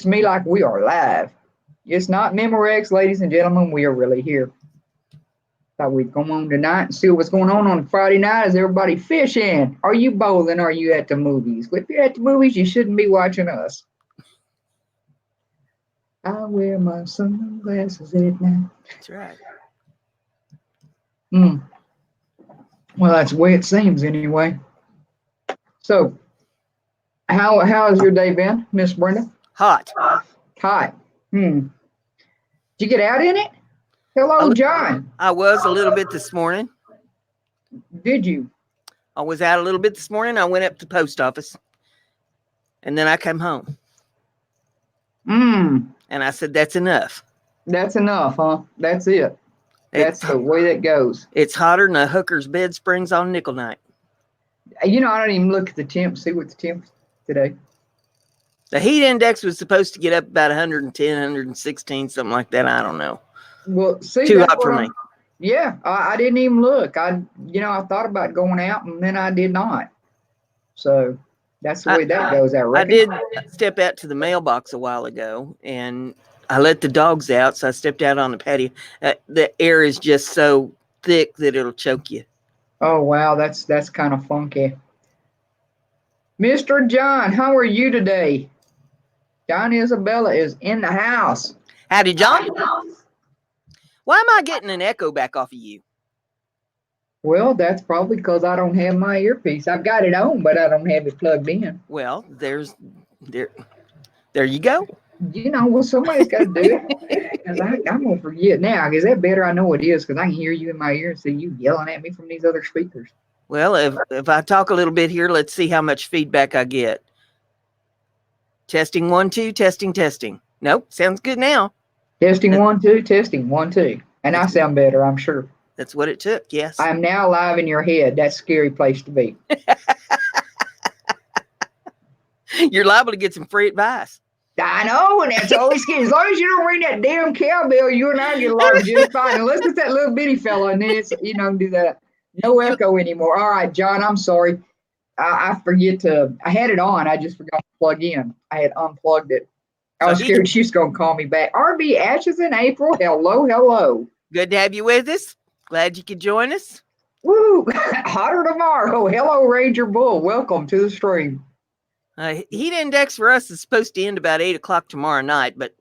to me like we are live. It's not Memorex, ladies and gentlemen. We are really here. Thought we'd come on tonight and see what's going on Friday night. Is everybody fishing? Are you bowling? Are you at the movies? If you're at the movies, you shouldn't be watching us. I wear my sunglasses at night. That's right. Well, that's the way it seems anyway. So, how has your day been, Miss Brenda? Hot. Hot. Did you get out in it? Hello, John. I was a little bit this morning. Did you? I was out a little bit this morning. I went up to the post office. And then I came home. And I said, that's enough. That's enough, huh? That's it. That's the way that goes. It's hotter than a hooker's bed springs on nickel night. You know, I don't even look at the temp, see what the temp is today. The heat index was supposed to get up about 110, 116, something like that. I don't know. Well, see, too hot for me. Yeah, I didn't even look. I thought about going out, and then I did not. So that's the way that goes. I did step out to the mailbox a while ago, and I let the dogs out, so I stepped out on the patio. The air is just so thick that it'll choke you. Oh, wow, that's kind of funky. Mr. John, how are you today? John Isabella is in the house. Howdy, John. Why am I getting an echo back off of you? Well, that's probably because I don't have my earpiece. I've got it on, but I don't have it plugged in. Well, there you go. You know, well, somebody's got to do it. Because I'm going to forget now. Is that better? I know it is because I can hear you in my ear and see you yelling at me from these other speakers. Well, if I talk a little bit here, let's see how much feedback I get. Testing 1 2, testing. Nope, sounds good now. Testing 1 2, testing 1 2. And I sound better, I'm sure. That's what it took, yes. I'm now live in your head. That's a scary place to be. You're liable to get some free advice. I know, and that's always scary. As long as you don't ring that damn cowbell, you and I get along just fine. Unless it's that little bitty fella, and then it's, do that. No echo anymore. All right, John, I'm sorry. I had it on. I just forgot to plug in. I had unplugged it. I was scared she's going to call me back. RB Ashes in April. Hello. Good to have you with us. Glad you could join us. Woo! Hotter tomorrow. Hello, Ranger Bull. Welcome to the stream. Heat index for us is supposed to end about 8 o'clock tomorrow night, but,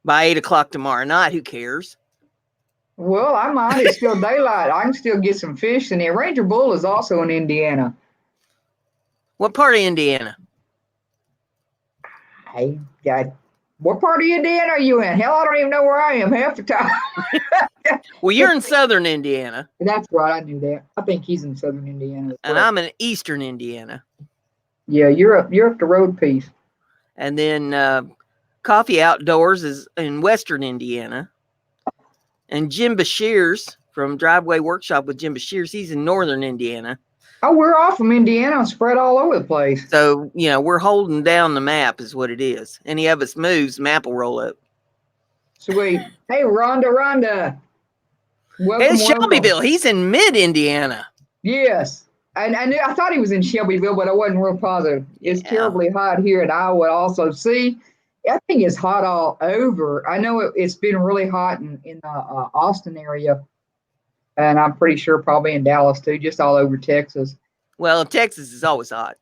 by 8 o'clock tomorrow night, who cares? Well, I might. It's still daylight. I can still get some fish in there. Ranger Bull is also in Indiana. What part of Indiana? Hey, God. What part of Indiana are you in? Hell, I don't even know where I am half the time. Well, you're in southern Indiana. That's right. I knew that. I think he's in southern Indiana. And I'm in eastern Indiana. Yeah, you're up the road piece. And then Coffee Outdoors is in western Indiana. And Jim Bashir's from Driveway Workshop with Jim Bashir's, he's in northern Indiana. Oh, we're off from Indiana and spread all over the place. So, we're holding down the map is what it is. Any of us moves, the map will roll up. Sweet. Hey, Rhonda. Welcome, it's Shelbyville. He's in mid-Indiana. Yes. I thought he was in Shelbyville, but I wasn't real positive. It's terribly hot here in Iowa also. See, I think it's hot all over. I know it's been really hot in the Austin area. And I'm pretty sure probably in Dallas, too, just all over Texas. Well, Texas is always hot.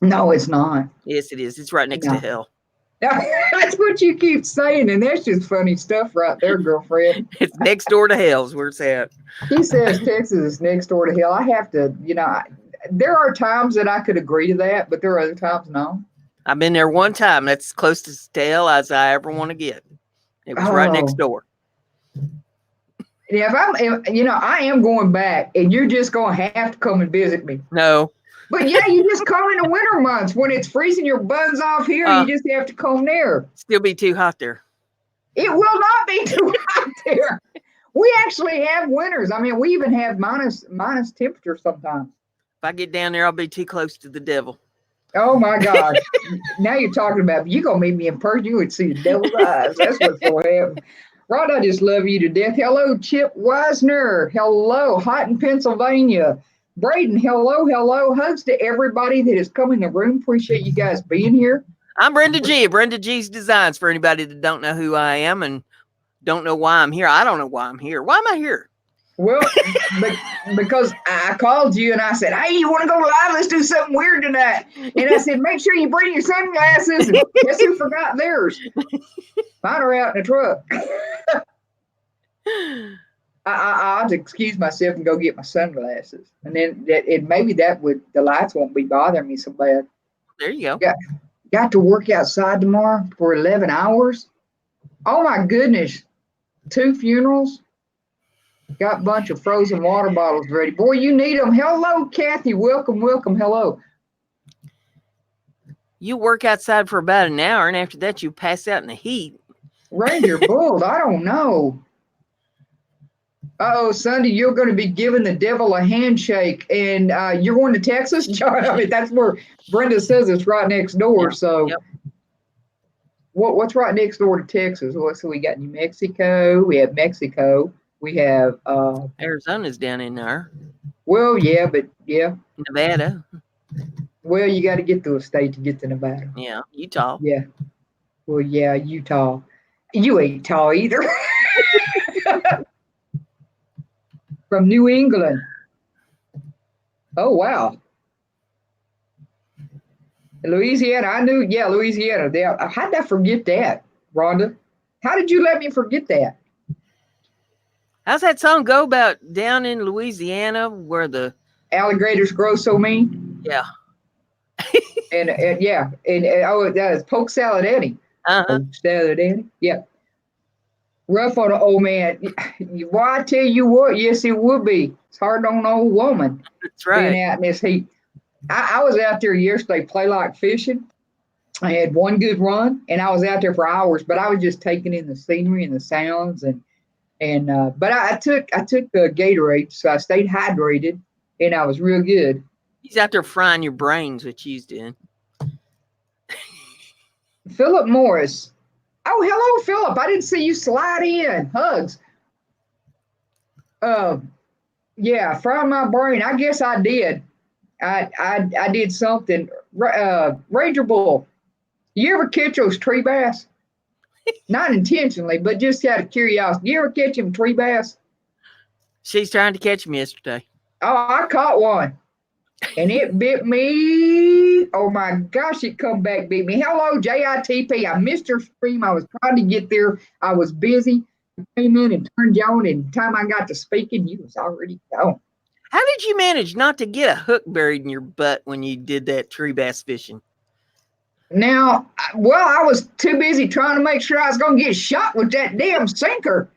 No, it's not. Yes, it is. It's right next to hell. That's what you keep saying, and that's just funny stuff right there, girlfriend. It's next door to hell is where it's at. He says Texas is next door to hell. I have to, there are times that I could agree to that, but there are other times no. I've been there one time. That's as close to hell as I ever want to get. It was right next door. Yeah, I am going back, and you're just going to have to come and visit me. No. But yeah, you just come in the winter months when it's freezing your buns off here. You just have to come there. Still be too hot there. It will not be too hot there. We actually have winters. I mean, we even have minus temperature sometimes. If I get down there, I'll be too close to the devil. Oh my gosh! Now you're talking about you gonna meet me in person. You would see the devil's eyes. That's what's gonna happen. Rod, I just love you to death. Hello, Chip Wisner. Hello, hot in Pennsylvania. Braden, hello, hello. Hugs to everybody that has come in the room. Appreciate you guys being here. I'm BrendaG, BrendaG's Designs, for anybody that don't know who I am and don't know why I'm here. I don't know why I'm here. Why am I here? Well, because I called you and I said, hey, you want to go live? Let's do something weird tonight. And I said, make sure you bring your sunglasses. And guess who forgot theirs? Mine are out in the truck. I'll just excuse myself and go get my sunglasses. And then maybe the lights won't be bothering me so bad. There you go. Got to work outside tomorrow for 11 hours. Oh, my goodness. 2 funerals. Got a bunch of frozen water bottles ready. Boy, you need them. Hello, Kathy. Welcome, welcome. Hello. You work outside for about an hour, and after that, you pass out in the heat. Ranger Bulls, I don't know. Uh-oh, Sunday, you're going to be giving the devil a handshake, and you're going to Texas, John? I mean, that's where Brenda says it's right next door. So what's right next door to Texas? So we got New Mexico. We have Mexico. We have Arizona's down in there. Well, yeah, but yeah. Nevada. Well, you got to get to a state to get to Nevada. Yeah, Utah. Yeah. Well, yeah, Utah. You ain't tall either. From New England. Oh, wow. Louisiana. I knew, Louisiana. How did I forget that, Rhonda? How did you let me forget that? How's that song go about down in Louisiana where the alligators grow so mean? Yeah. and that is Poke Salad Eddie. Poke Salad Eddie. Yeah. Rough on an old man. Well, I tell you what, yes, it would be. It's hard on an old woman. That's right. Being out in this heat. I was out there yesterday, play like fishing. I had one good run, and I was out there for hours, but I was just taking in the scenery and the sounds, but I took the Gatorade, so I stayed hydrated, and I was real good. He's out there frying your brains, what he's doing. Philip Morris. Oh, hello, Philip. I didn't see you slide in. Hugs. Yeah, frying my brain. I guess I did. I did something. Ranger Bull, you ever catch those tree bass? Not intentionally, but just out of curiosity. You ever catch them tree bass? She's trying to catch me yesterday. Oh, I caught one. And it bit me. Oh my gosh, it come back, bit me. Hello, JITP. I missed your stream. I was trying to get there. I was busy. I came in and turned you on, and the time I got to speaking, you was already gone. How did you manage not to get a hook buried in your butt when you did that tree bass fishing? Now, well, I was too busy trying to make sure I was going to get shot with that damn sinker.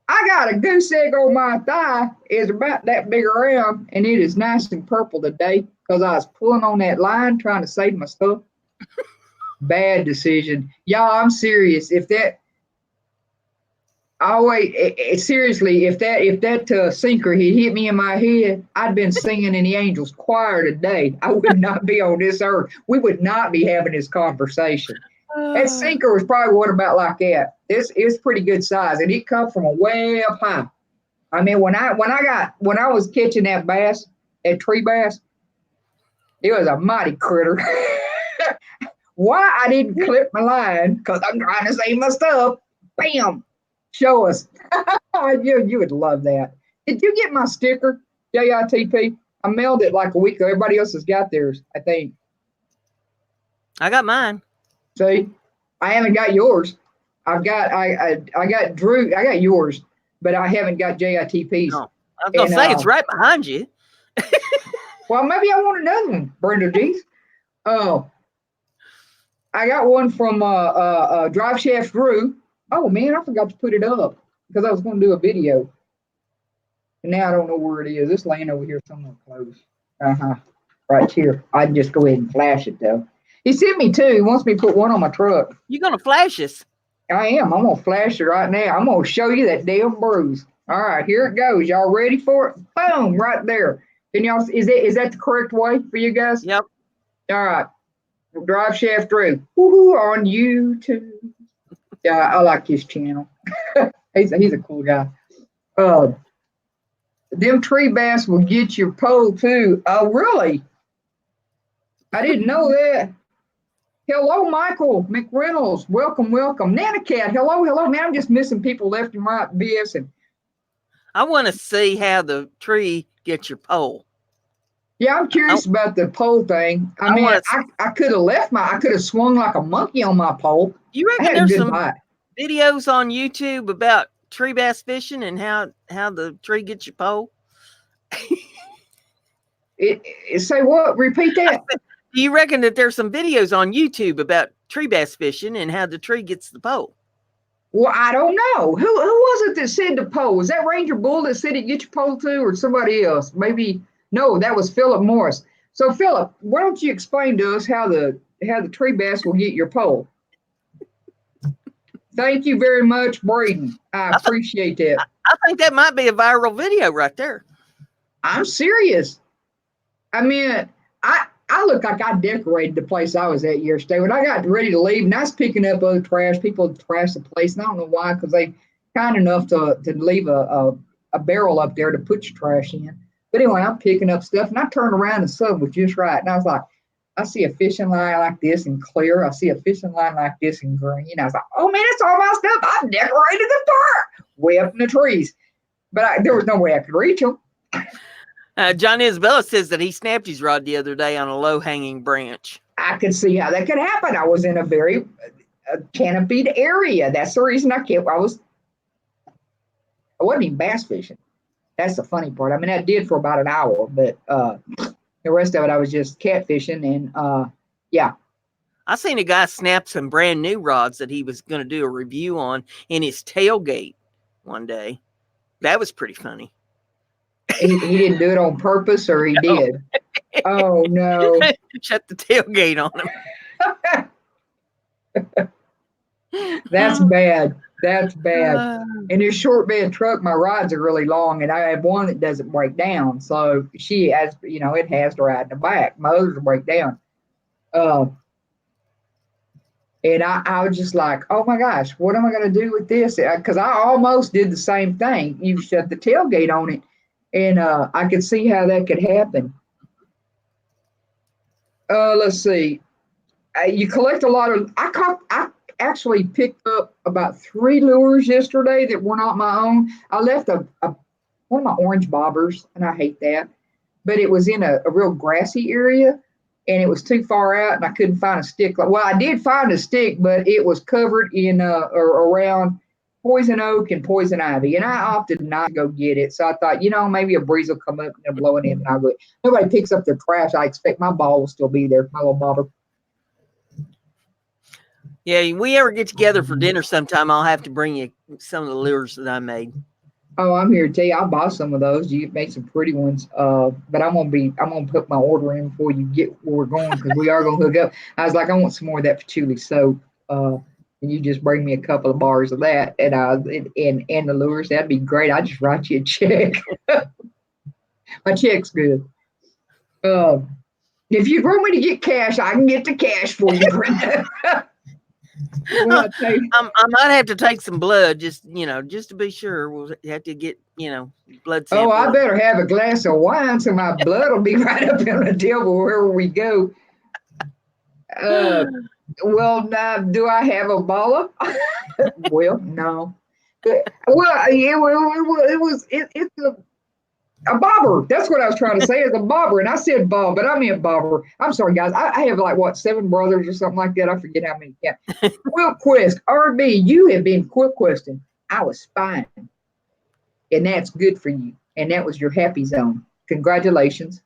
I got a goose egg on my thigh. It's about that big around, and it is nice and purple today because I was pulling on that line trying to save my stuff. Bad decision. Y'all, I'm serious. Seriously, if that sinker had hit me in my head, I'd been singing in the Angels Choir today. I would not be on this earth. We would not be having this conversation. That sinker was probably what about like that. It's pretty good size, and it come from a way up high. I mean, when I was catching that bass, that tree bass, it was a mighty critter. Why I didn't clip my line? Because I'm trying to save my stuff. Bam. Show us. You would love that. Did you get my sticker, JITP? I mailed it like a week ago. Everybody else has got theirs, I think. I got mine. See, I haven't got yours. I got Drew. I got yours, but I haven't got JITP's. No, I was gonna say it's right behind you. Well, maybe I want another one, BrendaG's. Oh, I got one from Drive Shaft Drew. Oh man, I forgot to put it up because I was going to do a video, and now I don't know where it is. It's laying over here somewhere close. Right here. I'd just go ahead and flash it though. He sent me two. He wants me to put one on my truck. You gonna flash us? I am. I'm gonna flash it right now. I'm gonna show you that damn bruise. All right, here it goes. Y'all ready for it? Boom, right there. Can y'all? Is that the correct way for you guys? Yep. All right. Drive Shaft Drew. Woohoo on YouTube. Yeah, I like his channel. he's a cool guy. them tree bass will get your pole too. Oh, really? I didn't know that. Hello, Michael McReynolds. Welcome, welcome. Nana Cat, hello, hello. Man, I'm just missing people left and right. BS. And I want to see how the tree gets your pole. yeah, I'm curious about the pole thing. I mean, I could have swung like a monkey on my pole. You I reckon had a there's good some bite. videos on YouTube about tree bass fishing and how the tree gets your pole? Say what? Repeat that. Do you reckon that there's some videos on YouTube about tree bass fishing and how the tree gets the pole? Well, I don't know. Who was it that said the pole? Was that Ranger Bull that said it get your pole too, or somebody else? Maybe no, that was Philip Morris. So Philip, why don't you explain to us how the tree bass will get your pole? Thank you very much, Braden. I appreciate that. I think that might be a viral video right there. I'm serious. I mean, I look like I decorated the place I was at yesterday. When I got ready to leave, and I was picking up other trash, people trash the place, and I don't know why, because they kind enough to leave a barrel up there to put your trash in. But anyway, I'm picking up stuff, and I turned around, and the sun was just right, and I was like, I see a fishing line like this in clear. I see a fishing line like this in green. I was like, oh man, that's all my stuff. I've decorated the park way up in the trees, but there was no way I could reach them. John Isabella says that he snapped his rod the other day on a low-hanging branch. I could see how that could happen. I was in a very canopied area. That's the reason I wasn't even bass fishing. That's the funny part. I mean, I did for about an hour, but the rest of it, I was just catfishing. And yeah. I seen a guy snap some brand new rods that he was going to do a review on in his tailgate one day. That was pretty funny. He didn't do it on purpose, or he did? Oh, no. Shut the tailgate on him. That's bad. That's bad. In this short bed truck, my rods are really long, and I have one that doesn't break down. So she has, it has to ride in the back. My others will break down. And I was just like, oh my gosh, what am I going to do with this? Because I almost did the same thing. You shut the tailgate on it, and I could see how that could happen. Let's see. You collect a lot of. I actually picked up about 3 lures yesterday that were not my own. I left one of my orange bobbers, and I hate that, but it was in a real grassy area. And it was too far out, and I couldn't find a stick. Well, I did find a stick, but it was covered in or around poison oak and poison ivy, and I opted not to go get it. So I thought, maybe a breeze will come up and they'll blow it in, and I'll go. Nobody picks up their trash. I expect my ball will still be there, my little bobber. Yeah, we ever get together for dinner sometime, I'll have to bring you some of the lures that I made. Oh, I'm here to tell you, I bought some of those. You made some pretty ones. But I'm gonna put my order in before you get where we're going, because we are gonna hook up. I was like, I want some more of that patchouli soap. And you just bring me a couple of bars of that, and the lures. That'd be great. I just write you a check. My check's good. If you want me to get cash, I can get the cash for you, Brenda. I might have to take some blood, just to be sure. We'll have to get blood sample. Oh, I better have a glass of wine so my blood will be right up on the table wherever we go. Well, now, do I have a baller? Well, no. Well, yeah, it's a bobber. That's what I was trying to say, is a bobber. And I said bob, but I meant bobber. I'm sorry, guys. I have 7 brothers or something like that. I forget how many. Yeah. Quiltquist, RB, you have been Quiltquisting. I was spying. And that's good for you. And that was your happy zone. Congratulations.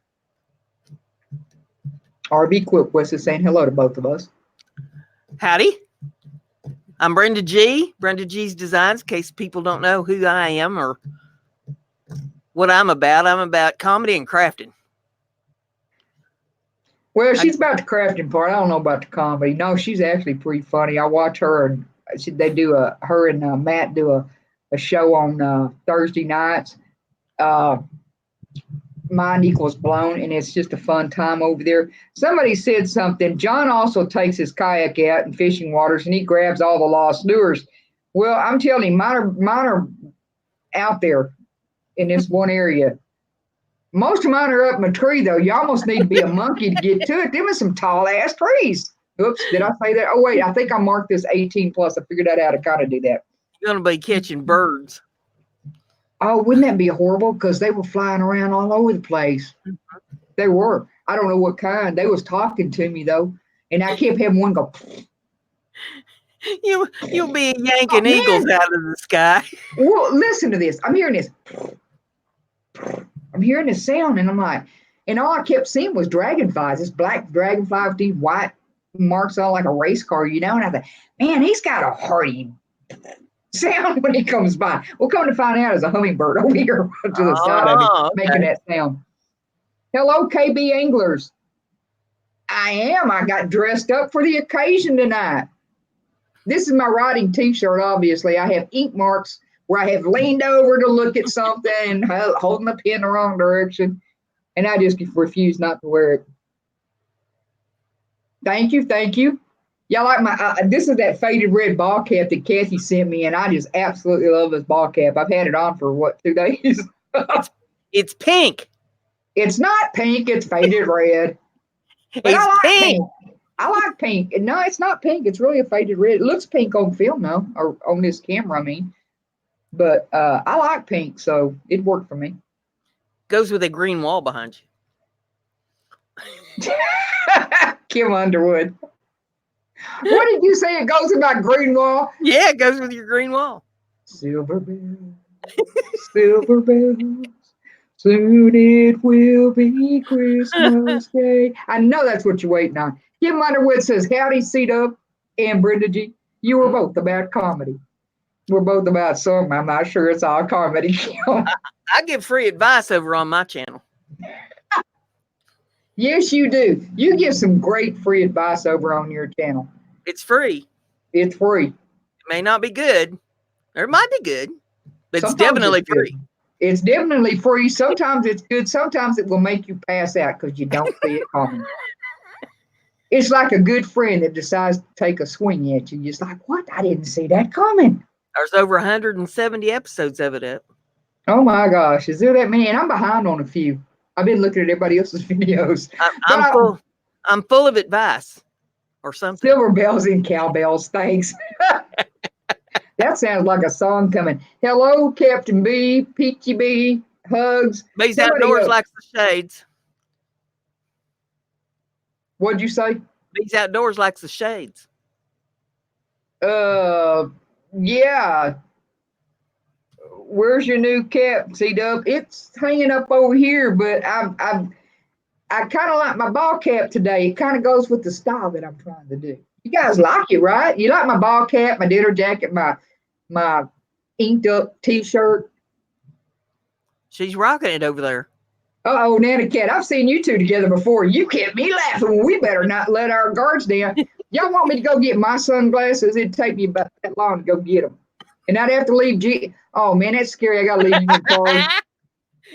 RB Quiltquist is saying hello to both of us. Howdy. I'm BrendaG, BrendaG's Designs, in case people don't know who I am or what I'm about. I'm about comedy and crafting. Well, she's about the crafting part. I don't know about the comedy. No, she's actually pretty funny. I watch her, and her and Matt do a show on Thursday nights. Mind Equals Blown, and it's just a fun time over there. Somebody said something. John also takes his kayak out in fishing waters, and he grabs all the lost lures. Well, I'm telling you, mine are out there. in this one area. Most of mine are up in a tree, though. You almost need to be a monkey to get to it. Them are some tall ass trees. Oops, did I say that? Oh, wait, I think I marked this 18 plus. I figured out how to kind of do that. You're going to be catching birds. Oh, wouldn't that be horrible? Because they were flying around all over the place. They were. I don't know what kind. They was talking to me, though. And I kept having one go. You'll be yanking eagles out of the sky. Well, listen to this. I'm hearing this. I'm hearing this sound, and I'm like, and all I kept seeing was dragonflies. This black dragonfly with these white marks on like a race car, And I thought, man, he's got a hearty sound when he comes by. Well, come to find out, it's a hummingbird over here to the side of me making that sound. Hello, KB Anglers. I am. I got dressed up for the occasion tonight. This is my riding t-shirt, obviously. I have ink marks where I have leaned over to look at something and holding the pen the wrong direction. And I just refuse not to wear it. Thank you. Thank you. Y'all like my, this is that faded red ball cap that Kathy sent me, and I just absolutely love this ball cap. I've had it on for, 2 days? It's pink. It's not pink. It's faded red. But It's I like pink. I like pink. No, it's not pink. It's really a faded red. It looks pink on film, though, or on this camera, I mean. But I like pink, so it worked for me. Goes with a green wall behind you. Kim Underwood. What did you say? It goes with my green wall? Yeah, it goes with your green wall. Silver bells, silver bells. Soon it will be Christmas Day. I know that's what you're waiting on. Kim Underwood says, howdy, C-Dub and BrendaG. You were both about comedy. We're both about something. I'm not sure it's all comedy. I give free advice over on my channel. Yes, you do. You give some great free advice over on your channel. It's free. It's free. It may not be good, or it might be good, but it's definitely free. It's definitely free. Sometimes it's good. Sometimes it will make you pass out because you don't see it coming. It's like a good friend that decides to take a swing at you. You're just like, what? I didn't see that coming. There's over 170 episodes of it up. Oh my gosh. Is there that many? And I'm behind on a few. I've been looking at everybody else's videos. I'm full of advice or something. Silver bells and cowbells. Thanks. That sounds like a song coming. Hello, Captain B, Peachy B, hugs. Bees Outdoors likes the shades. What'd you say? Bees Outdoors likes the shades. Yeah. Where's your new cap, C-Dub? It's hanging up over here, but I kind of like my ball cap today. It kind of goes with the style that I'm trying to do. You guys like it, right? You like my ball cap, my dinner jacket, my inked up t-shirt. She's rocking it over there. Uh-oh, Nana Cat, I've seen you two together before. You kept me laughing. We better not let our guards down. Y'all want me to go get my sunglasses? It'd take me about that long to go get them. And I'd have to leave Oh, man, that's scary. I got to leave you in the car.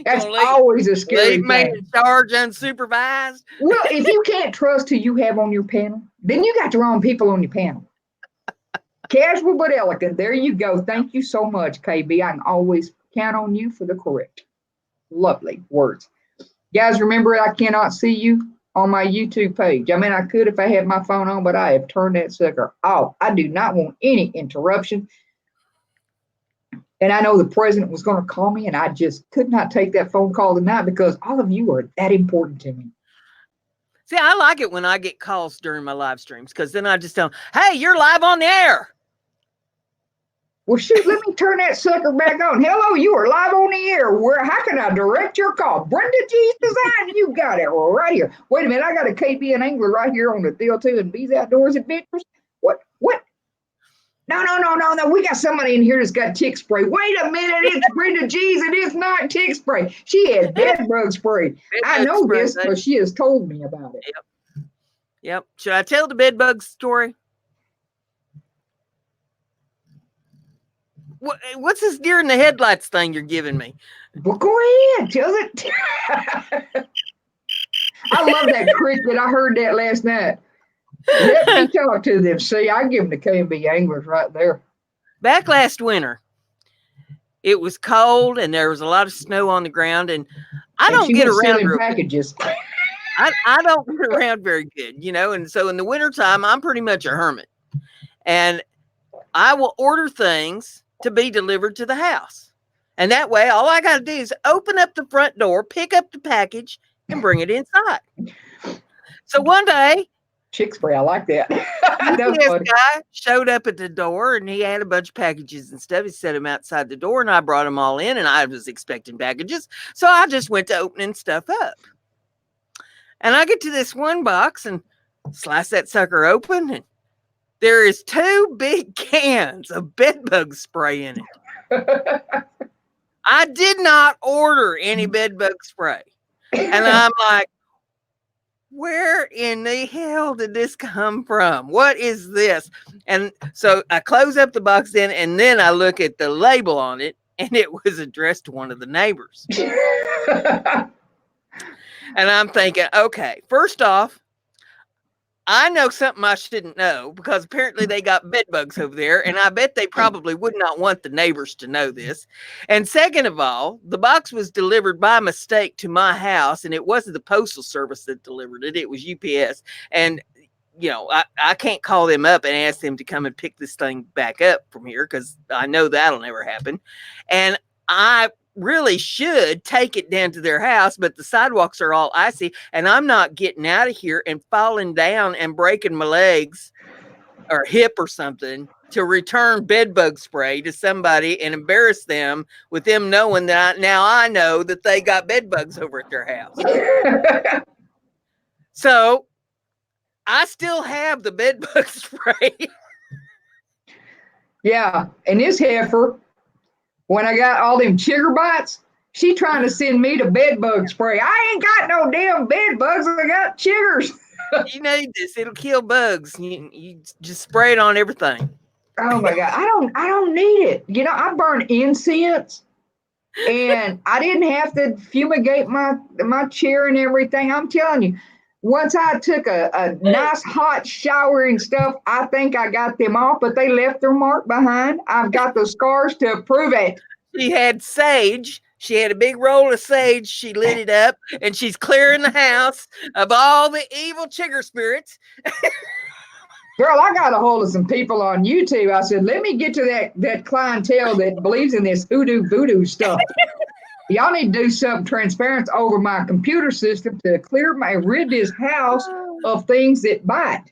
That's always a scary thing. Leave me in charge unsupervised. Well, if you can't trust who you have on your panel, then you got the wrong people on your panel. Casual but elegant. There you go. Thank you so much, KB. I can always count on you for the correct. Lovely words. Guys, remember, I cannot see you on my YouTube page. I mean, I could if I had my phone on, but I have turned that sucker off. I do not want any interruption. And I know the president was going to call me, and I just could not take that phone call tonight because all of you are that important to me. See, I like it when I get calls during my live streams because then I just tell them, hey, you're live on the air. Well, shoot, let me turn that sucker back on. Hello, you are live on the air. How can I direct your call? BrendaG's Design, you got it right here. Wait a minute, I got a KB and Angler right here on the deal too, and Bees Outdoors Adventures. What? No. We got somebody in here that's got tick spray. Wait a minute, it's BrendaG's and it's not tick spray. She has bed bug spray. I know this because she has told me about it. Yep. Should I tell the bed bug story? What's this deer in the headlights thing you're giving me? Well, go ahead. Tell it. I love that cricket. I heard that last night. Let me talk to them. See, I give them the K&B Anglers right there. Back last winter, It was cold and there was a lot of snow on the ground, and I And don't she get was around stealing real packages. I don't get around very good, and so in the wintertime, I'm pretty much a hermit. And I will order things to be delivered to the house. And that way, all I got to do is open up the front door, pick up the package, and bring it inside. So one day, Chick spray, I like that. That was UPS funny. guy showed up at the door and he had a bunch of packages and stuff. He set them outside the door and I brought them all in and I was expecting packages. So I just went to opening stuff up. And I get to this one box and slice that sucker open and there is 2 big cans of bedbug spray in it. I did not order any bedbug spray. And I'm like, where in the hell did this come from? What is this? And so I close up the box and then I look at the label on it and it was addressed to one of the neighbors. And I'm thinking, okay, first off, I know something I shouldn't know because apparently they got bed bugs over there, and I bet they probably would not want the neighbors to know this. And second of all, the box was delivered by mistake to my house, and it wasn't the Postal Service that delivered it. It was UPS. And, I can't call them up and ask them to come and pick this thing back up from here because I know that'll never happen. And I really should take it down to their house, but the sidewalks are all icy and I'm not getting out of here and falling down and breaking my legs or hip or something to return bedbug spray to somebody and embarrass them with them knowing that I know that they got bed bugs over at their house. So I still have the bedbug spray. Yeah, and this heifer, when I got all them chigger bites, she trying to send me to bedbug spray. I ain't got no damn bed bugs. I got chiggers. You need this. It'll kill bugs. You just spray it on everything. Oh my God. I don't need it. I burn incense and I didn't have to fumigate my chair and everything. I'm telling you, once I took a nice hot shower and stuff, I think I got them off, but they left their mark behind. I've got the scars to prove it. She had sage. She had a big roll of sage. She lit it up and she's clearing the house of all the evil chigger spirits. Girl, I got a hold of some people on YouTube. I said, let me get to that clientele that believes in this hoodoo voodoo stuff. Y'all need to do something transparent over my computer system to rid this house of things that bite.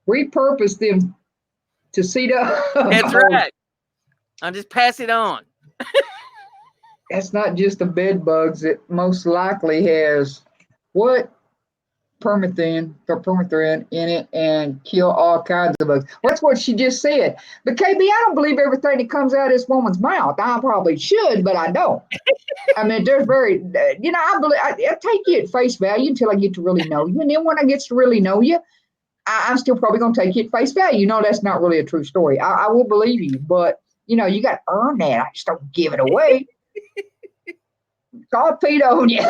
Repurpose them to seed up. That's right. I'll just pass it on. That's not just the bed bugs. It most likely has what? Permethrin in it and kill all kinds of bugs. Well, that's what she just said. But KB, I don't believe everything that comes out of this woman's mouth. I probably should, but I don't. I mean, there's I take you at face value until I get to really know you. And then when I get to really know you, I'm still probably going to take you at face value. That's not really a true story. I will believe you, but you got to earn that. I just don't give it away. Call Pete on you.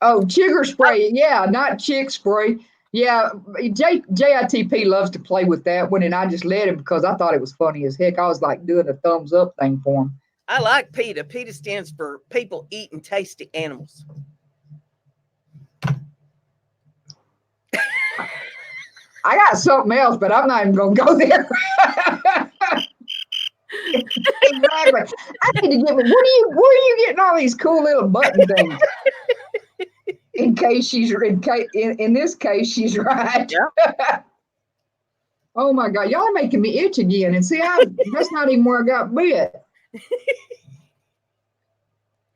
Oh, chigger spray. Yeah, not chick spray. Yeah, JITP loves to play with that one, and I just let him because I thought it was funny as heck. I was like doing a thumbs up thing for him. I like PETA. PETA stands for People Eating Tasty Animals. I got something else, but I'm not even going to go there. Exactly. I need to get me. Where are you getting all these cool little button things? In this case, she's right. Yeah. Oh my God, y'all are making me itch again. And see, that's not even where I got bit.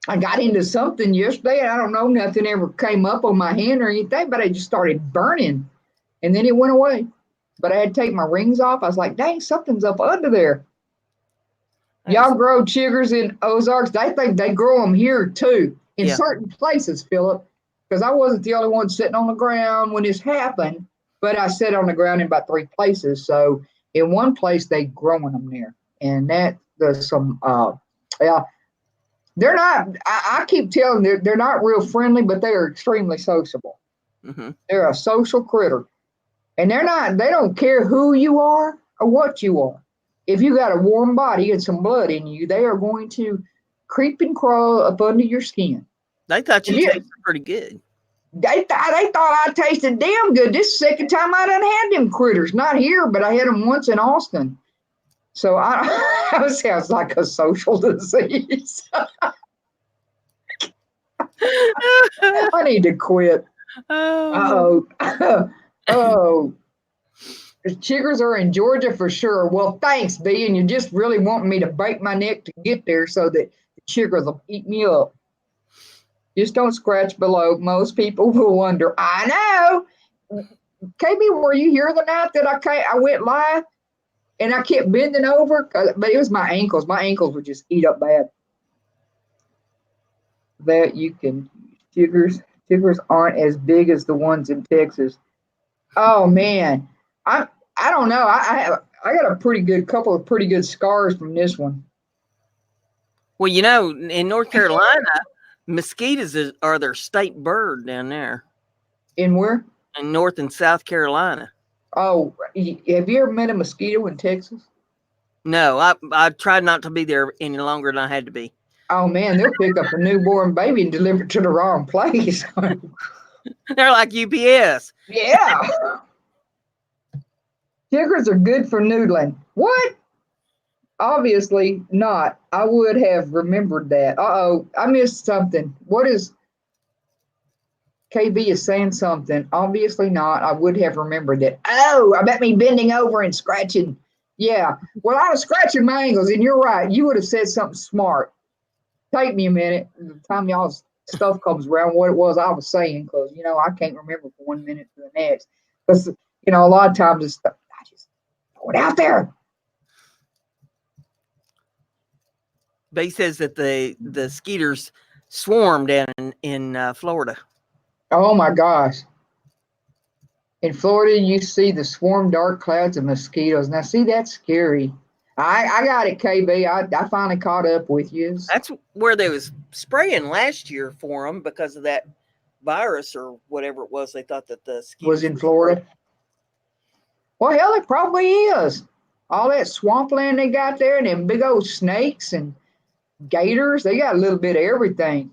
I got into something yesterday. I don't know, nothing ever came up on my hand or anything, but I just started burning. And then it went away. But I had to take my rings off. I was like, dang, something's up under there. Y'all grow chiggers in Ozarks. I think they grow them here too, in certain places, Philip, because I wasn't the only one sitting on the ground when this happened, but I sat on the ground in about 3 places. So in one place, they growing them there. And that there's some, they're not, I keep telling them they're not real friendly, but they are extremely sociable. Mm-hmm. They're a social critter. And they don't care who you are or what you are. if you got a warm body and some blood in you, they are going to creep and crawl up under your skin. They thought If you you, tasted pretty good. they thought I tasted damn good. This is the second time I done had them critters. Not here, but I had them once in Austin. So that sounds like a social disease. I need to quit. Oh. Oh, the chiggers are in Georgia for sure. Well, thanks, B. And you just really want me to break my neck to get there so that the chiggers will eat me up. Just don't scratch below. Most people will wonder. I know. KB, were you here the night that I went live and I kept bending over? But it was my ankles. My ankles would just eat up bad. That you can chiggers. Chiggers aren't as big as the ones in Texas. Oh man, I don't know. I got a pretty good couple of pretty good scars from this one. Well, you know, in North Carolina, mosquitoes are their state bird down there. In where? In North and South Carolina. Oh, have you ever met a mosquito in Texas? No, I tried not to be there any longer than I had to be. Oh man, they'll pick up a newborn baby and deliver it to the wrong place. They're like UPS. Yeah. Chiggers are good for noodling. What? Obviously not. I would have remembered that. Uh-oh, I missed something. What is KB is saying something? Obviously not. I would have remembered that. Oh, I bet me bending over and scratching. Yeah. Well, I was scratching my ankles, and you're right. You would have said something smart. Take me a minute. The time y'all's stuff comes around, what it was I was saying, because I can't remember from 1 minute to the next. Because a lot of times it's stuff I just throw it out there. But he says that the skeeters swarm down in Florida. Oh my gosh. In Florida, you see the swarm dark clouds of mosquitoes. Now, see, that's scary. I got it, KB. I finally caught up with you. That's where they was spraying last year for them because of that virus or whatever it was. They thought that the was in Florida. Well, hell, it probably is. All that swampland they got there, and them big old snakes and gators. They got a little bit of everything.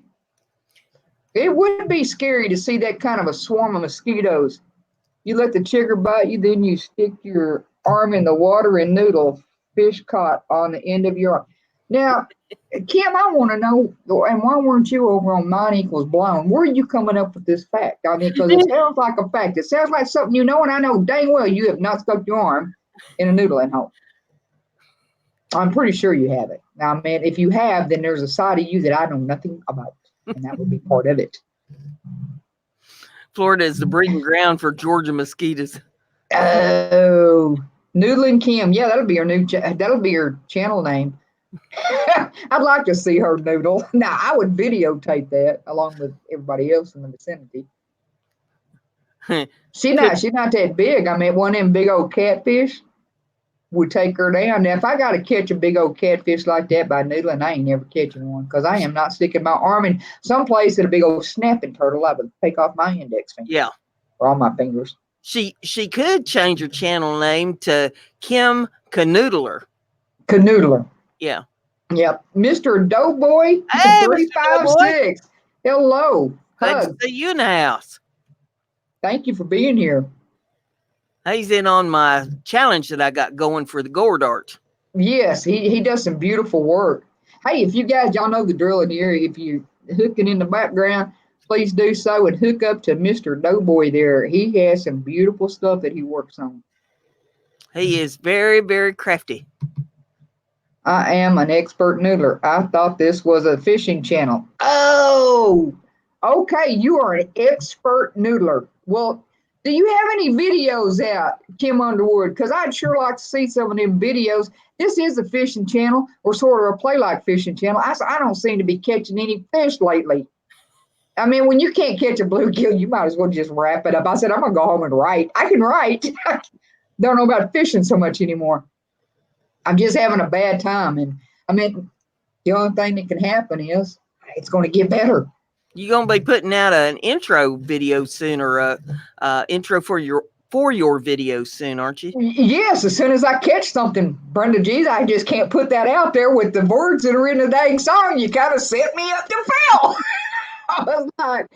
It would be scary to see that kind of a swarm of mosquitoes. You let the chigger bite you, then you stick your arm in the water and noodle fish caught on the end of your arm. Now, Kim, I want to know, and why weren't you over on Mine Equals Blown? Where are you coming up with this fact? I mean, because it sounds like a fact. It sounds like something you know, and I know dang well you have not stuck your arm in a noodling hole. I'm pretty sure you have it. Now, man, if you have, then there's a side of you that I know nothing about, and that would be part of it. Florida is the breeding ground for Georgia mosquitoes. Oh, Noodling Kim. Yeah, that'll be your channel name. I'd like to see her noodle. Now, I would videotape that along with everybody else in the vicinity. She's not that big. I mean, one of them big old catfish would take her down. Now, if I got to catch a big old catfish like that by noodling, I ain't never catching one because I am not sticking my arm in some place at a big old snapping turtle. I would take off my index finger. Yeah. Or all my fingers. She could change her channel name to Kim Canoodler. Canoodler. Yeah. Yep. Mr. Doughboy, hey, 356. Hello. Glad to see you in the house. Thank you for being here. He's in on my challenge that I got going for the gourd art. Yes, he does some beautiful work. Hey, if you guys, y'all know the drill in here. If you're hooking in the background, please do so and hook up to Mr. Doughboy there. He has some beautiful stuff that he works on. He is very, very crafty. I am an expert noodler. I thought this was a fishing channel. Oh, okay. You are an expert noodler. Well, do you have any videos out, Kim Underwood? Because I'd sure like to see some of them videos. This is a fishing channel or sort of a play like fishing channel. I don't seem to be catching any fish lately. I mean, when you can't catch a bluegill, you might as well just wrap it up. I said, I'm going to go home and write. I can write. Don't know about fishing so much anymore. I'm just having a bad time. And I mean, the only thing that can happen is it's going to get better. You're going to be putting out an intro video soon or a intro for for your videos soon, aren't you? Yes, as soon as I catch something, BrendaG, I just can't put that out there with the words that are in the dang song. You kind of set me up to fail. I was like,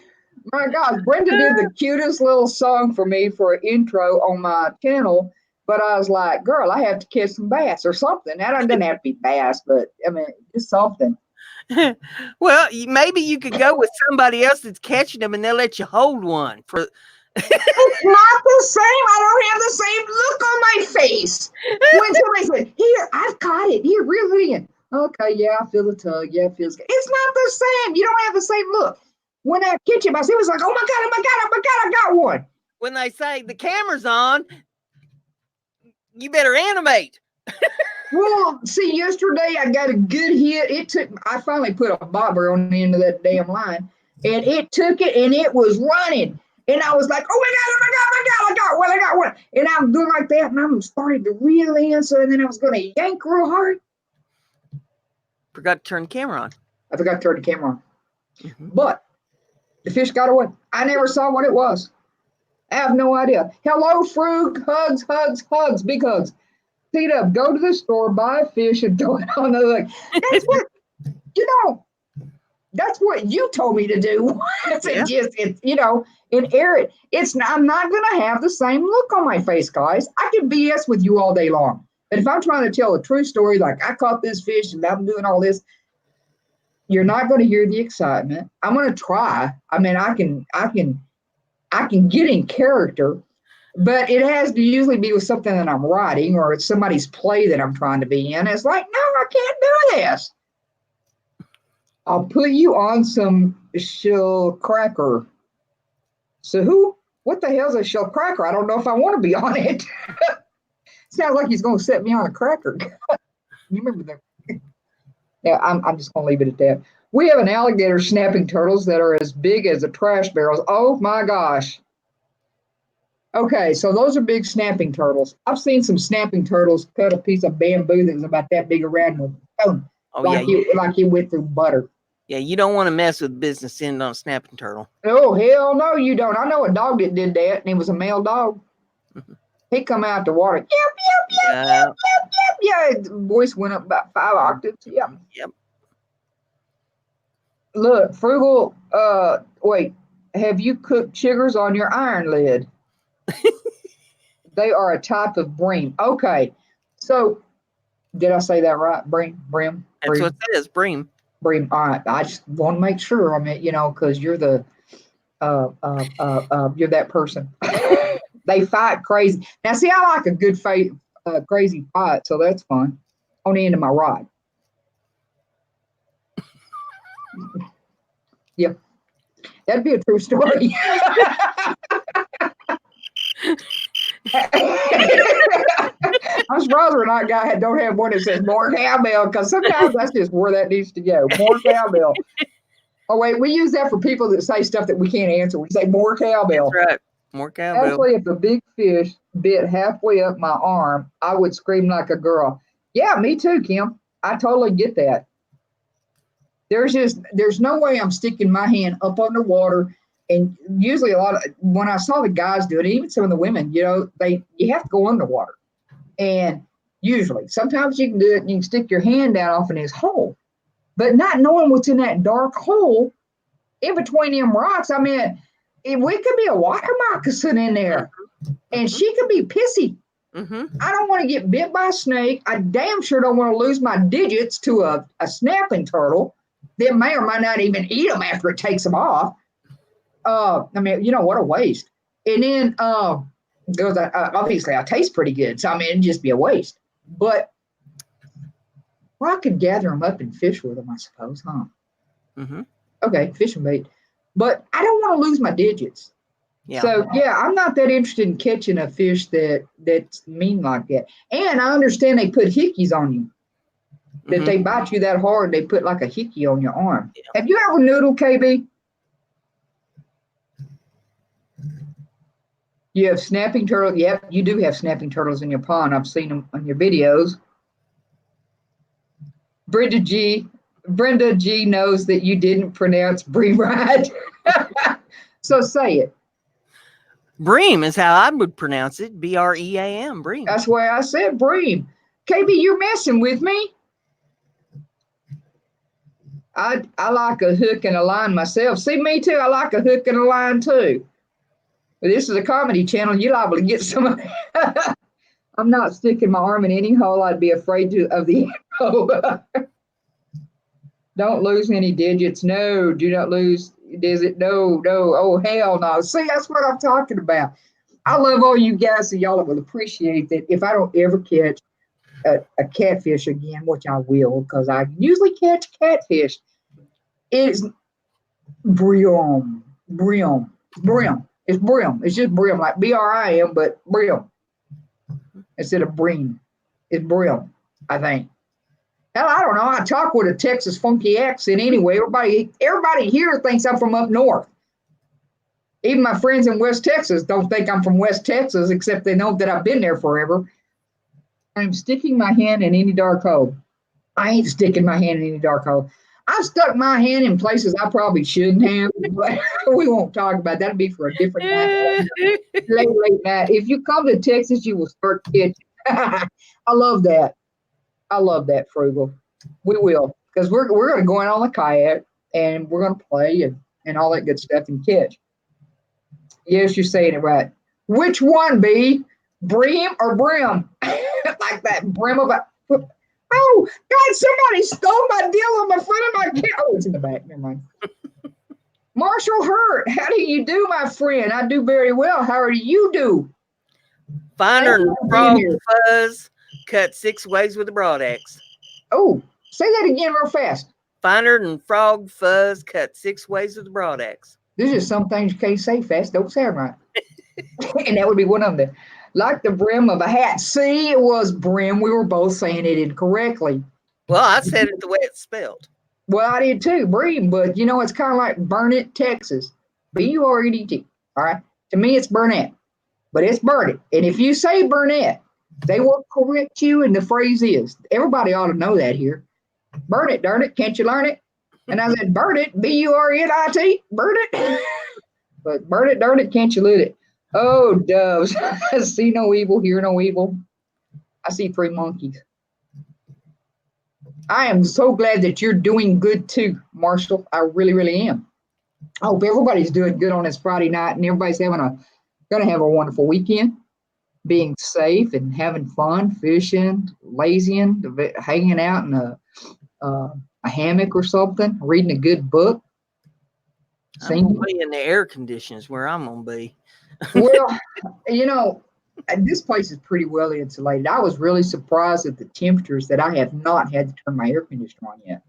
my gosh, Brenda did the cutest little song for me for an intro on my channel. But I was like, girl, I have to catch some bass or something. That doesn't have to be bass, but I mean, just something. Well, maybe you could go with somebody else that's catching them and they'll let you hold one for. It's not the same. I don't have the same look on my face. When somebody said, here, I've caught it. Here, reel it in. Okay, yeah, I feel the tug. Yeah, it feels good. It's not the same. You don't have the same look. When I catch it myself, it was like, oh my God, oh my God, oh my God, I got one. When they say the camera's on, you better animate. Well, see, yesterday I got a good hit. I finally put a bobber on the end of that damn line, and it took it and it was running. And I was like, oh my God, oh my God, oh my God, I got one. And I'm doing like that, and I'm starting to reel in. So then I was going to yank real hard. Forgot to turn the camera on. I forgot to turn the camera on. But the fish got away. I never saw what it was. I have no idea. Hello, Frug. Hugs, hugs, hugs. Big hugs. Feed up. Go to the store, buy a fish, and throw it on the lake. That's what, that's what you told me to do. And air it. I'm not going to have the same look on my face, guys. I can BS with you all day long. But if I'm trying to tell a true story, like I caught this fish and I'm doing all this, you're not going to hear the excitement. I'm going to try. I mean, I can get in character, but it has to usually be with something that I'm writing or it's somebody's play that I'm trying to be in. It's like, no, I can't do this. I'll put you on some shell cracker. So who? What the hell's a shell cracker? I don't know if I want to be on it. Sounds like he's going to set me on a cracker. You remember that? Yeah, I'm just going to leave it at that. We have an alligator snapping turtles that are as big as the trash barrels. Oh my gosh. Okay, so those are big snapping turtles. I've seen some snapping turtles cut a piece of bamboo that was about that big around the cone. Like you went through butter. Yeah, you don't want to mess with business end on a snapping turtle. Oh, hell no, you don't. I know a dog that did that, and he was a male dog. He come out the water. Yep, yep, yep, yep, yep, yep, yeah. His voice went up about 5 octaves. Yep. Yep. Look, Frugal, wait, have you cooked chiggers on your iron lid? They are a type of bream. Okay, so did I say that right? Bream? That's what it is, bream. Bream. All right, I just want to make sure. I mean, because you're the you're that person. They fight crazy. Now, see, I like a good fight, crazy fight, so that's fun. On the end of my rod. Yep, that'd be a true story. I'm surprised we're not don't have one that says more cowbell, because sometimes that's just where that needs to go. More cowbell. Oh wait, we use that for people that say stuff that we can't answer. We say more cowbell. That's right. More cowbell. Actually, if a big fish bit halfway up my arm, I would scream like a girl. Yeah, me too, Kim. I totally get that. There's no way I'm sticking my hand up underwater. And usually when I saw the guys do it, even some of the women, you have to go underwater. And usually, sometimes you can do it and you can stick your hand down off in his hole. But not knowing what's in that dark hole in between them rocks, I mean, we could be a water moccasin in there. And she could be pissy. I don't want to get bit by a snake. I damn sure don't want to lose my digits to a snapping turtle that may or may not even eat them after it takes them off. I mean, what a waste. And then, because obviously I taste pretty good, so I mean, it'd just be a waste. But I could gather them up and fish with them, I suppose, huh? Okay, fishing bait. But I don't want to lose my digits. Yeah. So, yeah, I'm not that interested in catching a fish that's mean like that. And I understand they put hickeys on you. If they bite you that hard, they put like a hickey on your arm. Yeah. Have you ever noodled, KB? You have snapping turtles. Yep, you do have snapping turtles in your pond. I've seen them on your videos. BrendaG knows that you didn't pronounce bream right. So say it. Bream is how I would pronounce it. Bream. Bream. That's why I said bream. KB, you're messing with me. I like a hook and a line myself. See, me too. I like a hook and a line too. But this is a comedy channel. You're liable to get some. I'm not sticking my arm in any hole. I'd be afraid of the arrow. Don't lose any digits. No, do not lose. Is it? No, no. Oh, hell no. See, that's what I'm talking about. I love all you guys, so y'all will appreciate that if I don't ever catch a catfish again, which I will, because I usually catch catfish, it's brim. Brim. Brim. It's brim. It's just brim, like BRIM, but brim instead of bream. It's brim, I think. Hell, I don't know. I talk with a Texas funky accent anyway. Everybody here thinks I'm from up north. Even my friends in West Texas don't think I'm from West Texas, except they know that I've been there forever. I'm sticking my hand in any dark hole. I ain't sticking my hand in any dark hole. I've stuck my hand in places I probably shouldn't have, but we won't talk about that. That'll be for a different night. Late night. If you come to Texas, you will start catching. I love that. I love that, Frugal. We will, because we're going to go in on the kayak and we're going to play and all that good stuff and catch. Yes, you're saying it right. Which one, B? Brim or brim? Like that brim of a. Oh, God, somebody stole my deal on the front of my camera. Oh, it's in the back. Never mind. Marshall Hurt, how do you do, my friend? I do very well. How do you do? Finer than frog fuzz, cut 6 ways with a broad axe. Oh, say that again real fast. Finer than frog fuzz, cut 6 ways with a broad axe. There's just some things you can't say fast. Don't say them right. And that would be one of them. Like the brim of a hat. See, it was brim. We were both saying it incorrectly. Well, I said it the way it's spelled. Well, I did too, brim. But, you know, it's kind of like Burnett, Texas. Burett. All right. To me, it's Burnett. But it's Burnett. And if you say Burnett, they will correct you. And the phrase is, everybody ought to know that here. Burn it, darn it. Can't you learn it? And I said, burn it, Burit, burn it. But burn it, darn it, can't you loot it? Oh, doves. See no evil, hear no evil. I see 3 monkeys. I am so glad that you're doing good too, Marshall. I really, really am. I hope everybody's doing good on this Friday night and everybody's gonna have a wonderful weekend, being safe and having fun, fishing, lazying, hanging out in a hammock or something, reading a good book. I'm gonna be in the air conditions where I'm gonna be. Well, you know, this place is pretty well insulated. I was really surprised at the temperatures that I have not had to turn my air conditioner on yet.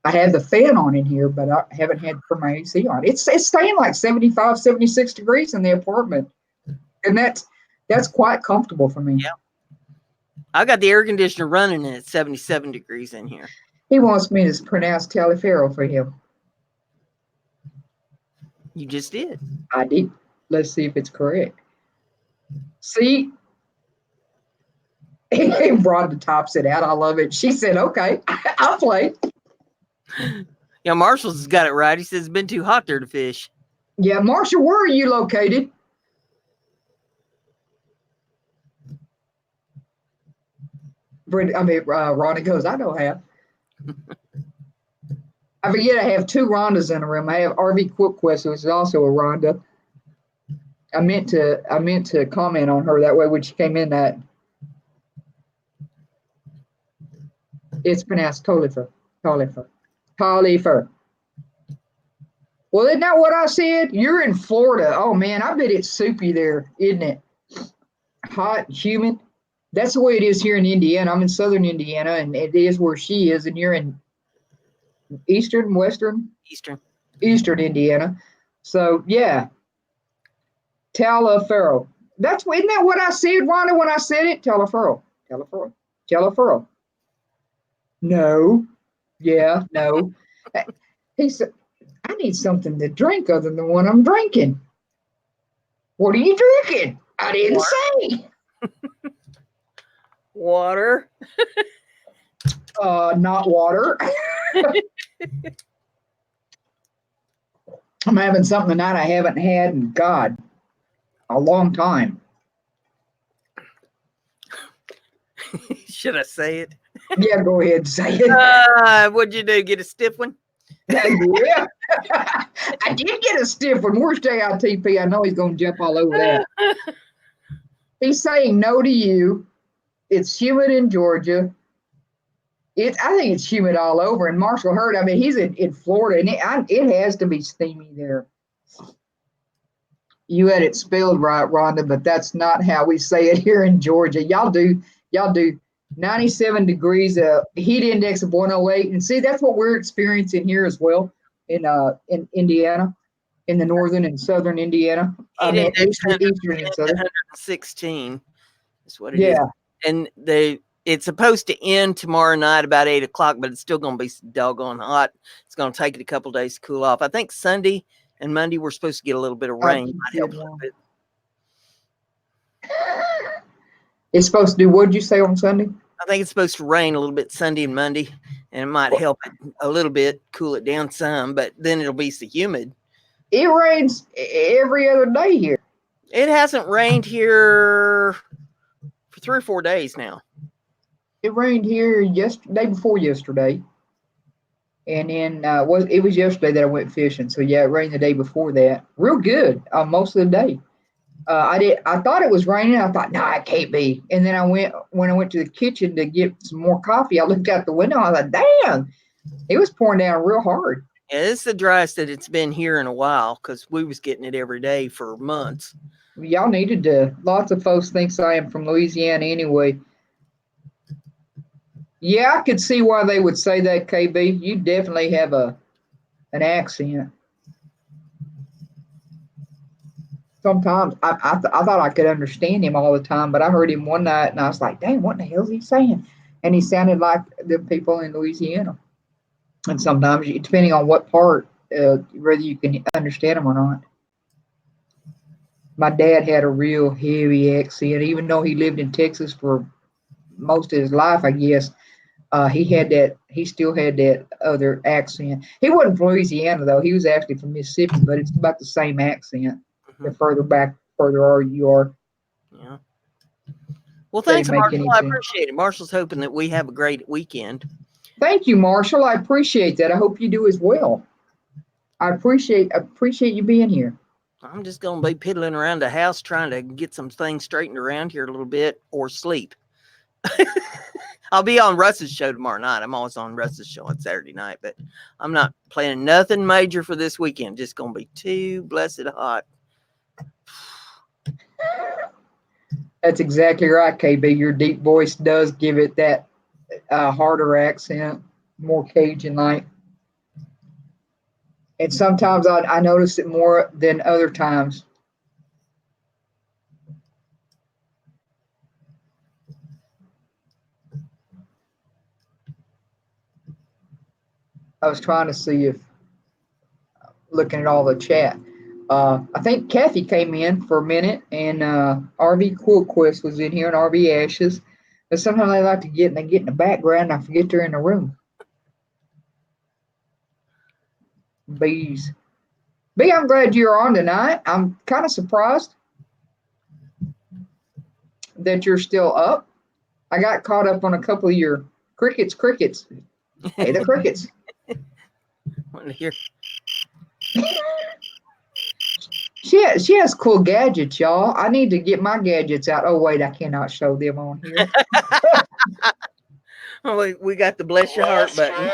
I have the fan on in here, but I haven't had to turn my AC on. It's staying like 75, 76 degrees in the apartment. And that's quite comfortable for me. Yeah. I got the air conditioner running and it's 77 degrees in here. He wants me to pronounce Taliaferro for him. You just did. I did. Let's see if it's correct. See? Rhonda tops it out. I love it. She said, okay, I'll play. Yeah, Marshall's got it right. He says it's been too hot there to fish. Yeah, Marshall, where are you located? Rhonda goes, I know how. I forget I have 2 Rhondas in the room. I have RV Quick Quest, which is also a Rhonda. I meant to comment on her that way when she came in. That it's pronounced Talifer. Well, isn't that what I said? You're in Florida. Oh man, I bet it's soupy there, isn't it? Hot, humid. That's the way it is here in Indiana. I'm in southern Indiana, and it is where she is, and you're in eastern Indiana. So yeah. Taliaferro. Isn't that what I said, Rhonda, when I said it? Taliaferro. No. Yeah, no. He said, I need something to drink other than what I'm drinking. What are you drinking? I didn't say. Water. Not water. I'm having something tonight I haven't had in God. a long time. Should I say it? Yeah, go ahead and say it. What'd you do? Get a stiff one? Yeah. I did get a stiff one. Where's JITP? I know he's going to jump all over that. He's saying no to you. It's humid in Georgia. I think it's humid all over. And Marshall Hurd, I mean, he's in Florida, and it has to be steamy there. You had it spelled right, Rhonda, but that's not how we say it here in Georgia. Y'all do 97 degrees, heat index of 108. And see, that's what we're experiencing here as well in Indiana, in the northern and southern Indiana. I mean, eastern and southern. 116 is what it is. Yeah. And it's supposed to end tomorrow night about 8 o'clock, but it's still going to be doggone hot. It's going to take it a couple days to cool off. I think Sunday and Monday we're supposed to get a little bit of rain. Might help a little bit. It's supposed to do, what did you say on Sunday? I think it's supposed to rain a little bit Sunday and Monday, and it might help it a little bit, cool it down some, but then it'll be so humid. It rains every other day here. It hasn't rained here for 3 or 4 days now. It rained here day before yesterday. And then it was yesterday that I went fishing. So yeah, it rained the day before that. Real good most of the day. I thought it was raining. I thought, no, it can't be. And then when I went to the kitchen to get some more coffee, I looked out the window. I was like, damn, it was pouring down real hard. Yeah, it's the driest that it's been here in a while because we was getting it every day for months. Y'all needed to. Lots of folks think I am from Louisiana anyway. Yeah, I could see why they would say that, KB. You definitely have an accent. Sometimes I thought I could understand him all the time, but I heard him one night and I was like, dang, what the hell is he saying? And he sounded like the people in Louisiana. And sometimes, depending on what part, whether you can understand them or not. My dad had a real heavy accent, even though he lived in Texas for most of his life, I guess. He still had that other accent. He wasn't from Louisiana, though. He was actually from Mississippi, but it's about the same accent. The further you are. Yeah. Well, thanks, Marshall. I appreciate it. Marshall's hoping that we have a great weekend. Thank you, Marshall. I appreciate that. I hope you do as well. I appreciate you being here. I'm just going to be piddling around the house trying to get some things straightened around here a little bit or sleep. I'll be on Russ's show tomorrow night. I'm always on Russ's show on Saturday night, but I'm not planning nothing major for this weekend. Just going to be too blessed hot. That's exactly right, KB. Your deep voice does give it that harder accent, more Cajun-like. And sometimes I notice it more than other times. I was trying to see if, looking at all the chat, I think Kathy came in for a minute, and RV Quiltquist was in here, and RV Ashes. But sometimes they like to get in the background, and I forget they're in the room. Bees. B, I'm glad you're on tonight. I'm kind of surprised that you're still up. I got caught up on a couple of your crickets. Hey, the crickets. Want to hear? She has cool gadgets, y'all. I need to get my gadgets out. Oh, wait, I cannot show them on here. Oh, we got the bless your heart button.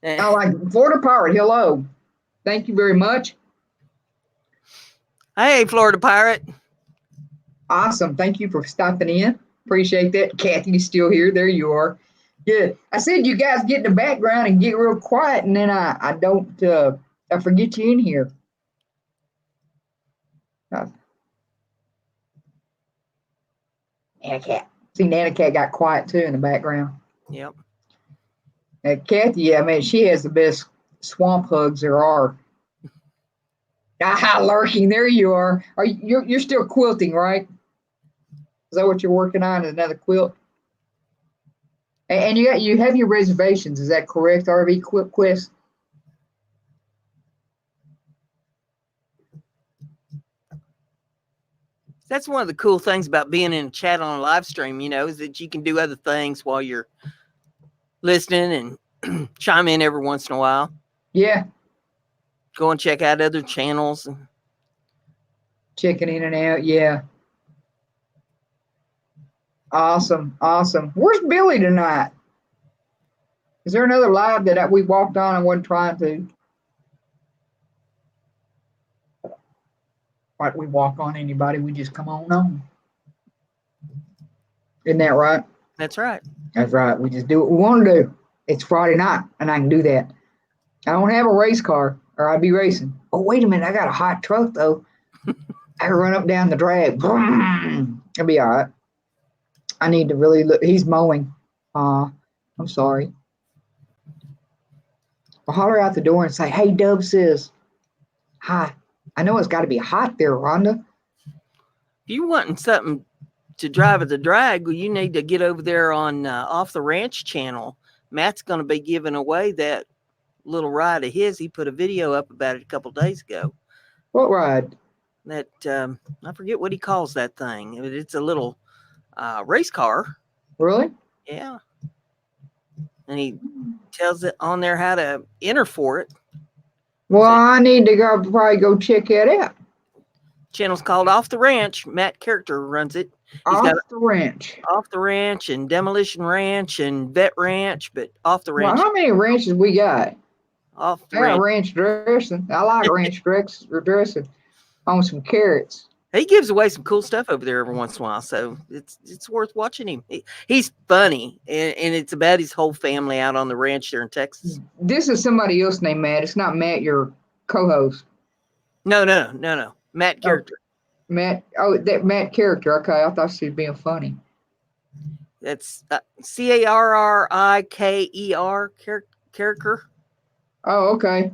I like Florida Pirate. Hello. Thank you very much. Hey, Florida Pirate. Awesome. Thank you for stopping in. Appreciate that. Kathy's still here. There you are. Good. I said you guys get in the background and get real quiet, and then I forget you in here. Nana Cat. See, Nana Cat got quiet too in the background. Yep. Kathy, I mean, she has the best swamp hugs there are. Lurking, there you are. You're still quilting, right? Is that what you're working on? Another quilt? And you have your reservations, is that correct, RV Quest? That's one of the cool things about being in a chat on a live stream, is that you can do other things while you're listening and chime in every once in a while. Yeah. Go and check out other channels. Checking in and out. Yeah. Awesome. Awesome. Where's Billy tonight? Is there another live that we walked on and wasn't trying to? Like we walk on anybody, we just come on. Isn't that right? That's right. That's right. We just do what we want to do. It's Friday night, and I can do that. I don't have a race car, or I'd be racing. Oh, wait a minute. I got a hot truck, though. I can run up down the drag. It'll be all right. I need to really look. He's mowing. I'm sorry. I'll holler out the door and say, hey, Dub says, hi. I know it's got to be hot there, Rhonda. If you wanting something to drive at the drag, well, you need to get over there on Off the Ranch channel. Matt's going to be giving away that little ride of his. He put a video up about it a couple days ago. What ride? That I forget what he calls that thing. It's a little race car. Really? Yeah. And he tells it on there how to enter for it. Well, I need to probably go check it out. Channel's called Off the Ranch. Matt Character runs it. Off the Ranch. Off the Ranch and Demolition Ranch and Vet Ranch, but Off the Ranch. Well, how many ranches we got? Off the ranch. Ranch dressing. I like ranch dressing on some carrots. He gives away some cool stuff over there every once in a while, so it's worth watching him. He's funny, and it's about his whole family out on the ranch there in Texas. This is somebody else named Matt. It's not Matt, your co-host. No. Matt Character. Matt. Oh, that Matt Character. Okay, I thought she was being funny. That's Carriker. Character. Oh, okay.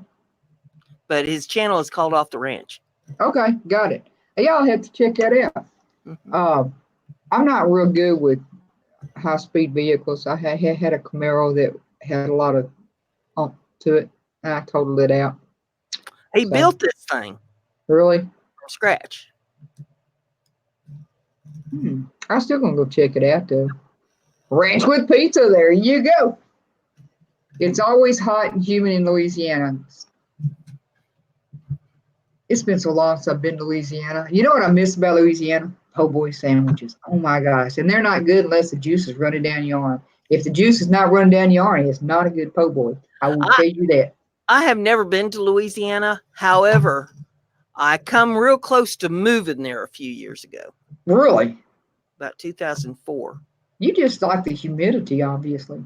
But his channel is called Off the Ranch. Okay, got it. Y'all have to check that out. Mm-hmm. I'm not real good with high-speed vehicles. I had a Camaro that had a lot of oomph to it, and I totaled it out. He built this thing. Really? From scratch. I'm still going to go check it out, though. Ranch with pizza, there you go. It's always hot and humid in Louisiana. It's been so long since I've been to Louisiana. You know what I miss about Louisiana? Po' boy sandwiches. Oh, my gosh. And they're not good unless the juice is running down your arm. If the juice is not running down your arm, it's not a good po' boy. I will tell you that. I have never been to Louisiana. However, I come real close to moving there a few years ago. Really? About 2004. You just like the humidity, obviously.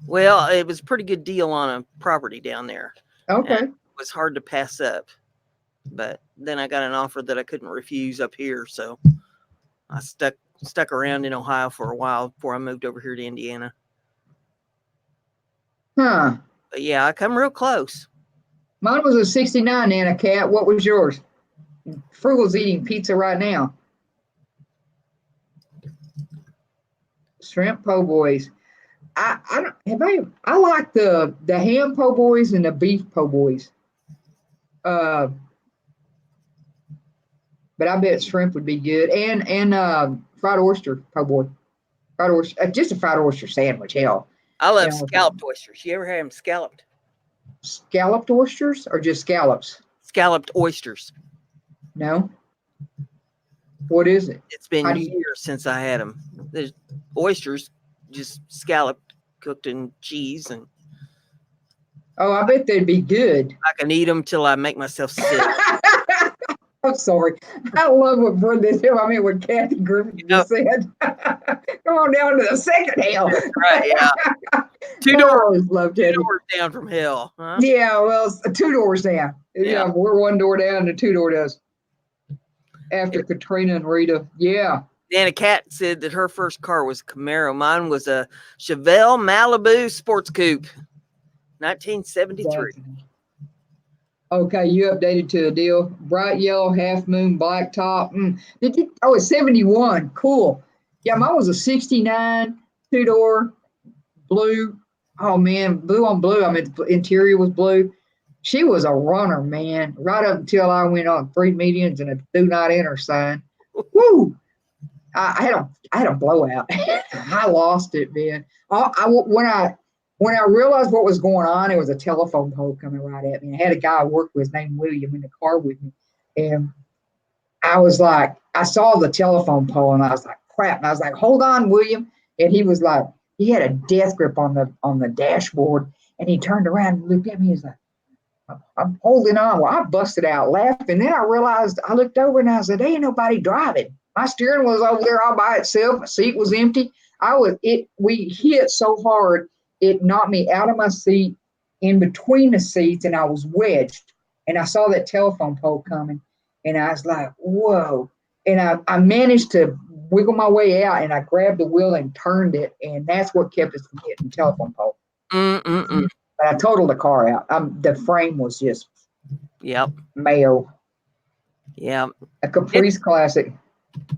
Well, it was a pretty good deal on a property down there. Okay. And it was hard to pass up. But then I got an offer that I couldn't refuse up here, so I stuck around in Ohio for a while before I moved over here to Indiana. Huh. But yeah, I come real close. Mine was a 69, Nana Cat. What was yours? Frugal's eating pizza right now. Shrimp po' boys. I like the ham po' boys and the beef po' boys. But I bet shrimp would be good, and fried oyster po' boy, fried oyster, just a fried oyster sandwich. Hell, I love scalloped oysters. You ever had them scalloped? Scalloped oysters or just scallops? Scalloped oysters. No. What is it? It's been years since I had them. There's oysters, just scalloped, cooked in cheese, and oh, I bet they'd be good. I can eat them till I make myself sick. I'm sorry. I love what what Kathy Griffin just said. Come on down to the second hell. Right, yeah. Two doors down from hell. Huh? Yeah, well, 2 doors down. Yeah, we're 1 door down and 2 door does. After Katrina and Rita. Yeah. Nana Cat said that her first car was a Camaro. Mine was a Chevelle Malibu Sports Coupe. 1973. Okay, you updated to a deal. Bright yellow, half moon, black top. It's 71. Cool. Yeah, mine was a 69, 2-door, blue. Oh, man, blue on blue. I mean, the interior was blue. She was a runner, man, right up until I went on 3 medians and a do not enter sign. Woo! I had a blowout. I lost it, man. When I realized what was going on, it was a telephone pole coming right at me. I had a guy I worked with named William in the car with me, and I was like, I saw the telephone pole, and I was like, crap. And I was like, hold on, William. And he was like, he had a death grip on the dashboard, and he turned around and looked at me. He's like, I'm holding on. Well, I busted out laughing. Then I realized I looked over and I said, there ain't nobody driving. My steering was over there all by itself. My seat was empty. We hit so hard, it knocked me out of my seat in between the seats, and I was wedged. And I saw that telephone pole coming, and I was like, whoa. And I managed to wiggle my way out, and I grabbed the wheel and turned it, and that's what kept us from hitting the telephone pole. Mm-mm-mm. But I totaled the car out. The frame was just mayo. Yeah. A Caprice classic.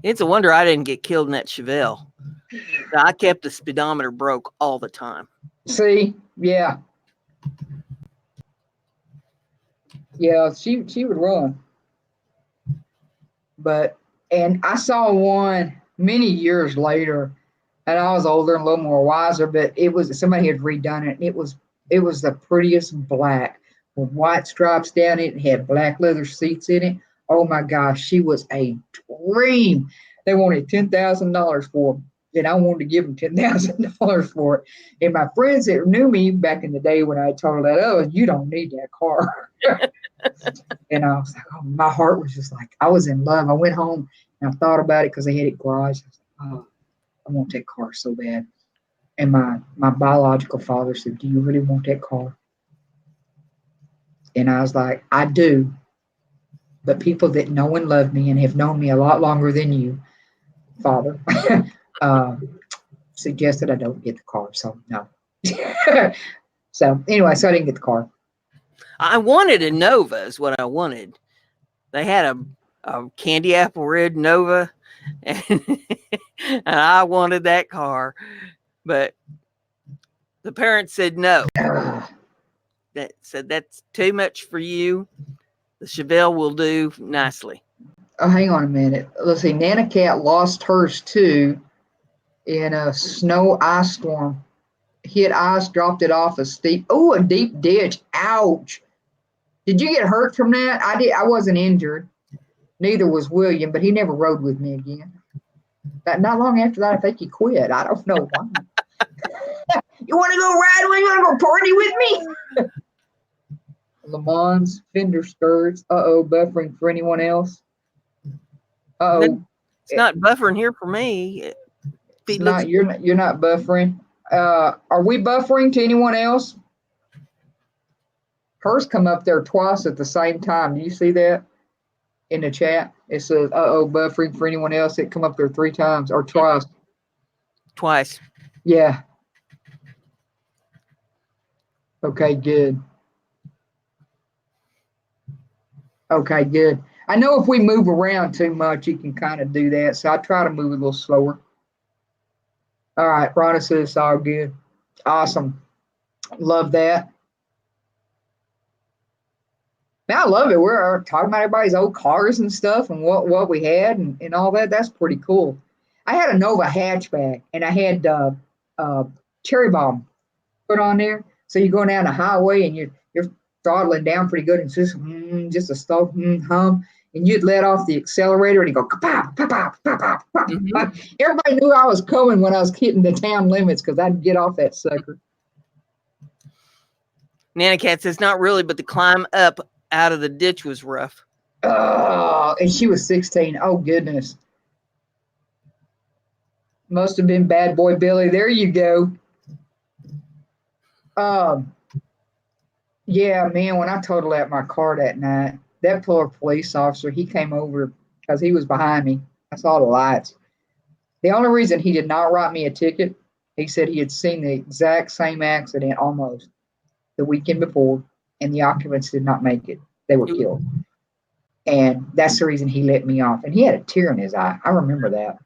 It's a wonder I didn't get killed in that Chevelle. I kept the speedometer broke all the time. See, yeah. Yeah, she would run. And I saw one many years later, and I was older and a little more wiser, but it was somebody had redone it, and it was the prettiest black with white stripes down it and had black leather seats in it. Oh my gosh, she was a dream. They wanted $10,000 for them, and I wanted to give them $10,000 for it. And my friends that knew me back in the day when I told that, oh, you don't need that car. And I was like, oh, my heart was just like, I was in love. I went home and I thought about it because they had it garage. I was like, oh, I want that car so bad. And my biological father said, do you really want that car? And I was like, I do. But people that know and love me and have known me a lot longer than you, Father, suggested I don't get the car. So, no. So, anyway, so I didn't get the car. I wanted a Nova is what I wanted. They had a candy apple red Nova, and I wanted that car. But the parents said no. That said that's too much for you. The Chevelle will do nicely. Oh, hang on a minute. Let's see. Nana Cat lost hers too in a snow ice storm. Hit ice, dropped it off a deep ditch. Ouch. Did you get hurt from that? I did. I wasn't injured. Neither was William, but he never rode with me again. Not long after that, I think he quit. I don't know why. You want to go ride with me? You want to go party with me? Le Mans, fender skirts. Buffering for anyone else? It's not buffering here for me. You're not buffering. Are we buffering to anyone else? Hers come up there twice at the same time. Do you see that in the chat? It says, buffering for anyone else. It come up there 3 times or twice. Twice. Yeah. Okay, good. Okay, good. I know if we move around too much, you can kind of do that. So I try to move a little slower. All right, Rhonda says it's all good. Awesome. Love that. Now I love it. We're talking about everybody's old cars and stuff and what we had and all that. That's pretty cool. I had a Nova hatchback, and I had cherry bomb put on there. So you're going down the highway and you're throttling down pretty good, and it's just a slow hum. And you'd let off the accelerator and you go, ka-pow, ka-pow, ka-pow, ka-pow. Mm-hmm. Everybody knew I was coming when I was hitting the town limits because I'd get off that sucker. Nana Cat says, not really, but the climb up out of the ditch was rough. Oh, and she was 16. Oh, goodness. Must have been Bad Boy Billy. There you go. Yeah, man, when I totaled out my car that night, that poor police officer, he came over because he was behind me. I saw the lights. The only reason he did not write me a ticket, he said he had seen the exact same accident almost the weekend before, and the occupants did not make it. They were killed. And that's the reason he let me off. And he had a tear in his eye. I remember that.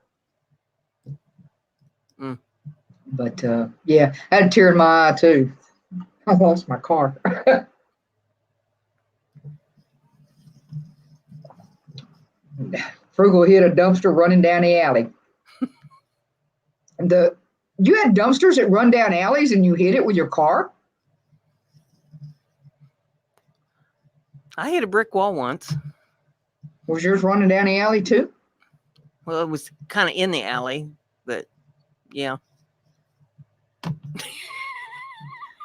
But, yeah, I had a tear in my eye, too. I lost my car. Frugal hit a dumpster running down the alley. And you had dumpsters that run down alleys and you hit it with your car? I hit a brick wall once. Was yours running down the alley too? Well, it was kind of in the alley, but yeah.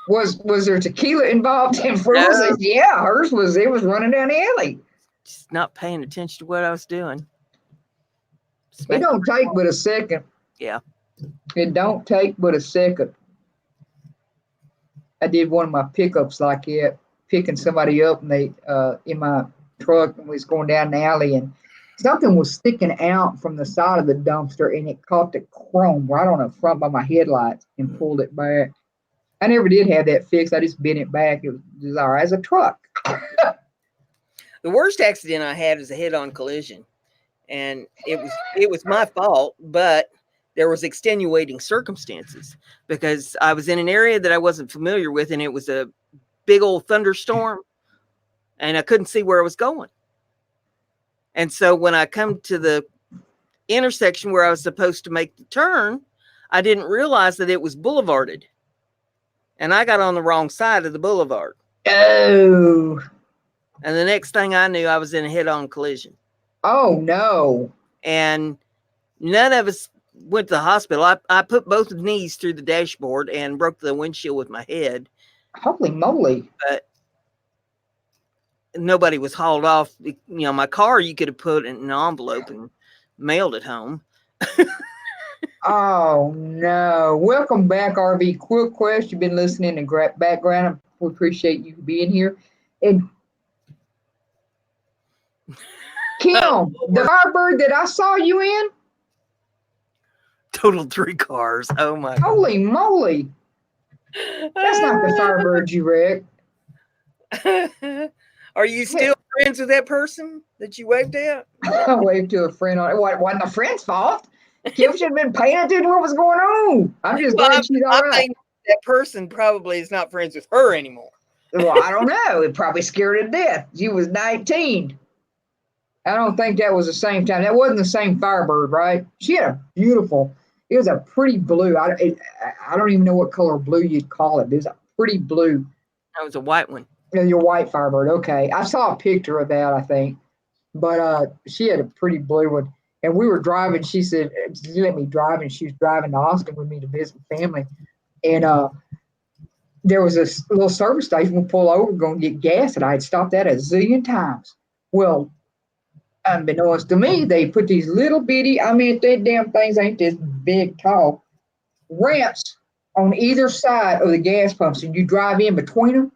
Was there tequila involved? And Frugal No. says, yeah, hers was. It was running down the alley. Just not paying attention to what I was doing. It don't take but a second. Yeah. It don't take but a second. I did one of my pickups like that, picking somebody up, and they in my truck, and we was going down the alley, and something was sticking out from the side of the dumpster, and it caught the chrome right on the front by my headlights and pulled it back. I never did have that fixed. I just bent it back. It was all right as a truck. The worst accident I had was a head-on collision, and it was my fault, but there was extenuating circumstances because I was in an area that I wasn't familiar with, and it was a big old thunderstorm, and I couldn't see where I was going. And so when I come to the intersection where I was supposed to make the turn, I didn't realize that it was boulevarded, and I got on the wrong side of the boulevard. Oh. And the next thing I knew, I was in a head-on collision. Oh, no. And none of us went to the hospital. I put both knees through the dashboard and broke the windshield with my head. Holy moly. But nobody was hauled off. You know, my car, you could have put in an envelope and mailed it home. Oh, no. Welcome back, RV Quick Quest. You've been listening in the background. We appreciate you being here. And Kim, the Firebird that I saw you in? Total 3 cars. Oh, my God. Holy moly. That's not the Firebird you wrecked. Are you still friends with that person that you waved at? I waved to a friend on it. It wasn't a friend's fault. Kim should have been paying attention to what was going on. I'm just glad she's all right. That person probably is not friends with her anymore. Well, I don't know. It probably scared her to death. She was 19. I don't think that was the same time. That wasn't the same Firebird, right? She had a beautiful, it was a pretty blue. I don't even know what color blue you'd call it. It was a pretty blue. That was a white one. Your white Firebird. Okay. I saw a picture of that, I think. But she had a pretty blue one. And we were driving. She said, she let me drive, and she was driving to Austin with me to visit family. And there was a little service station. We pull over, going to get gas, and I had stopped that a zillion times. Well, unbeknownst to me, they put these little bitty, I mean, they damn things ain't this big, tall, ramps on either side of the gas pumps, and you drive in between them.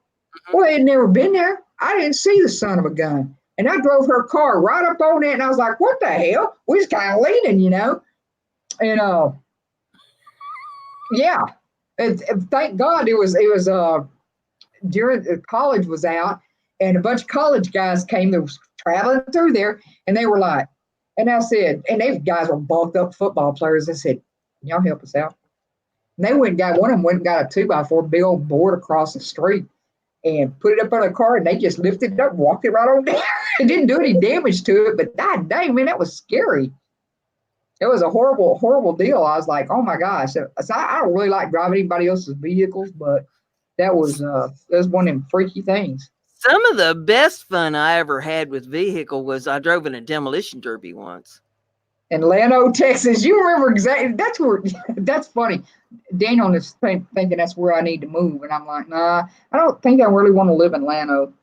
Well, they had never been there. I didn't see the son of a gun. And I drove her car right up on that, and I was like, what the hell? We was kind of leaning, you know? And, yeah. And thank God it was during the college was out, and a bunch of college guys came that was traveling through there, and they were like, and I said, and these guys were bulked up football players. I said, can y'all help us out? And they went and got, one of them went and got a 2x4 big old board across the street and put it up on a car, and they just lifted it up, walked it right on down. It didn't do any damage to it, but God dang, man, that was scary. It was a horrible, horrible deal. I was like, oh my gosh. So I don't really like driving anybody else's vehicles, but that was one of them freaky things. Some of the best fun I ever had with vehicle was I drove in a demolition derby once. In Llano, Texas. You remember exactly. That's where, that's funny. Daniel is thinking that's where I need to move. And I'm like, nah, I don't think I really want to live in Llano.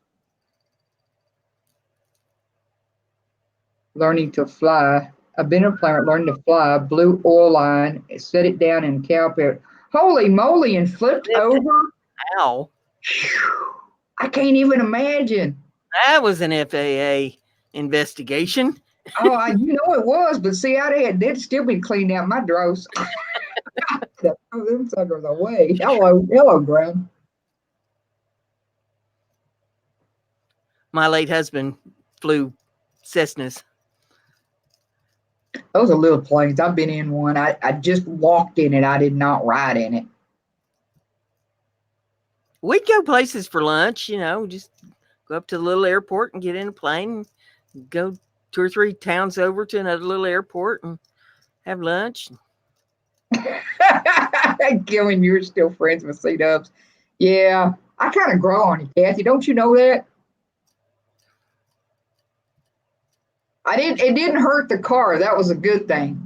Learning to fly. I've been a pilot, learning to fly, blue oil line, set it down in cowpit. Holy moly, and flipped over. Ow. I can't even imagine. That was an FAA investigation. Oh, you know it was, but see, they'd still been cleaned out my droves. Throw them suckers away. Hello, ground. My late husband flew Cessnas. Those are little planes. I've been in one. I just walked in it. I did not ride in it. We'd go places for lunch, you know, just go up to the little airport and get in a plane and go 2 or 3 towns over to another little airport and have lunch. Gillian, you're still friends with C-Dubs. Yeah, I kind of grow on you, Kathy. Don't you know that? It didn't hurt the car. That was a good thing.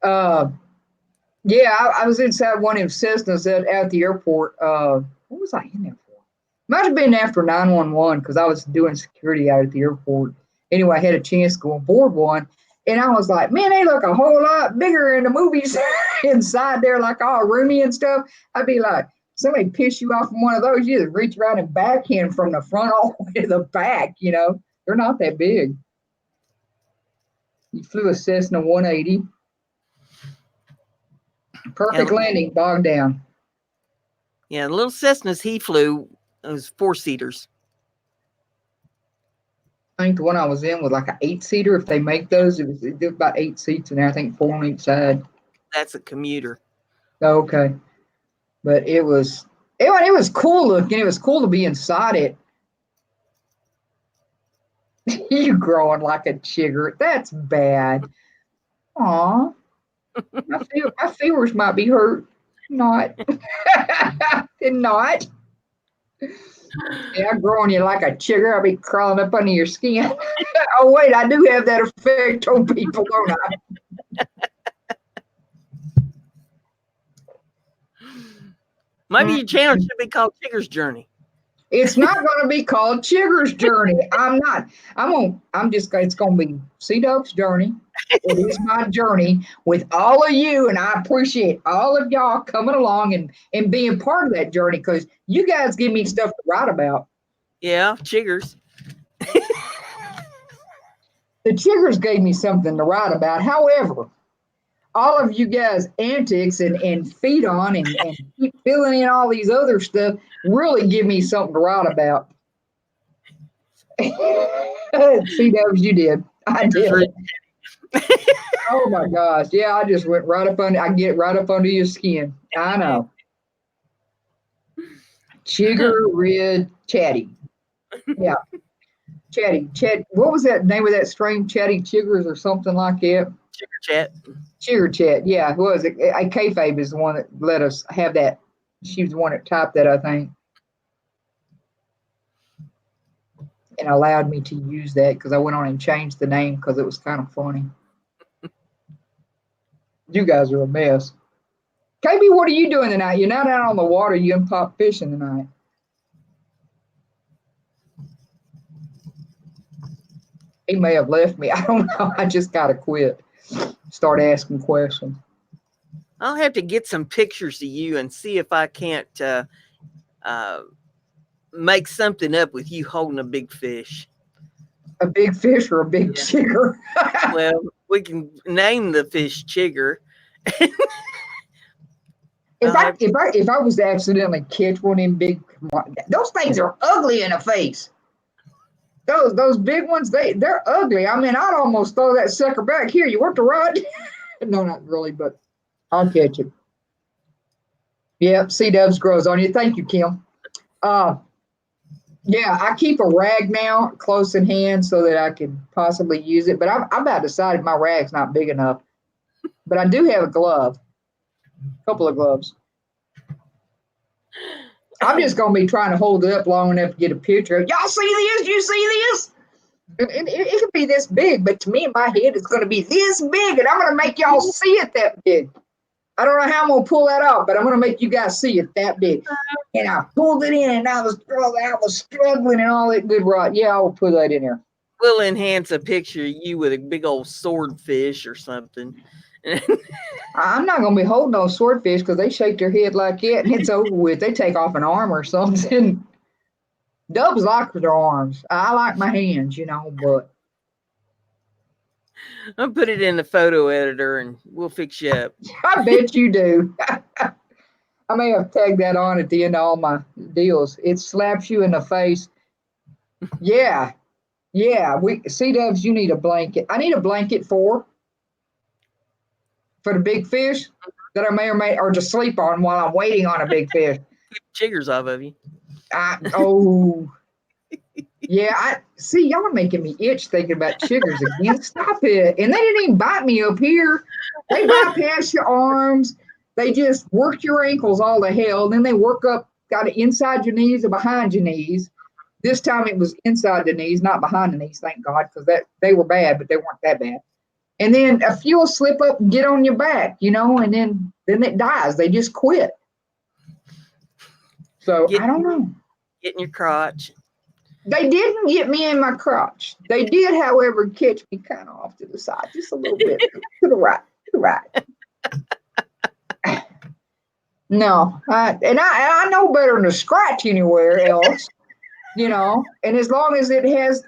Yeah, I was inside one of them Cessnas at the airport. What was I in there for? Might have been after 911 because I was doing security out at the airport. Anyway, I had a chance to go on board one. And I was like, man, they look a whole lot bigger in the movies inside there, like all roomy and stuff. I'd be like, somebody piss you off from one of those, you just reach around and backhand from the front all the way to the back, you know. They're not that big. You flew a Cessna 180. Perfect landing, bogged down. Yeah, the little Cessnas he flew, it was 4-seaters. I think the one I was in was like an 8-seater. If they make those, it was about 8 seats in there. I think 4 on each side. That's a commuter. Okay, but it was cool looking. It was cool to be inside it. You growing like a chigger. That's bad. Aw. My fingers might be hurt. Not. Did not. Yeah, I grow on you like a chigger. I'll be crawling up under your skin. Oh, wait, I do have that effect on people, don't I? Maybe your channel should be called Chigger's Journey. It's not going to be called Chigger's Journey. It's going to be C-Dub's Journey. It is my journey with all of you, and I appreciate all of y'all coming along and being part of that journey because you guys give me stuff to write about. Yeah, Chiggers. The Chiggers gave me something to write about. However, all of you guys' antics and feed on and keep filling in all these other stuff really give me something to write about. C-Dubs, you did. I did. Oh my gosh. Yeah, I just went right up under, I get right up under your skin. I know. Chigger, Red, Chatty. Yeah. Chatty. What was that name of that stream? Chatty Chiggers or something like that? Chigger Chat. Chigger Chat. Yeah. Who was it? Kayfabe is the one that let us have that. She was the one that typed that, I think. And allowed me to use that because I went on and changed the name because it was kind of funny. You guys are a mess. KB, what are you doing tonight? You're not out on the water. You and Pop fishing tonight. He may have left me. I don't know. I just got to quit. Start asking questions. I'll have to get some pictures of you and see if I can't make something up with you holding a big fish. A big fish or a big chigger? Well, we can name the fish Chigger. If I was to accidentally catch one in big, those things are ugly in the face. Those big ones, they're ugly. I mean, I'd almost throw that sucker back. Here, you want the rod? No, not really, but I'll catch it. Yep, C-Dubs grows on you. Thank you, Kim. Yeah, I keep a rag now close in hand so that I could possibly use it. But I'm about decided my rag's not big enough. But I do have a glove, a couple of gloves. I'm just going to be trying to hold it up long enough to get a picture. Y'all see this? You see this? It could be this big, but to me in my head, it's going to be this big, and I'm going to make y'all see it that big. I don't know how I'm going to pull that off, but I'm going to make you guys see it that big. And I pulled it in, and I was struggling and all that good rod. Yeah, I will put that in there. We'll enhance a picture of you with a big old swordfish or something. I'm not going to be holding those swordfish because they shake their head like that, and it's over with. They take off an arm or something. Dubs like their arms. I like my hands, but. I'll put it in the photo editor and we'll fix you up. I bet you do. I may have tagged that on at the end of all my deals. It slaps you in the face. Yeah. C-Dubs, you need a blanket. I need a blanket for the big fish that I may or may or just sleep on while I'm waiting on a big fish. Keep chiggers off of you. Yeah, I see y'all are making me itch thinking about chiggers again. Stop it. And they didn't even bite me up here. They bypass your arms. They just work your ankles all to hell. Then they work up, got it inside your knees or behind your knees. This time it was inside the knees, not behind the knees, thank God, because that they were bad, but they weren't that bad. And then a few will slip up and get on your back, and then it dies. They just quit. So Get I don't know. get in your crotch. They didn't get me in my crotch. They did, however, catch me kind of off to the side, just a little bit to the right, to the right. No, I know better than to scratch anywhere else, And as long as it has,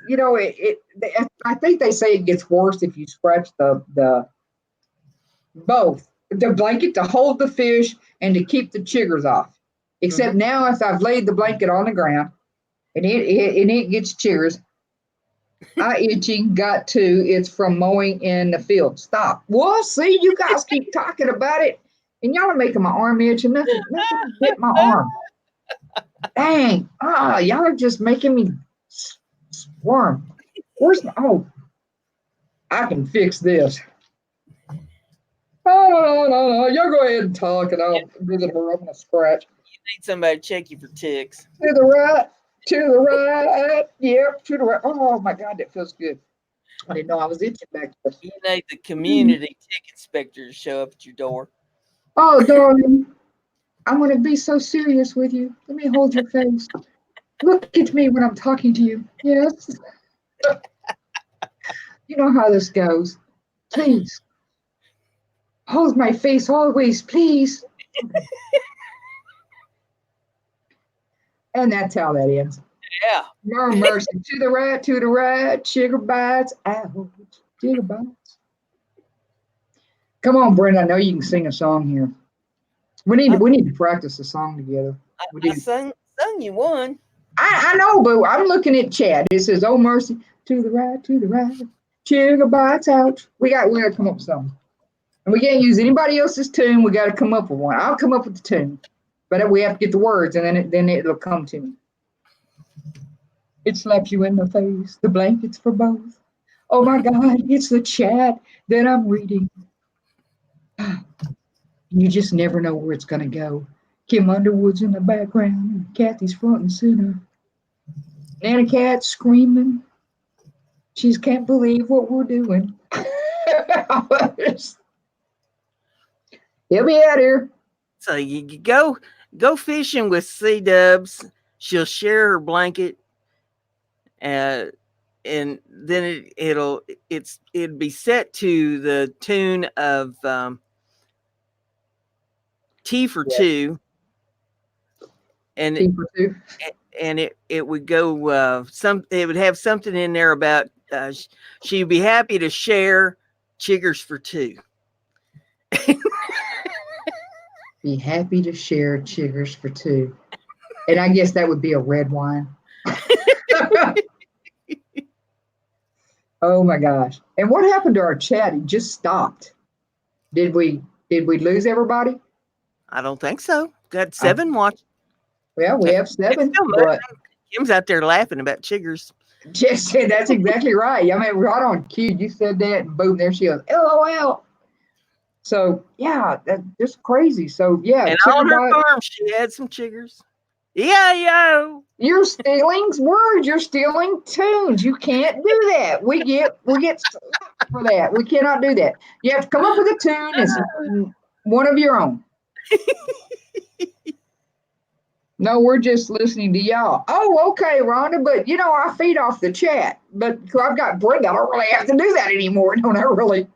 I think they say it gets worse if you scratch the both the blanket to hold the fish and to keep the chiggers off. Except now, if I've laid the blanket on the ground and it gets chiggers, eye itching, got to. It's from mowing in the field. Stop. Well, see, you guys keep talking about it, and y'all are making my arm itch, and nothing hit my arm. Dang. Y'all are just making me squirm. Where's my, I can fix this. Oh, no. Y'all go ahead and talk, and I'll visit her. I'm going to scratch. You need somebody to check you for ticks. To the right. To the right. Yep, to the right. Oh, my God, that feels good. I didn't know I was itching back there. You need the community tick inspector to show up at your door. Oh, darling. I want to be so serious with you. Let me hold your face. Look at me when I'm talking to you. Yes. You know how this goes. Please. Hold my face always, please. And that's how that ends. Yeah. No mercy. To the right, chigger bites out. Chigger bites. Come on, Brenda. I know you can sing a song here. We need to practice a song together. I sung you one. I know, but I'm looking at Chad. It says, "Oh mercy, to the right, chigger bites out." We got to come up with something, and we can't use anybody else's tune. We got to come up with one. I'll come up with the tune, but we have to get the words, and then it'll come to me. It slaps you in the face. The blankets for both. Oh my God, it's the chat that I'm reading. You just never know where it's gonna go. Kim Underwood's in the background, and Kathy's front and center. Nana Cat screaming. She can't believe what we're doing. He'll be out here. So you go fishing with C Dubs. She'll share her blanket, and then it'll be set to the tune of T for Two, and T for two. And it would go it would have something in there about she'd be happy to share chiggers for two. Be happy to share chiggers for two. And I guess that would be a red wine. Oh my gosh. And what happened to our chat? It just stopped. Did we lose everybody? I don't think so. Got 7 watch. Well, we have 7. But Kim's out there laughing about chiggers. Just said that's exactly right. I mean, right on cue. You said that, and boom, there she goes. LOL. So yeah, that's just crazy. So yeah, and on her farm, she had some chiggers. Yeah. You're stealing words. You're stealing tunes. You can't do that. We get slapped for that. We cannot do that. You have to come up with a tune. It's one of your own. No, we're just listening to y'all. Oh, okay, Rhonda. But I feed off the chat. But I've got Brenda. I don't really have to do that anymore.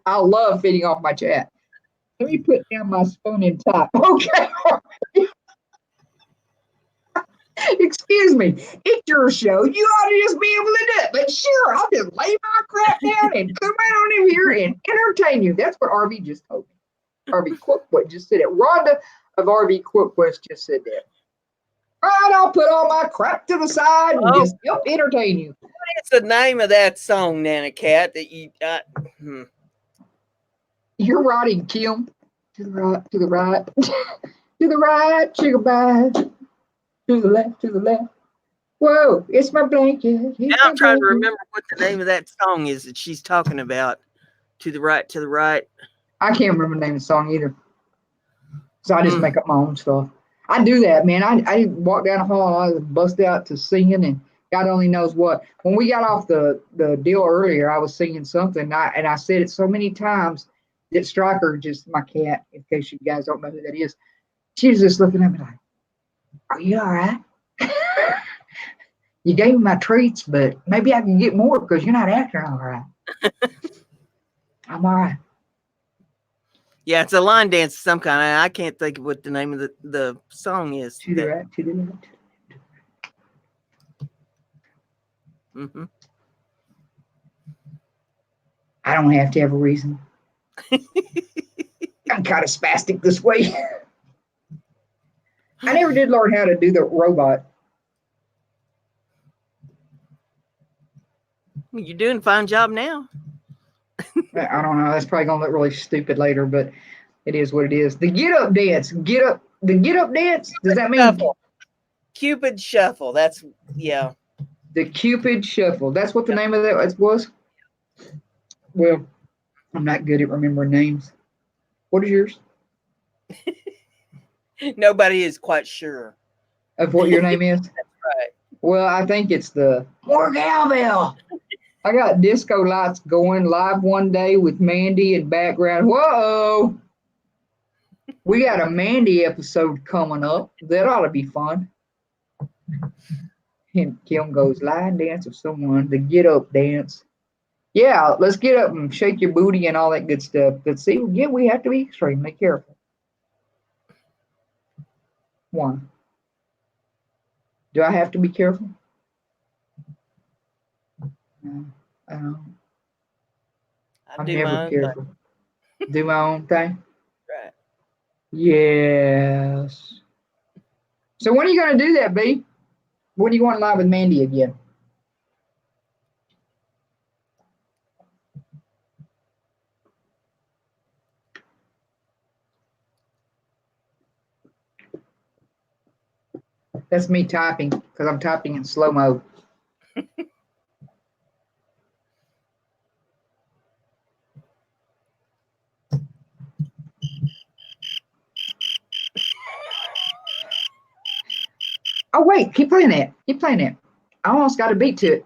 I love feeding off my chat. Let me put down my spoon and top. Okay. Excuse me. It's your show. You ought to just be able to do it. But sure, I'll just lay my crap down and come right on in here and entertain you. That's what RV just told me. RV Quickwit just said it. Rhonda of RV Quickwit just said that. All right, I'll put all my crap to the side and just entertain you. What's the name of that song, Nana Cat, that you got? You're writing, Kim. To the right, to the right. To the right, sugar bye. To the left, to the left. Whoa, it's my blanket. Now It's my I'm trying to blanket. remember what the name of that song is that she's talking about. To the right, to the right. I can't remember the name of the song either. So I just Mm. make up my own stuff. I do that, man. I walk down the hall and I bust out to singing, and God only knows what. When we got off the deal earlier, I was singing something, and I said it so many times that Striker, just my cat, in case you guys don't know who that is, she was just looking at me like, "Are you all right? You gave me my treats, but maybe I can get more because you're not acting all right." I'm all right. Yeah, it's a line dance of some kind. I can't think of what the name of the song is. To the right, to the left. Mm-hmm. I don't have to have a reason. I'm kind of spastic this way. I never did learn how to do the robot. You're doing a fine job now. I don't know. That's probably gonna look really stupid later, but it is what it is. The get up dance. Get up. The get up dance. Does that mean Shuffle. Cupid shuffle. That's yeah. the Cupid shuffle? That's what the name of that was. Well, I'm not good at remembering names. What is yours? Nobody is quite sure. Of what your name is? Right. Well, I think it's the more cowbell. I got disco lights going live one day with Mandy in background. Whoa! We got a Mandy episode coming up. That ought to be fun. And Kim goes, line dance with someone, the get up dance. Yeah, let's get up and shake your booty and all that good stuff. But see, yeah, we have to be extremely careful. One, do I have to be careful? No, I don't. I I'm do never my own thing. careful. Do my own thing? Right. Yes. So when are you going to do that, B? When are you going live with Mandy again? That's me typing because I'm typing in slow mo. Oh, wait, keep playing that. Keep playing that. I almost got a beat to it.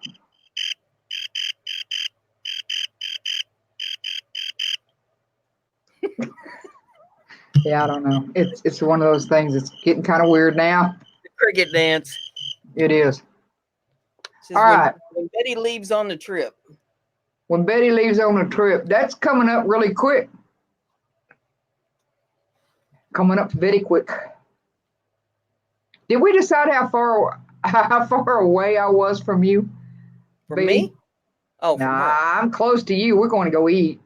Yeah, I don't know. It's one of those things. It's getting kind of weird now. The cricket dance. It is. Says All right. when Betty leaves on the trip. When Betty leaves on a trip, that's coming up really quick. Coming up very quick. Did we decide how far away I was from you? From B? me? Oh, from her. Nah, I'm close to you. We're going to go eat.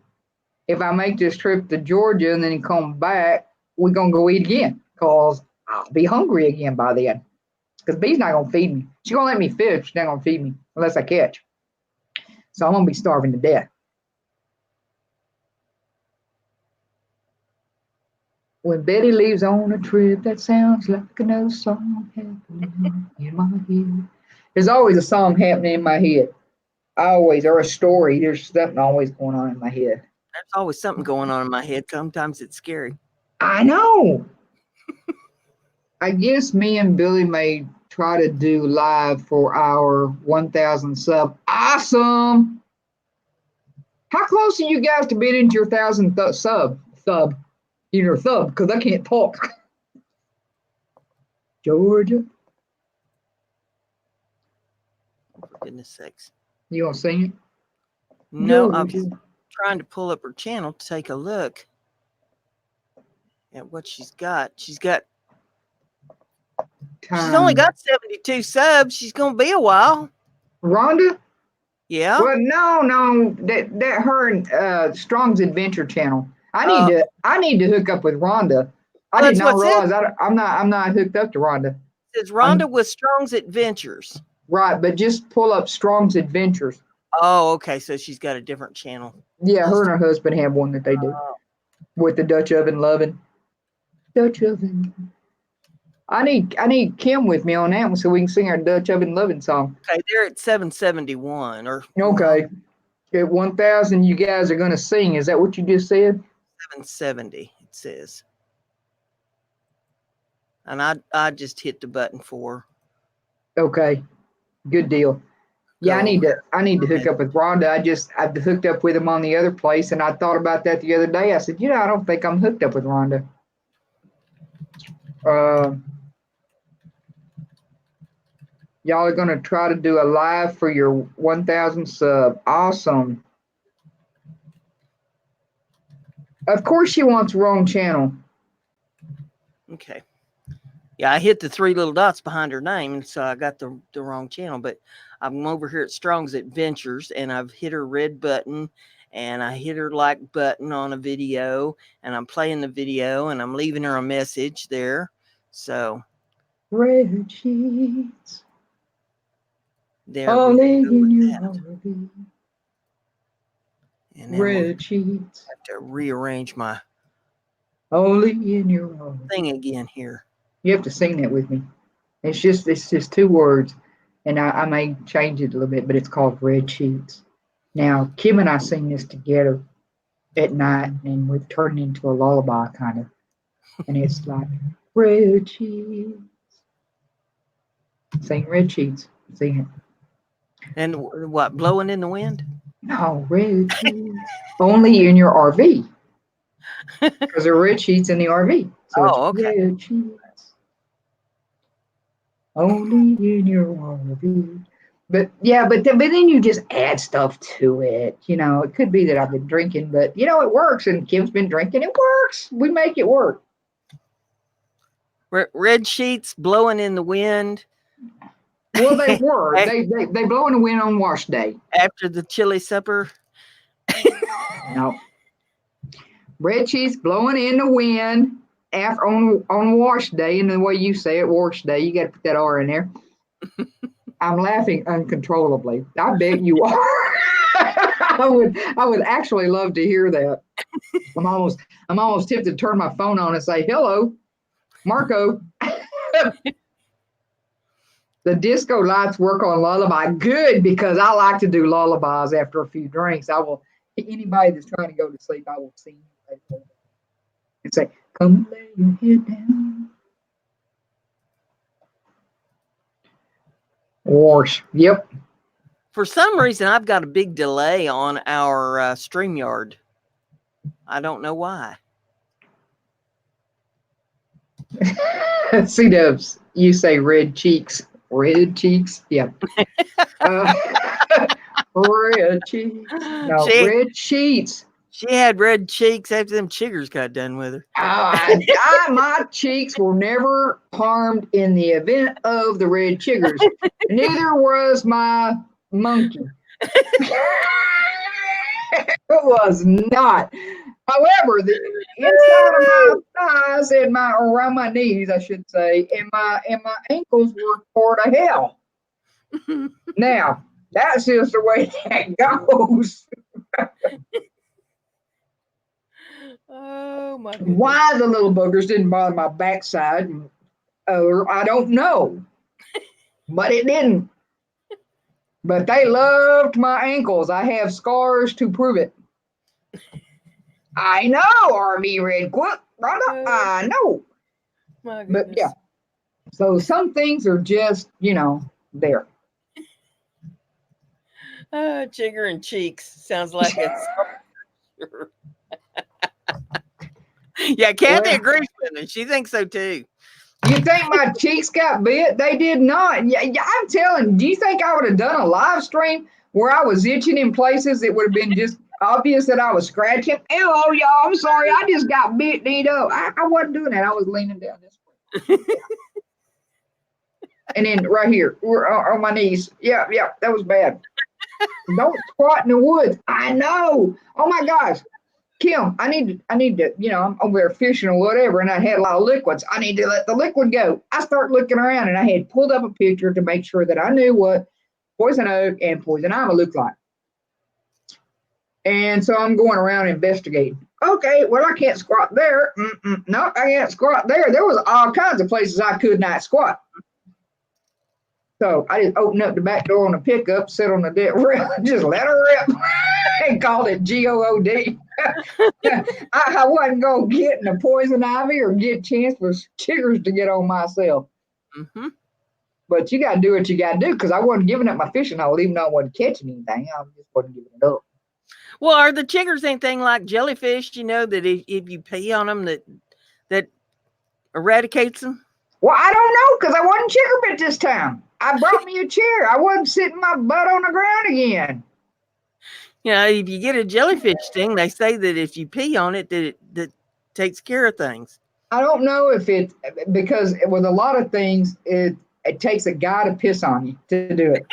If I make this trip to Georgia and then come back, we're going to go eat again because I'll be hungry again by then. Because B's not going to feed me. She's going to let me fish. She's not going to feed me unless I catch. So I'm going to be starving to death. When Betty leaves on a trip, that sounds like another song happening in my head. There's always a song happening in my head. Always, or a story. There's something always going on in my head. There's always something going on in my head. Sometimes it's scary. I know. I guess me and Billy may try to do live for our 1,000 sub. Awesome. How close are you guys to being into your 1,000 sub? Your thub, because I can't talk. Georgia. Oh, for goodness sakes. You gonna sing it? No, I Georgia. was trying to pull up her channel to take a look at what she's got. She's only got 72 subs. She's gonna be a while. Rhonda? Yeah. Well, no, that her and Strong's Adventure channel. I need to hook up with Rhonda. I did not realize I'm not hooked up to Rhonda. It says Rhonda with Strong's Adventures. Right, but just pull up Strong's Adventures. Oh, okay. So she's got a different channel. Yeah, her and her husband have one that they do with the Dutch oven loving. Dutch oven. I need Kim with me on that one so we can sing our Dutch Oven Loving song. Okay, they're at 771 or Okay. At 1,000, you guys are going to sing. Is that what you just said? 770, it says. And I just hit the button for. Okay. Good deal. Yeah, I need to hook up with Rhonda. I've hooked up with him on the other place, and I thought about that the other day. I said, I don't think I'm hooked up with Rhonda. Y'all are gonna try to do a live for your 1,000 sub. Awesome. Of course, she wants wrong channel. Okay. Yeah, I hit the 3 little dots behind her name, and so I got the wrong channel. But I'm over here at Strong's Adventures, and I've hit her red button, and I hit her like button on a video, and I'm playing the video, and I'm leaving her a message there. So red sheets. There we go with that. And then red sheets. I have to rearrange my only in your thing again here. You have to sing that with me. It's just 2 words, and I may change it a little bit, but it's called Red Sheets. Now, Kim and I sing this together at night, and we've turned into a lullaby kind of, and it's like red sheets. Sing Red Sheets. Sing it. And what, blowing in the wind? No, red sheets. Only in your RV. Because there are red sheets in the RV. So it's okay. Red sheets. Only in your RV. But yeah, but then you just add stuff to it. It could be that I've been drinking, but it works. And Kim's been drinking. It works. We make it work. Red sheets blowing in the wind. Well, they were. they blow in the wind on wash day. After the chili supper. No. Red sheets blowing in the wind after on wash day, and the way you say it, wash day, you got to put that R in there. I'm laughing uncontrollably. I bet you are. I would actually love to hear that. I'm almost tempted to turn my phone on and say, "Hello, Marco." The disco lights work on lullaby. Good, because I like to do lullabies after a few drinks. Anybody that's trying to go to sleep, I will sing and say, "Come lay your head down." Wash. Yep. For some reason, I've got a big delay on our StreamYard. I don't know why. C-dubs, you say red cheeks. Red cheeks? Yeah. Red cheeks. No, red sheets. She had red cheeks after them chiggers got done with her. My cheeks were never harmed in the event of the red chiggers. Neither was my monkey. It was not. However, the inside of my thighs and around my knees, I should say, and my ankles were toward a hell. Now, that's just the way that goes. Oh my goodness. Why the little boogers didn't bother my backside, I don't know. But it didn't. But they loved my ankles. I have scars to prove it. I know, RV Red Quick, brother. I know. My goodness. But yeah. So some things are just, there. Chigger and cheeks. Sounds like it's. Yeah, Kathy agrees with me. She thinks so too. You think my cheeks got bit? They did not. Yeah, I'm telling. Do you think I would have done a live stream where I was itching in places? It would have been just obvious that I was scratching. Hello, y'all. I'm sorry. I just got bit, kneed up. I wasn't doing that. I was leaning down this way. And then right here, on my knees. Yeah, that was bad. Don't squat in the woods. I know. Oh my gosh. Kim, I need to, I'm over there fishing or whatever, and I had a lot of liquids. I need to let the liquid go. I start looking around, and I had pulled up a picture to make sure that I knew what poison oak and poison ivy looked like. And so I'm going around investigating. Okay, well, I can't squat there. No, I can't squat there. There was all kinds of places I could not squat. So I just opened up the back door on the pickup, sit on the deck rail, and just let her rip, and called it GOOD. I wasn't going to get in the poison ivy or get a chance for chiggers to get on myself. Mm-hmm. But you got to do what you got to do, because I wasn't giving up my fishing hole, even though I wasn't catching anything. I just wasn't giving it up. Well, are the chiggers anything like jellyfish? You know that if you pee on them, that eradicates them. Well, I don't know, because I wasn't chigger bit this time. I brought me a chair. I wasn't sitting my butt on the ground again. You know, if you get a jellyfish sting, they say that if you pee on it, that takes care of things. I don't know if it, because with a lot of things, it takes a guy to piss on you to do it.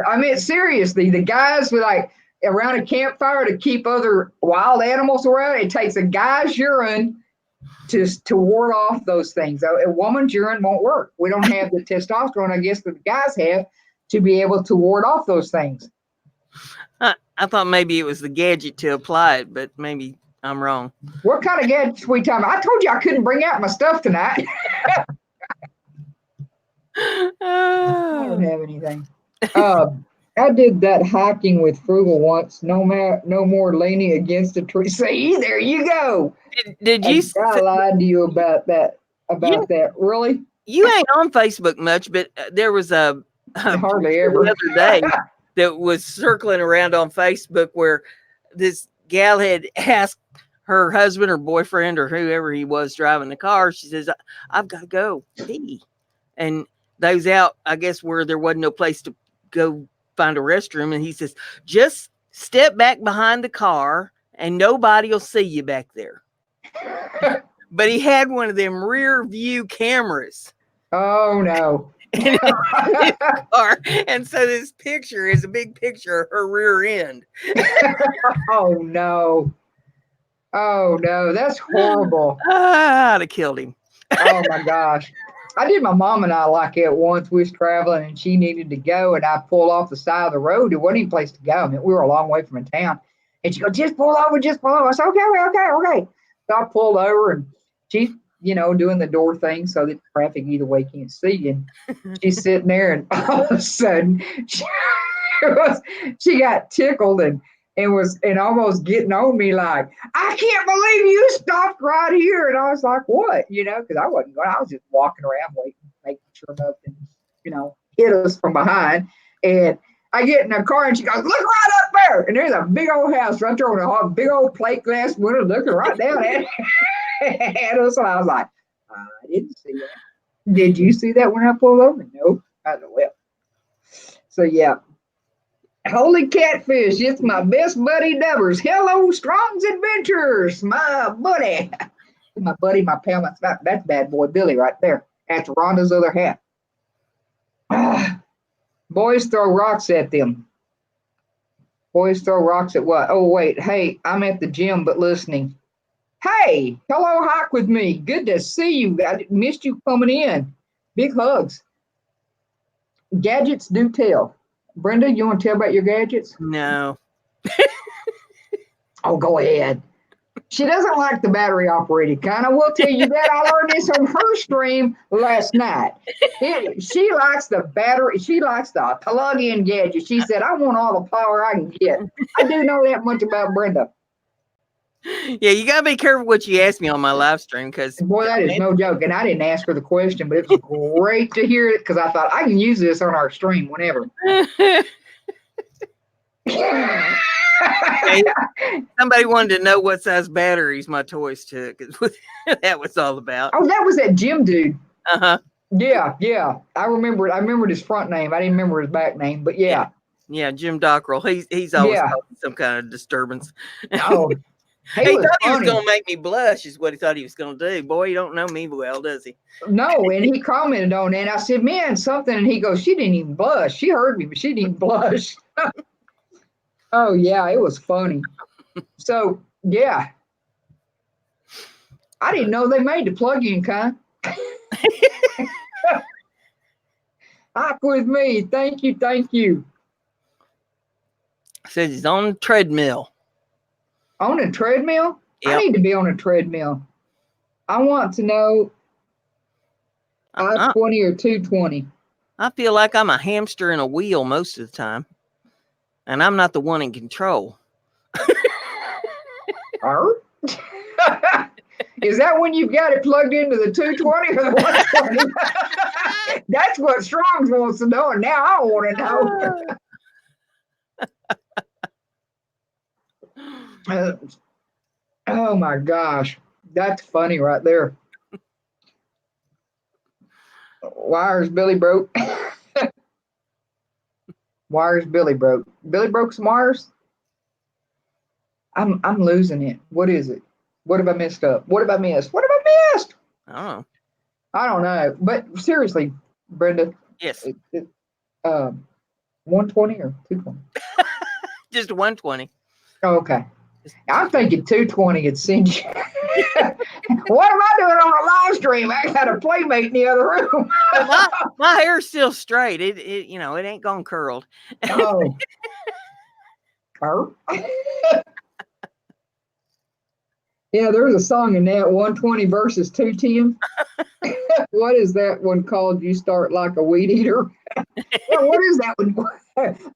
I mean, seriously, the guys were like around a campfire to keep other wild animals around. It takes a guy's urine to ward off those things. A woman's urine won't work. We don't have the testosterone, I guess, that the guys have to be able to ward off those things. I thought maybe it was the gadget to apply it, but maybe I'm wrong. What kind of gadgets we talking about? I told you I couldn't bring out my stuff tonight. I don't have anything. I did that hiking with Frugal once. No more leaning against a tree. See, there you go. Did you? I lied to you about that. That really? You ain't on Facebook much, but there was a hardly ever the other day that was circling around on Facebook where this gal had asked her husband or boyfriend or whoever he was driving the car. She says, "I've got to go pee," and they was out, I guess, where there wasn't no place to go find a restroom, and he says, "Just step back behind the car, and nobody will see you back there." But he had one of them rear view cameras. Oh no. in his car. And so this picture is a big picture of her rear end. Oh no. Oh no, that's horrible. I'd have killed him. Oh my gosh. I did my mom and I like it once. We was traveling and she needed to go, and I pulled off the side of the road. There wasn't any place to go. I mean, we were a long way from a town. And she goes, just pull over, just pull over. I said, okay. So I pulled over, and she's, doing the door thing so that traffic either way can't see. And she's sitting there, and all of a sudden she got tickled and was almost getting on me like, I can't believe you stopped right here. And I was like, what? Because I wasn't going. I was just walking around waiting, making sure nothing, hit us from behind. And I get in the car, and she goes, look right up there. And there's a big old house right there on a big old plate glass window looking right down at us. And I was like, I didn't see that. Did you see that when I pulled over? Nope. I said, well. So, yeah. Holy catfish, it's my best buddy Dubbers. Hello, Strong's Adventures, my buddy. My buddy, my pal, that's bad boy Billy right there. That's Rhonda's other hat. Boys throw rocks at them. Boys throw rocks at what? Oh, wait. Hey, I'm at the gym but listening. Hey, hello, hike with me. Good to see you. I missed you coming in. Big hugs. Gadgets do tell. Brenda, you want to tell about your gadgets? No. Oh, go ahead. She doesn't like the battery operated kind. I will tell you that. I learned this on her stream last night. She likes the battery. She likes the plug-in gadget. She said, I want all the power I can get. I do know that much about Brenda. Yeah, you got to be careful what you ask me on my live stream, because boy, that is no joke. And I didn't ask her the question, but it was great to hear it, because I thought I can use this on our stream whenever. Somebody wanted to know what size batteries my toys took. That was all about. Oh, that was that Jim dude. Uh-huh. Yeah. I remembered his front name. I didn't remember his back name, but yeah. Yeah, Jim Dockrell. He's always causing some kind of disturbance. Oh. He thought he was going to make me blush, is what he thought he was going to do. Boy, you don't know me well, does he? No, and he commented on that. And I said, man, something. And he goes, she didn't even blush. She heard me, but she didn't blush. Oh, yeah, it was funny. So, yeah. I didn't know they made the plug-in kind. Hike with me. Thank you. Says he's on a treadmill. On a treadmill? I need to be on a treadmill. I want to know 520 or 220. I feel like I'm a hamster in a wheel most of the time, and I'm not the one in control. Is that when you've got it plugged into the 220 or the 120? That's what Strong's wants to know, and now I want to know. Oh my gosh, that's funny right there. Wires Billy broke. Wires Billy broke. Billy broke some wires. I'm losing it. What is it? What have I messed up? What have I missed? What have I missed? I don't know. But seriously, Brenda. Yes. 120 or 220? Just 120. Oh, okay. I'm thinking 220 could send you. What am I doing on a live stream? I got a playmate in the other room. my hair's still straight. It ain't gone curled. Oh. Yeah, there's a song in that 120 versus 210. What is that one called? You Start Like a Weed Eater. Yeah, what is that one?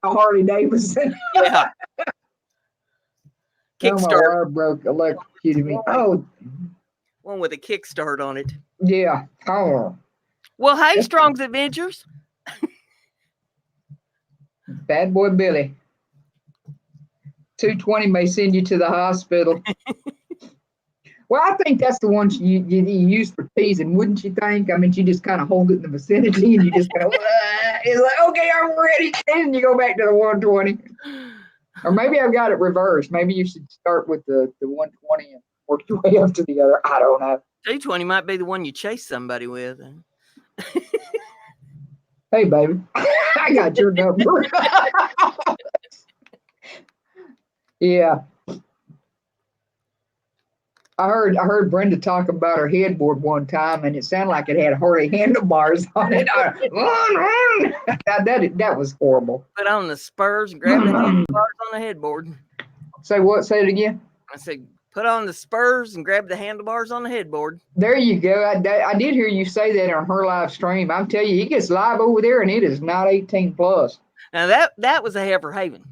A Harley Davidson. Yeah. Oh, my wire broke, electrocuted me. Oh, one with a kickstart on it. Yeah. Oh. Well, hey, Strong's Adventures. Bad boy Billy. 220 may send you to the hospital. Well, I think that's the one you use for teasing, wouldn't you think? I mean, you just kind of hold it in the vicinity and you just go, it's like, okay, I'm ready. And you go back to the 120. Or maybe I've got it reversed. Maybe you should start with the 120 and work your way up to the other. I don't know. 220 might be the one you chase somebody with. Hey, baby, I got your number. Yeah. I heard Brenda talk about her headboard one time, and it sounded like it had Harley handlebars on it. That was horrible. Put on the spurs and grab the handlebars on the headboard. Say what? Say it again. I said, put on the spurs and grab the handlebars on the headboard. There you go. I did hear you say that on her live stream. I'm telling you, it gets live over there, and it is not 18 plus. Now that was a Heifer Haven.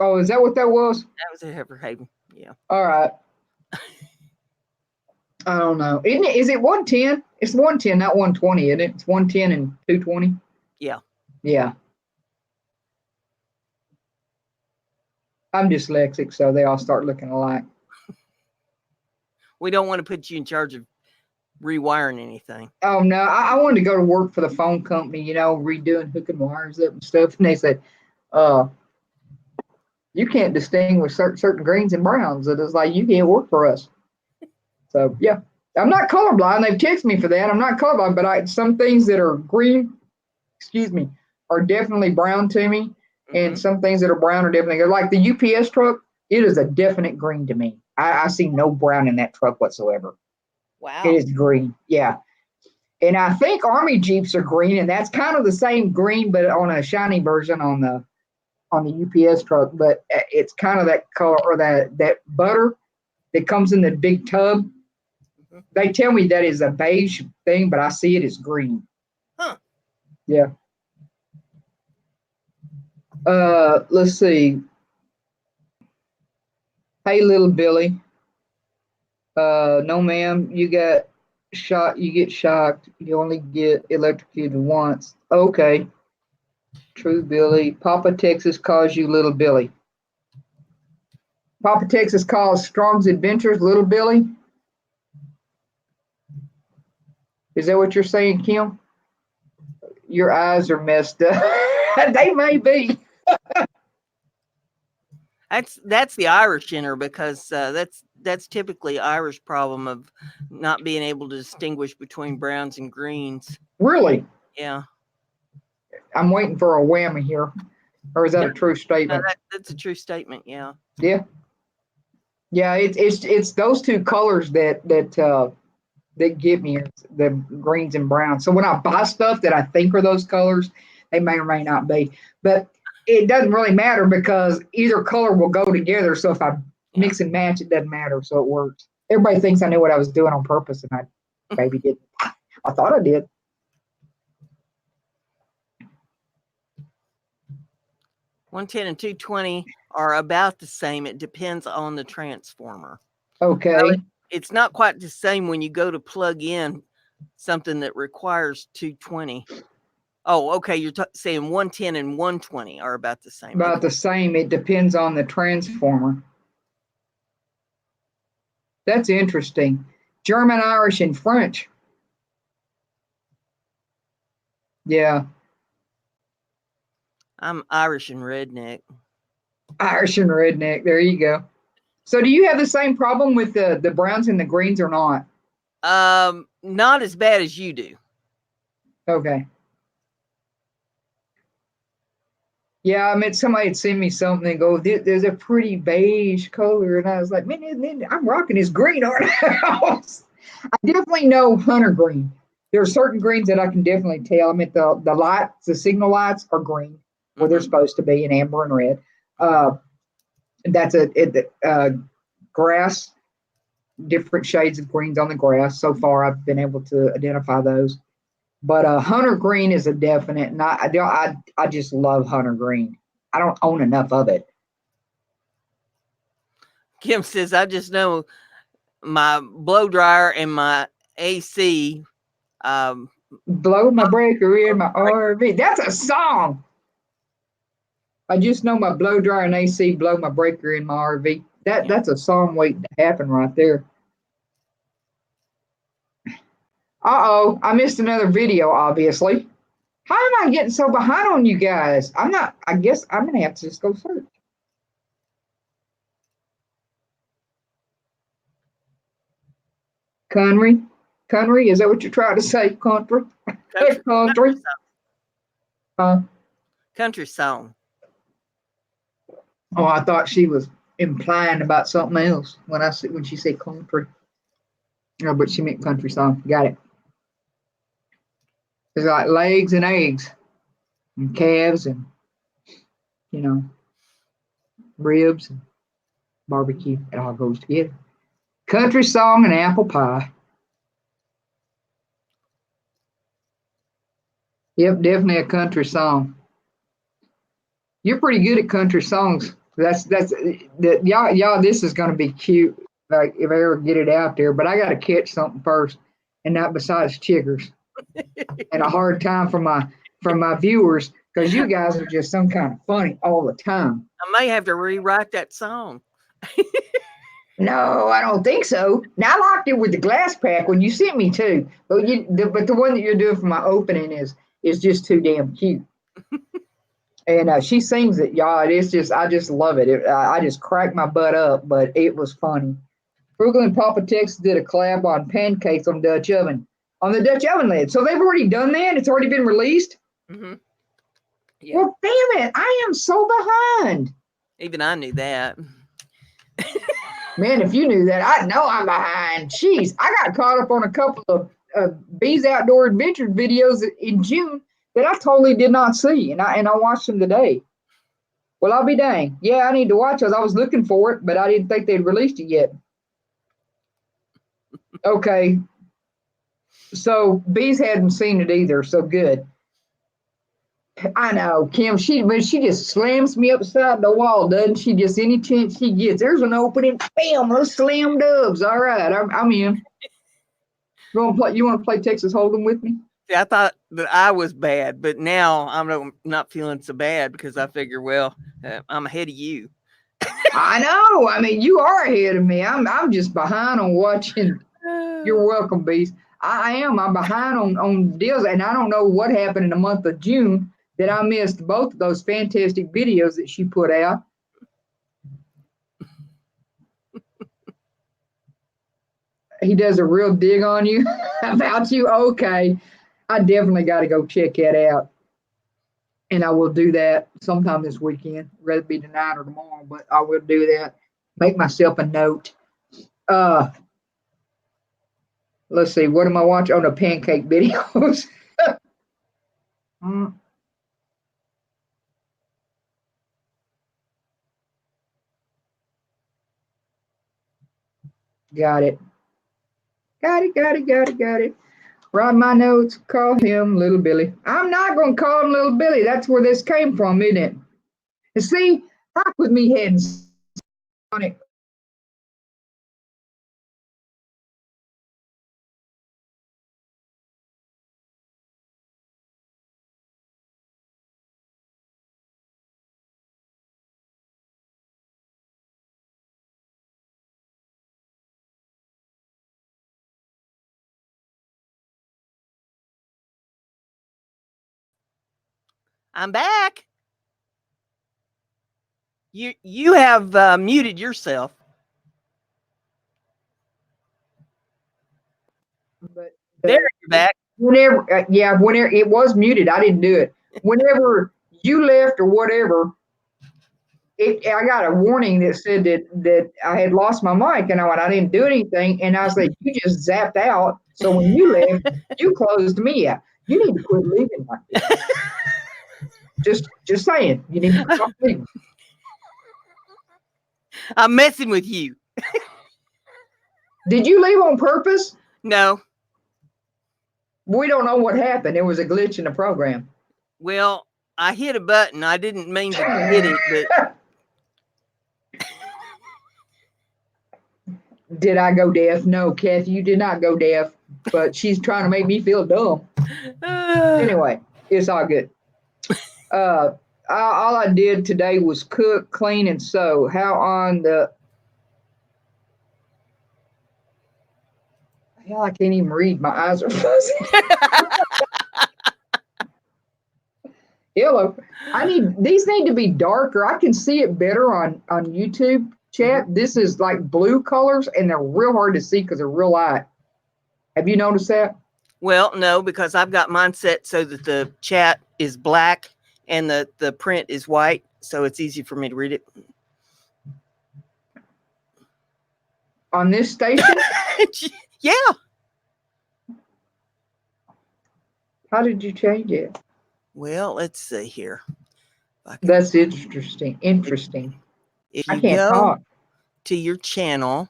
Oh, is that what that was? That was a Heifer Haven. Yeah. All right. I don't know. Is it 110? It's 110, not 120, isn't it? It's 110 and 220? Yeah. Yeah. I'm dyslexic, so they all start looking alike. We don't want to put you in charge of rewiring anything. Oh, no. I wanted to go to work for the phone company, redoing hooking wires up and stuff. And they said, you can't distinguish certain greens and browns. It is like, you can't work for us. So, yeah, I'm not colorblind. They've texted me for that. I'm not colorblind, but some things that are green, are definitely brown to me. Mm-hmm. And some things that are brown are definitely good. Like the UPS truck, it is a definite green to me. I see no brown in that truck whatsoever. Wow. It is green. Yeah. And I think Army Jeeps are green, and that's kind of the same green, but on a shiny version on the UPS truck. But it's kind of that color or that butter that comes in the big tub. They tell me that is a beige thing, but I see it as green. Huh. Yeah. Let's see. Hey, little Billy. No, ma'am. You get shocked. You only get electrocuted once. Okay. True, Billy. Papa Texas calls you little Billy. Papa Texas calls Strong's Adventures little Billy. Is that what you're saying, Kim? Your eyes are messed up. They may be. That's the Irish in her, because that's typically Irish problem of not being able to distinguish between browns and greens. Really? Yeah. I'm waiting for a whammy here. Or is that a true statement? No, that's a true statement. Yeah. Yeah. Yeah. It's those two colors that get me, the greens and browns. So when I buy stuff that I think are those colors, they may or may not be. But it doesn't really matter because either color will go together. So if I mix and match, it doesn't matter. So it works. Everybody thinks I knew what I was doing on purpose, and I maybe didn't. I thought I did. 110 and 220 are about the same. It depends on the transformer. Okay. Well, it's not quite the same when you go to plug in something that requires 220. Oh, okay. You're saying 110 and 120 are about the same. About the same. It depends on the transformer. That's interesting. German, Irish, and French. Yeah. I'm Irish and redneck. Irish and redneck. There you go. So do you have the same problem with the browns and the greens or not? Not as bad as you do. Okay. Yeah, I mean, somebody had sent me something and go, there's a pretty beige color. And I was like, man, I'm rocking this green art house. I definitely know hunter green. There are certain greens that I can definitely tell. I mean, the lights, the signal lights are green where they're supposed to be in amber and red. That's grass, different shades of greens on the grass. So far, I've been able to identify those. But hunter green is a definite, and I just love hunter green. I don't own enough of it. Kim says, I just know my blow dryer and my AC. Blow my breaker in my RV. That's a song. I just know my blow dryer and AC blow my breaker in my RV. That's a song waiting to happen right there. Uh-oh, I missed another video, obviously. How am I getting so behind on you guys? I'm not, I guess I'm gonna have to just go search. Country? Country? Is that what you're trying to say? Country? Country? Country song. Oh, I thought she was implying about something else when she said country. No, but she meant country song. Got it. It's like legs and eggs and calves and ribs and barbecue. It all goes together. Country song and apple pie. Yep, definitely a country song. You're pretty good at country songs. Y'all. This is gonna be cute. Like if I ever get it out there, but I got to catch something first, and not besides chiggers, and a hard time from my viewers because you guys are just some kind of funny all the time. I may have to rewrite that song. No, I don't think so. Now I locked it with the glass pack when you sent me to, but the one that you're doing for my opening is just too damn cute. And she sings it, y'all. It's just I just love it. I just cracked my butt up, but it was funny. Frugal and Papa Texas did a collab on pancakes on the Dutch oven lid. So they've already done that. It's already been released. Mm-hmm. Yeah. Well, damn it! I am so behind. Even I knew that. Man, if you knew that, I know I'm behind. Jeez, I got caught up on a couple of Bees Outdoor Adventures videos in June that I totally did not see, and I watched them today. Well, I'll be dang. Yeah, I need to watch those. I was looking for it, but I didn't think they'd released it yet. Okay. So Bees hadn't seen it either, so good. I know, Kim, she just slams me upside the wall, doesn't she? Just any chance she gets. There's an opening. Bam, those slam dubs. All right, I'm in. You want to play Texas Hold'em with me? See, I thought that I was bad, but now I'm not feeling so bad because I figure, well, I'm ahead of you. I know. I mean, you are ahead of me. I'm just behind on watching. You're welcome, Beast. I am. I'm behind on deals, and I don't know what happened in the month of June that I missed both of those fantastic videos that she put out. He does a real dig on you about you. Okay, I definitely got to go check that out, and I will do that sometime this weekend. Rather be tonight or tomorrow, but I will do that. Make myself a note. Let's see. What am I watching? Oh, the pancake videos. Got it. Got it. Got it. Got it. Got it. Write my notes. Call him Little Billy. I'm not going to call him Little Billy. That's where this came from, isn't it? You see, talk with me head on it. I'm back. You have muted yourself. But There, you're back. whenever, yeah, whenever it was muted, I didn't do it. Whenever you left or whatever, I got a warning that said that I had lost my mic, and I didn't do anything, and I said you just zapped out. So when you left, you closed me out. You need to quit leaving like this. Just saying, you need to stop leaving. I'm messing with you. Did you leave on purpose? No. We don't know what happened. There was a glitch in the program. Well, I hit a button. I didn't mean to hit it, but Did I go deaf? No, Kathy, you did not go deaf. But she's trying to make me feel dumb. Anyway, it's all good. All I did today was cook, clean, and sew. How on the hell I can't even read. My eyes are fuzzy. Hello. These need to be darker. I can see it better on YouTube chat. This is like blue colors, and they're real hard to see because they're real light. Have you noticed that? Well, no, because I've got mine set so that the chat is black and the print is white, so it's easy for me to read it. On this station? Yeah. How did you change it? Well, let's see here. That's interesting. If I you can't go talk. to your channel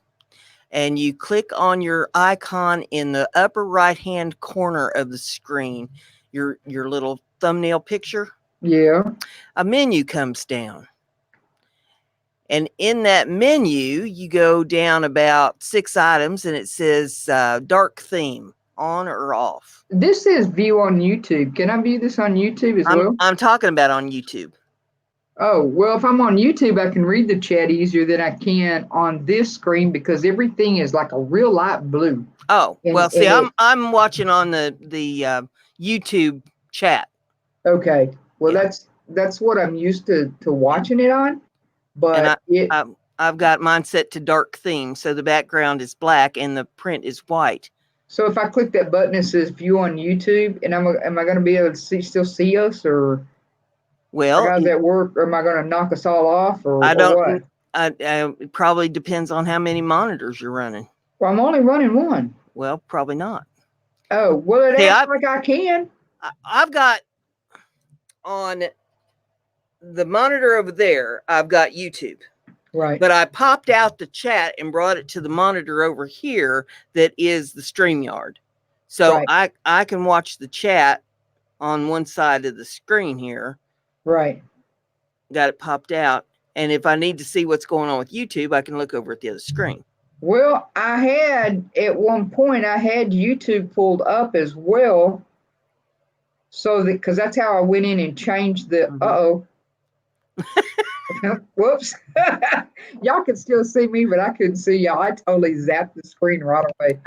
and you click on your icon in the upper right hand corner of the screen, your little thumbnail picture, Yeah. a menu comes down. And in that menu, you go down about 6 items and it says dark theme, on or off. This says view on YouTube. Can I view this on YouTube as well? I'm talking about on YouTube. Oh, well, if I'm on YouTube, I can read the chat easier than I can on this screen because everything is like a real light blue. Oh, well, see, I'm watching on the YouTube chat. Okay. Well, Yeah. that's what I'm used to watching it on. But I've got mine set to dark theme, so the background is black and the print is white. So if I click that button that says view on YouTube, and am I going to be able to still see us, or well, how's that work? Or am I going to knock us all off, or I don't. what? It probably depends on how many monitors you're running. Well, I'm only running one. Well, probably not. Oh, well, it acts like I can. I've got on the monitor over there, I've got YouTube. Right. But I popped out the chat and brought it to the monitor over here that is the StreamYard. So right. I can watch the chat on one side of the screen here. Right. Got it popped out. And if I need to see what's going on with YouTube, I can look over at the other screen. Well, at one point, I had YouTube pulled up as well. So that, because that's how I went in and changed the, whoops. Y'all can still see me, but I couldn't see y'all. I totally zapped the screen right away.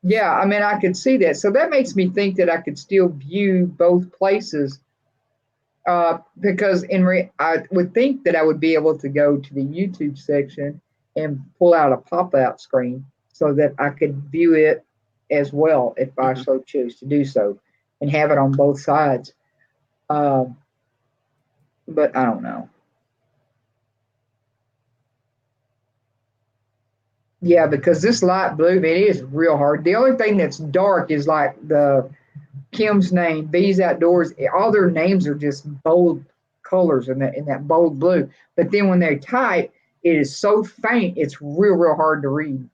Yeah, I mean, I could see that. So that makes me think that I could still view both places. Because I would think that I would be able to go to the YouTube section and pull out a pop-out screen so that I could view it as well if I so choose to do so and have it on both sides. But I don't know. Yeah, because this light blue, man, it is real hard. The only thing that's dark is like the Kim's name, Bees Outdoors. All their names are just bold colors in that bold blue. But then when they type, it is so faint, it's real hard to read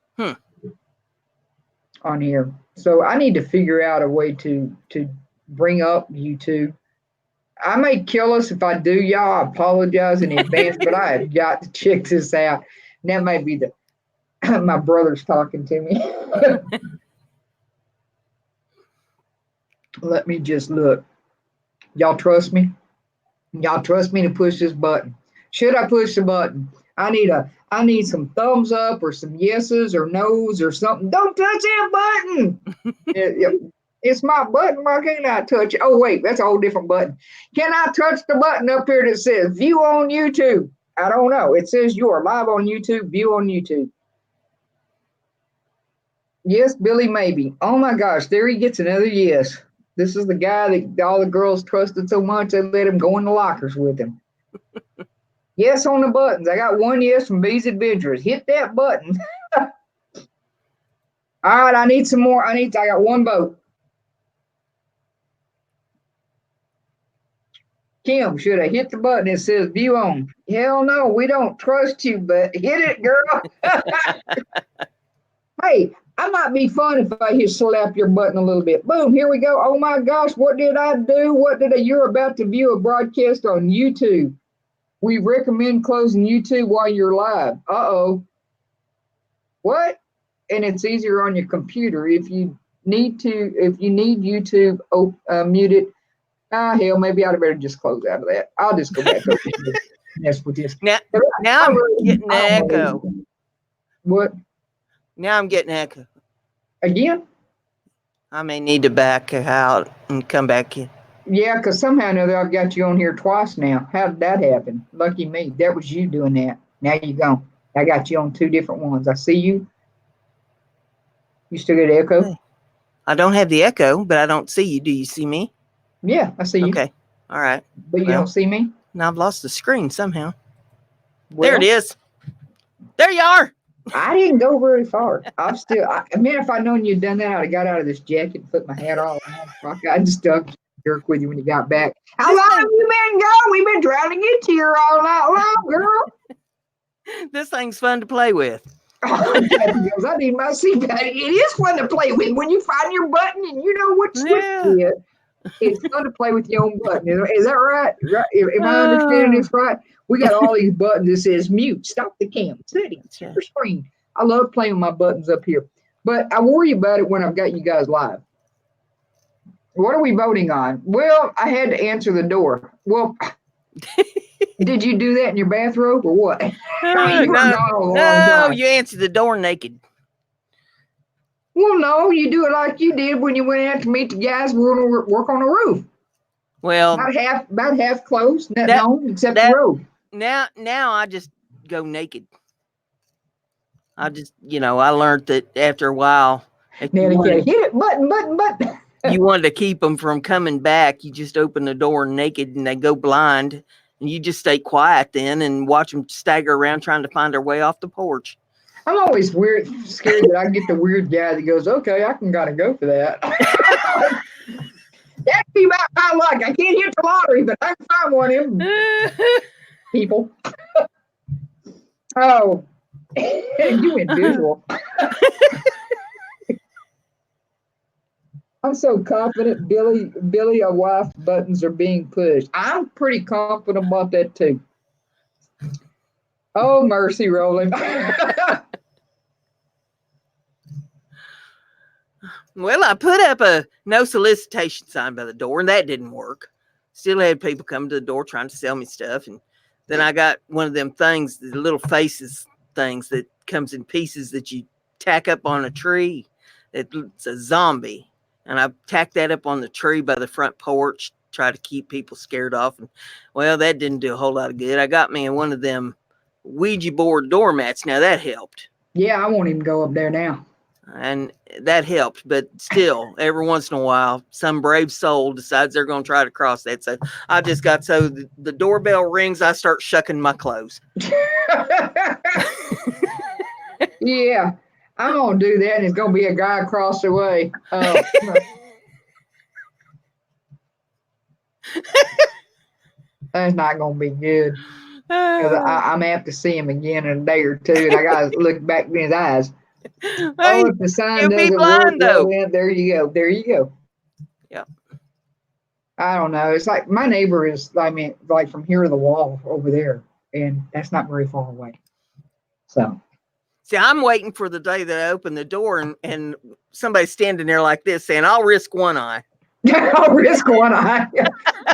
on here. So I need to figure out a way to bring up YouTube. I may kill us if I do, y'all. I apologize in advance, but I have got to check this out. And that may be my brother's talking to me. Let me just look. Y'all trust me? Y'all trust me to push this button? Should I push the button? I need some thumbs up or some yeses or nos or something. Don't touch that button. It's my button. Why can't I touch it? Oh, wait, that's a whole different button. Can I touch the button up here that says view on YouTube? I don't know. It says you are live on YouTube, view on YouTube. Yes, Billy, maybe. Oh my gosh, there he gets another yes. This is the guy that all the girls trusted so much they let him go in the lockers with him. Yes on the buttons. I got one yes from B's Adventures. Hit that button. All right, I need some more. I got one vote. Kim, should I hit the button that says view on? Hell no, we don't trust you, but hit it, girl. Hey, I might be fun if I just slap your button a little bit. Boom, here we go. Oh my gosh, what did I do? You're about to view a broadcast on YouTube. We recommend closing YouTube while you're live. Uh-oh. What? And it's easier on your computer. If you need YouTube, mute it. Hell, maybe I'd better just close out of that. I'll just go back up and mess with this. Now I'm getting the echo. What? Now I'm getting echo. Again? I may need to back out and come back in. Yeah, because somehow or another I've got you on here twice now. How did that happen? Lucky me. That was you doing that. Now you go. I got you on two different ones. I see you. You still get echo? Hey. I don't have the echo, but I don't see you. Do you see me? Yeah, I see you. Okay. All right. But you don't see me? Now I've lost the screen somehow. There it is. There you are. I didn't go very far. If I'd known you'd done that, I'd have got out of this jacket and put my hat on. I just stuck jerk with you when you got back. How long have you been gone? We've been trying to get to you all night long, girl. This thing's fun to play with. I need my seatbelt. It is fun to play with when you find your button and you know what switch it is. It's fun to play with your own button. Is that right? Am I understanding this right? We got all these buttons that says mute, stop the cam, settings, share screen. I love playing with my buttons up here. But I worry about it when I've got you guys live. What are we voting on? Well, I had to answer the door. Well, did you do that in your bathrobe or what? No, you answered the door naked. Well, no, you do it like you did when you went out to meet the guys who were going to work on the roof. Well, about half closed, nothing on except the road. Now I just go naked. I just, I learned that after a while. Now you hit it, button. You wanted to keep them from coming back. You just open the door naked and they go blind. And you just stay quiet then and watch them stagger around trying to find their way off the porch. I'm always scared that I get the weird guy that goes, okay, I can gotta go for that. That'd be my luck. I can't hit the lottery, but I can find one of them people. Oh, you went visual. I'm so confident, Billy, a wife buttons are being pushed. I'm pretty confident about that too. Oh, mercy, Roland. Well, I put up a no solicitation sign by the door, and that didn't work. Still had people come to the door trying to sell me stuff. And then I got one of them things, the little faces things that comes in pieces that you tack up on a tree. It's a zombie. And I tacked that up on the tree by the front porch, try to keep people scared off. And, well, that didn't do a whole lot of good. I got me in one of them Ouija board doormats. Now, that helped. Yeah, I won't even go up there now. And that helped, but still, every once in a while, some brave soul decides they're going to try to cross that. So I just got the doorbell rings, I start shucking my clothes. Yeah, I'm going to do that, and it's going to be a guy across the way. That's not going to be good. because I'm apt to see him again in a day or two, and I got to look back in his eyes. Oh, Hey, if the sign you'll be doesn't work, blind well, though. then there you go. There you go. Yeah. I don't know. It's like my neighbor is, I mean, like from here to the wall over there, and that's not very far away. So, See, I'm waiting for the day that I open the door and somebody's standing there like this saying, I'll risk one eye. I'll risk one eye.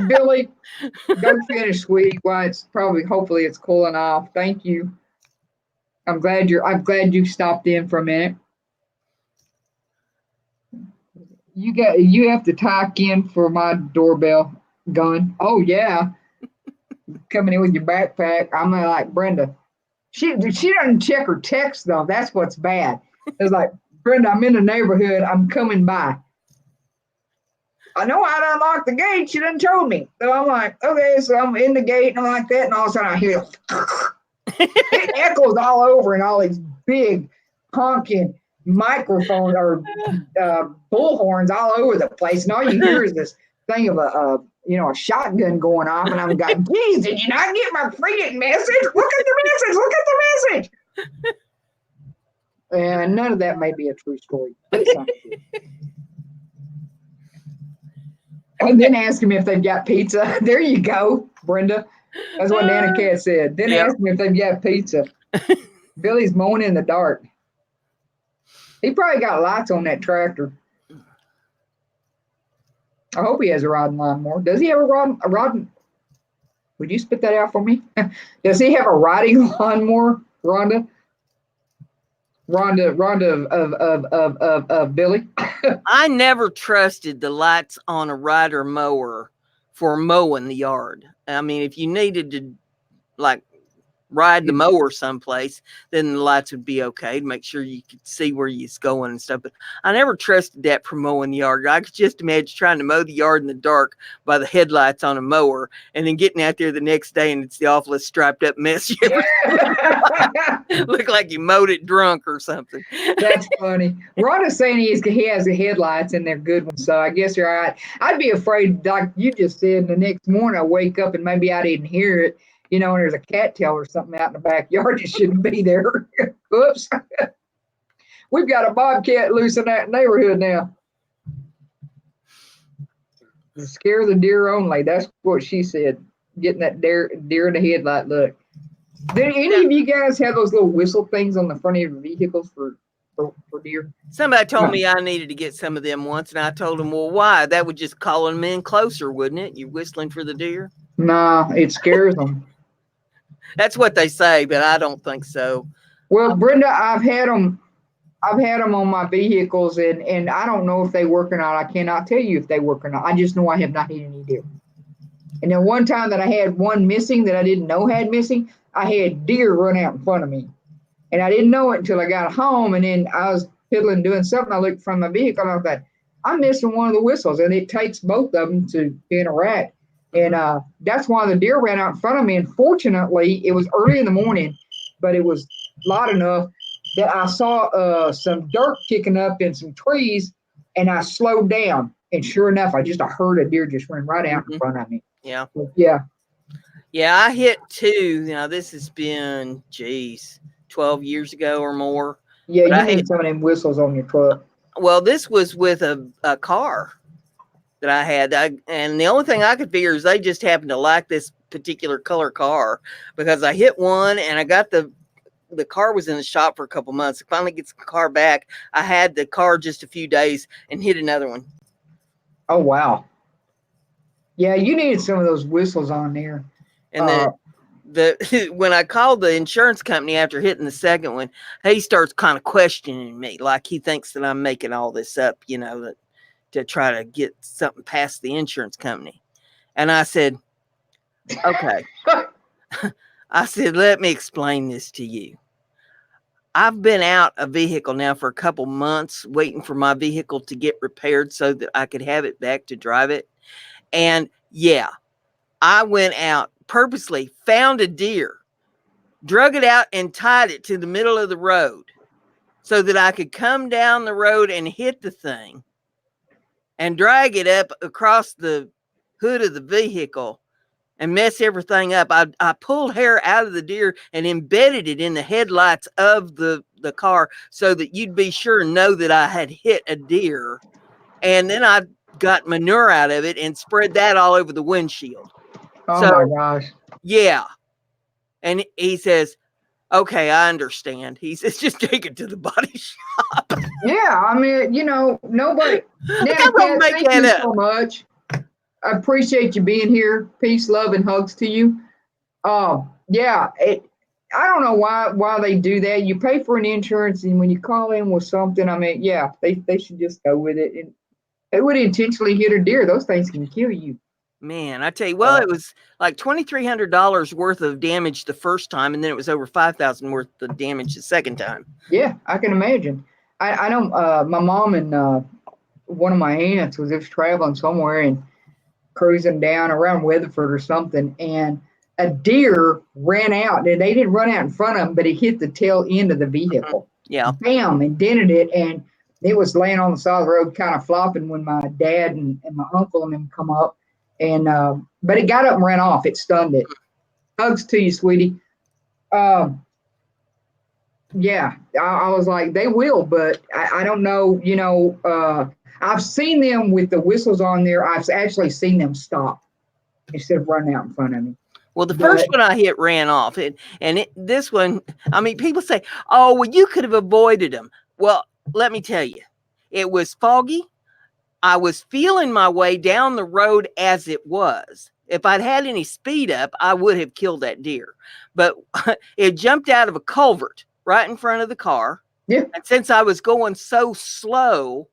Billy, go finish, sweetie. Why it's probably, hopefully, it's cooling off. Thank you. I'm glad you stopped in for a minute. You have to talk in for my doorbell gun. Oh yeah, coming in with your backpack. I'm like Brenda. She doesn't check her text though. That's what's bad. It's like Brenda, I'm in the neighborhood. I'm coming by. I know how to unlock the gate. She didn't told me. So I'm like, okay, so I'm in the gate and I'm like that, and all of a sudden I hear it echoes all over and all these big honking microphones or bullhorns all over the place, and all you hear is this thing of a shotgun going off, and I'm going, geez, did you not get my freaking message? Look at the message! Look at the message! And none of that may be a true story, but it sounds good. And then ask them if they've got pizza. There you go, Brenda. That's what Nana Cat said. Then ask them if they've got pizza. Billy's mowing in the dark. He probably got lights on that tractor. I hope he has a riding lawnmower. Does he have a rod? Would you spit that out for me? Does he have a riding lawnmower, Rhonda? Rhonda of Billy. I never trusted the lights on a rider mower for mowing the yard. I mean, if you needed to like ride the mower someplace, then the lights would be okay to make sure you could see where you're going and stuff. But I never trusted that for mowing the yard. I could just imagine trying to mow the yard in the dark by the headlights on a mower and then getting out there the next day and it's the awfulest striped up mess you ever look like you mowed it drunk or something. That's funny. Rhonda's saying he has the headlights and they're good ones, so I guess you're all right. I'd be afraid, like you just said, the next morning I wake up and maybe I didn't hear it, and there's a cattail or something out in the backyard that shouldn't be there. Oops. We've got a bobcat loose in that neighborhood now. Scare the deer only. That's what she said. Getting that deer in the headlight look. Did any of you guys have those little whistle things on the front of your vehicles for deer? Somebody told me I needed to get some of them once, and I told them, well, why? That would just call them in closer, wouldn't it? You're whistling for the deer? Nah, it scares them. That's what they say, but I don't think so. Well, Brenda, I've had them on my vehicles, and I don't know if they work or not. I cannot tell you if they work or not. I just know I have not hit any deer. And then one time that I had one missing that I didn't know had missing, I had deer run out in front of me. And I didn't know it until I got home, and then I was piddling doing something. I looked from my vehicle, and I was like, I'm missing one of the whistles, and it takes both of them to interact. And that's why the deer ran out in front of me. And fortunately, it was early in the morning, but it was light enough that I saw some dirt kicking up in some trees, and I slowed down. And sure enough, I heard a deer just run right out in front of me. Yeah. But yeah. Yeah, I hit two. This has been, 12 years ago or more. Yeah, you need some of them whistles on your truck. Well, this was with a car that I had. And the only thing I could figure is they just happened to like this particular color car, because I hit one and I got the car was in the shop for a couple months. I finally gets the car back. I had the car just a few days and hit another one. Oh, wow. Yeah, you needed some of those whistles on there. And then when I called the insurance company after hitting the second one, he starts kind of questioning me, like he thinks that I'm making all this up, to try to get something past the insurance company. And I said, okay. I said, let me explain this to you. I've been out a vehicle now for a couple months waiting for my vehicle to get repaired so that I could have it back to drive it. And yeah, I went out, purposely found a deer, drug it out and tied it to the middle of the road so that I could come down the road and hit the thing and drag it up across the hood of the vehicle and mess everything up. I pulled hair out of the deer and embedded it in the headlights of the car so that you'd be sure and know that I had hit a deer. And then I got manure out of it and spread that all over the windshield. Oh So, my gosh. yeah. And he says, okay, I understand. He says, just take it to the body shop. Yeah, I mean, nobody. Now, I'm gonna Kat, make thank that you up. so much. I appreciate you being here. Peace, love, and hugs to you. Yeah, I don't know why they do that. You pay for an insurance, and when you call in with something, I mean, yeah, they should just go with it. And they would intentionally hit a deer. Those things can kill you. Man, I tell you, well, it was like $2,300 worth of damage the first time, and then it was over $5,000 worth of damage the second time. Yeah, I can imagine. I know my mom and one of my aunts was just traveling somewhere and cruising down around Weatherford or something, and a deer ran out. And they didn't run out in front of them, but it hit the tail end of the vehicle. Yeah. Bam, and dented it, and it was laying on the side of the road, kind of flopping when my dad and my uncle and them come up. And but it got up and ran off. It stunned it. Hugs to you, sweetie. Yeah, I was like, they will, but I don't know. I've seen them with the whistles on there. I've actually seen them stop instead of running out in front of me. Well, the first one I hit ran off, this one, I mean, people say, "Oh, well, you could have avoided them." Well, let me tell you, it was foggy. I was feeling my way down the road as it was. If I'd had any speed up, I would have killed that deer. But it jumped out of a culvert right in front of the car. Yeah. And since I was going so slow,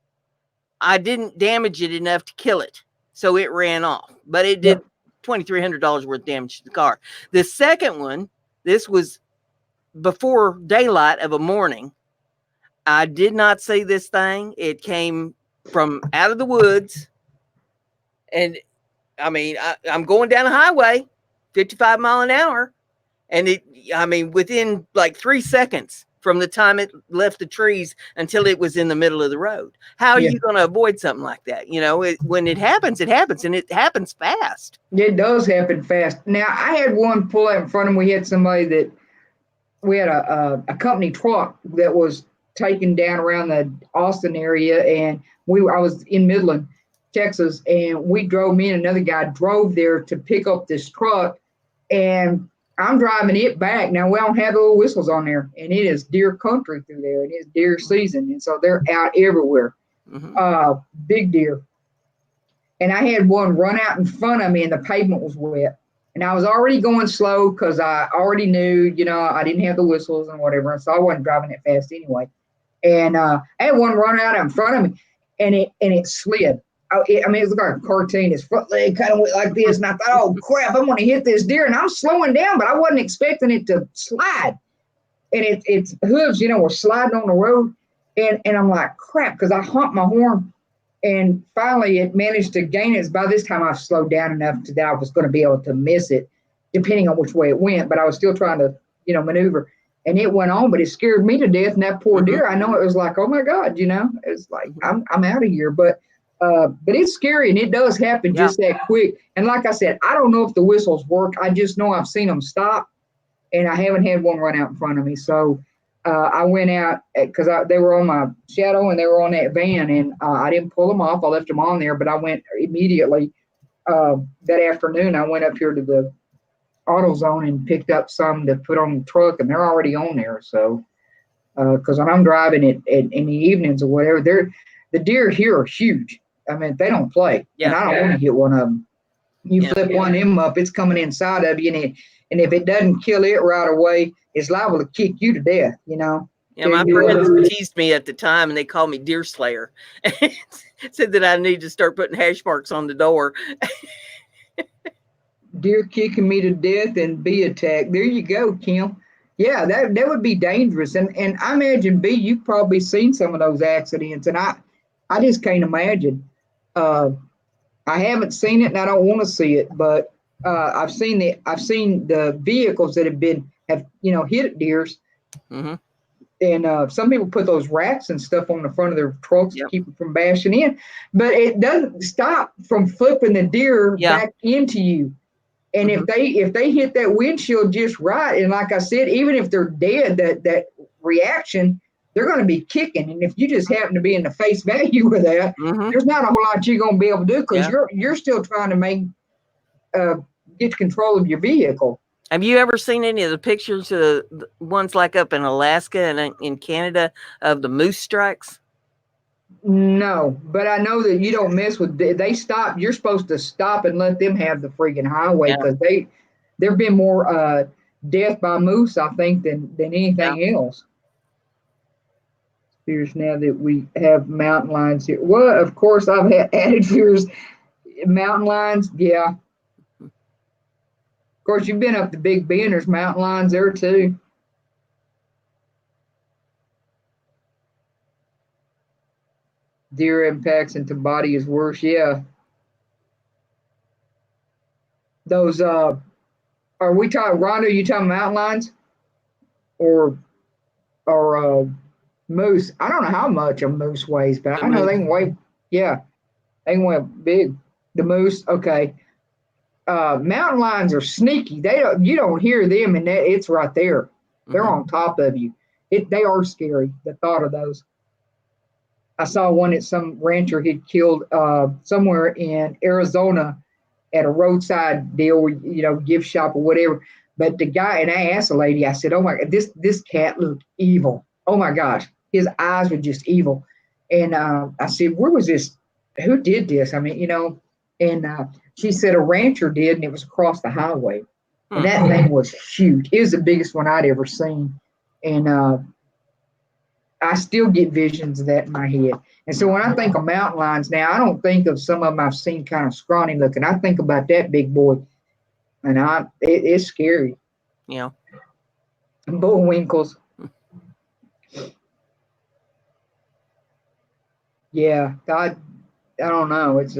I didn't damage it enough to kill it. So it ran off. But it did $2,300 worth of damage to the car. The second one, this was before daylight of a morning. I did not see this thing. It came from out of the woods. And I mean, I'm going down a highway, 55 mile an hour. And within like 3 seconds from the time it left the trees until it was in the middle of the road. How are you going to avoid something like that? When it happens, and it happens fast. It does happen fast. Now, I had one pull out in front of me. We had somebody that we had a company truck that was taken down around the Austin area, and I was in Midland, Texas, and me and another guy drove there to pick up this truck, and I'm driving it back. Now, we don't have the little whistles on there, and it is deer country through there. It is deer season, and so they're out everywhere. Mm-hmm. Big deer. And I had one run out in front of me, and the pavement was wet. And I was already going slow because I already knew, I didn't have the whistles and whatever, so I wasn't driving it fast anyway. And I had one run out in front of me, and it slid. It was like a cartoon. His front leg kind of went like this, and I thought, oh, crap, I'm going to hit this deer. And I'm slowing down, but I wasn't expecting it to slide. And its hooves, were sliding on the road. And I'm like, crap, because I honked my horn. And finally, it managed to gain it. By this time, I've slowed down enough that I was going to be able to miss it, depending on which way it went. But I was still trying to, maneuver. And it went on, but it scared me to death. And that poor deer, I know it was like, oh my God, it's like I'm out of here. But it's scary, and it does happen just that quick. And like I said, I don't know if the whistles work. I just know I've seen them stop, and I haven't had one run out in front of me. So I went out because they were on my shadow and they were on that van, and I didn't pull them off. I left them on there, but I went immediately that afternoon. I went up here to the AutoZone and picked up some to put on the truck, and they're already on there. So because when I'm driving it in the evenings or whatever, the deer here are huge. I mean, they don't play, and I don't want to hit one of them. You flip one of them up, it's coming inside of you, and if it doesn't kill it right away, it's liable to kick you to death, Yeah, my friends teased me at the time, and they called me Deer Slayer. Said that I need to start putting hash marks on the door. Deer kicking me to death and bee attack. There you go, Kim. Yeah, that would be dangerous. And I imagine, B, you've probably seen some of those accidents, and I just can't imagine. I haven't seen it, and I don't want to see it, but I've seen the vehicles that have hit deers. Mm-hmm. And some people put those racks and stuff on the front of their trucks to keep it from bashing in, but it doesn't stop from flipping the deer back into you. And if they hit that windshield just right, and like I said, even if they're dead, that reaction, they're going to be kicking. And if you just happen to be in the face value with that, there's not a whole lot you're going to be able to do because you're still trying to get control of your vehicle. Have you ever seen any of the pictures of the ones like up in Alaska and in Canada of the moose strikes? No, but I know that you don't mess with. They stop. You're supposed to stop and let them have the freaking highway because there've been more death by moose, I think, than anything else. Here's now that we have mountain lions here. Well, of course, I've added fears. Mountain lions, yeah. Of course, you've been up to Big Bend. There's mountain lions there too. Deer impacts into body is worse. Yeah. Those are we talking, Rhonda? You talking mountain lions or moose? I don't know how much a moose weighs, but I know they can weigh. Yeah, they can weigh big. The moose, okay. Mountain lions are sneaky. You don't hear them, and it's right there. They're on top of you. They are scary. The thought of those. I saw one that some rancher had killed somewhere in Arizona at a roadside deal, gift shop or whatever. But the guy, and I asked the lady, I said, "Oh my God, this cat looked evil. Oh my gosh, his eyes were just evil." And I said, "Where was this? Who did this?" I mean, and she said a rancher did, and it was across the highway. And that thing was huge. It was the biggest one I'd ever seen. And I still get visions of that in my head. And so when I think of mountain lions now, I don't think of some of them I've seen kind of scrawny looking. I think about that big boy, and it's scary. Yeah. Bullwinkles. Yeah, I don't know. It's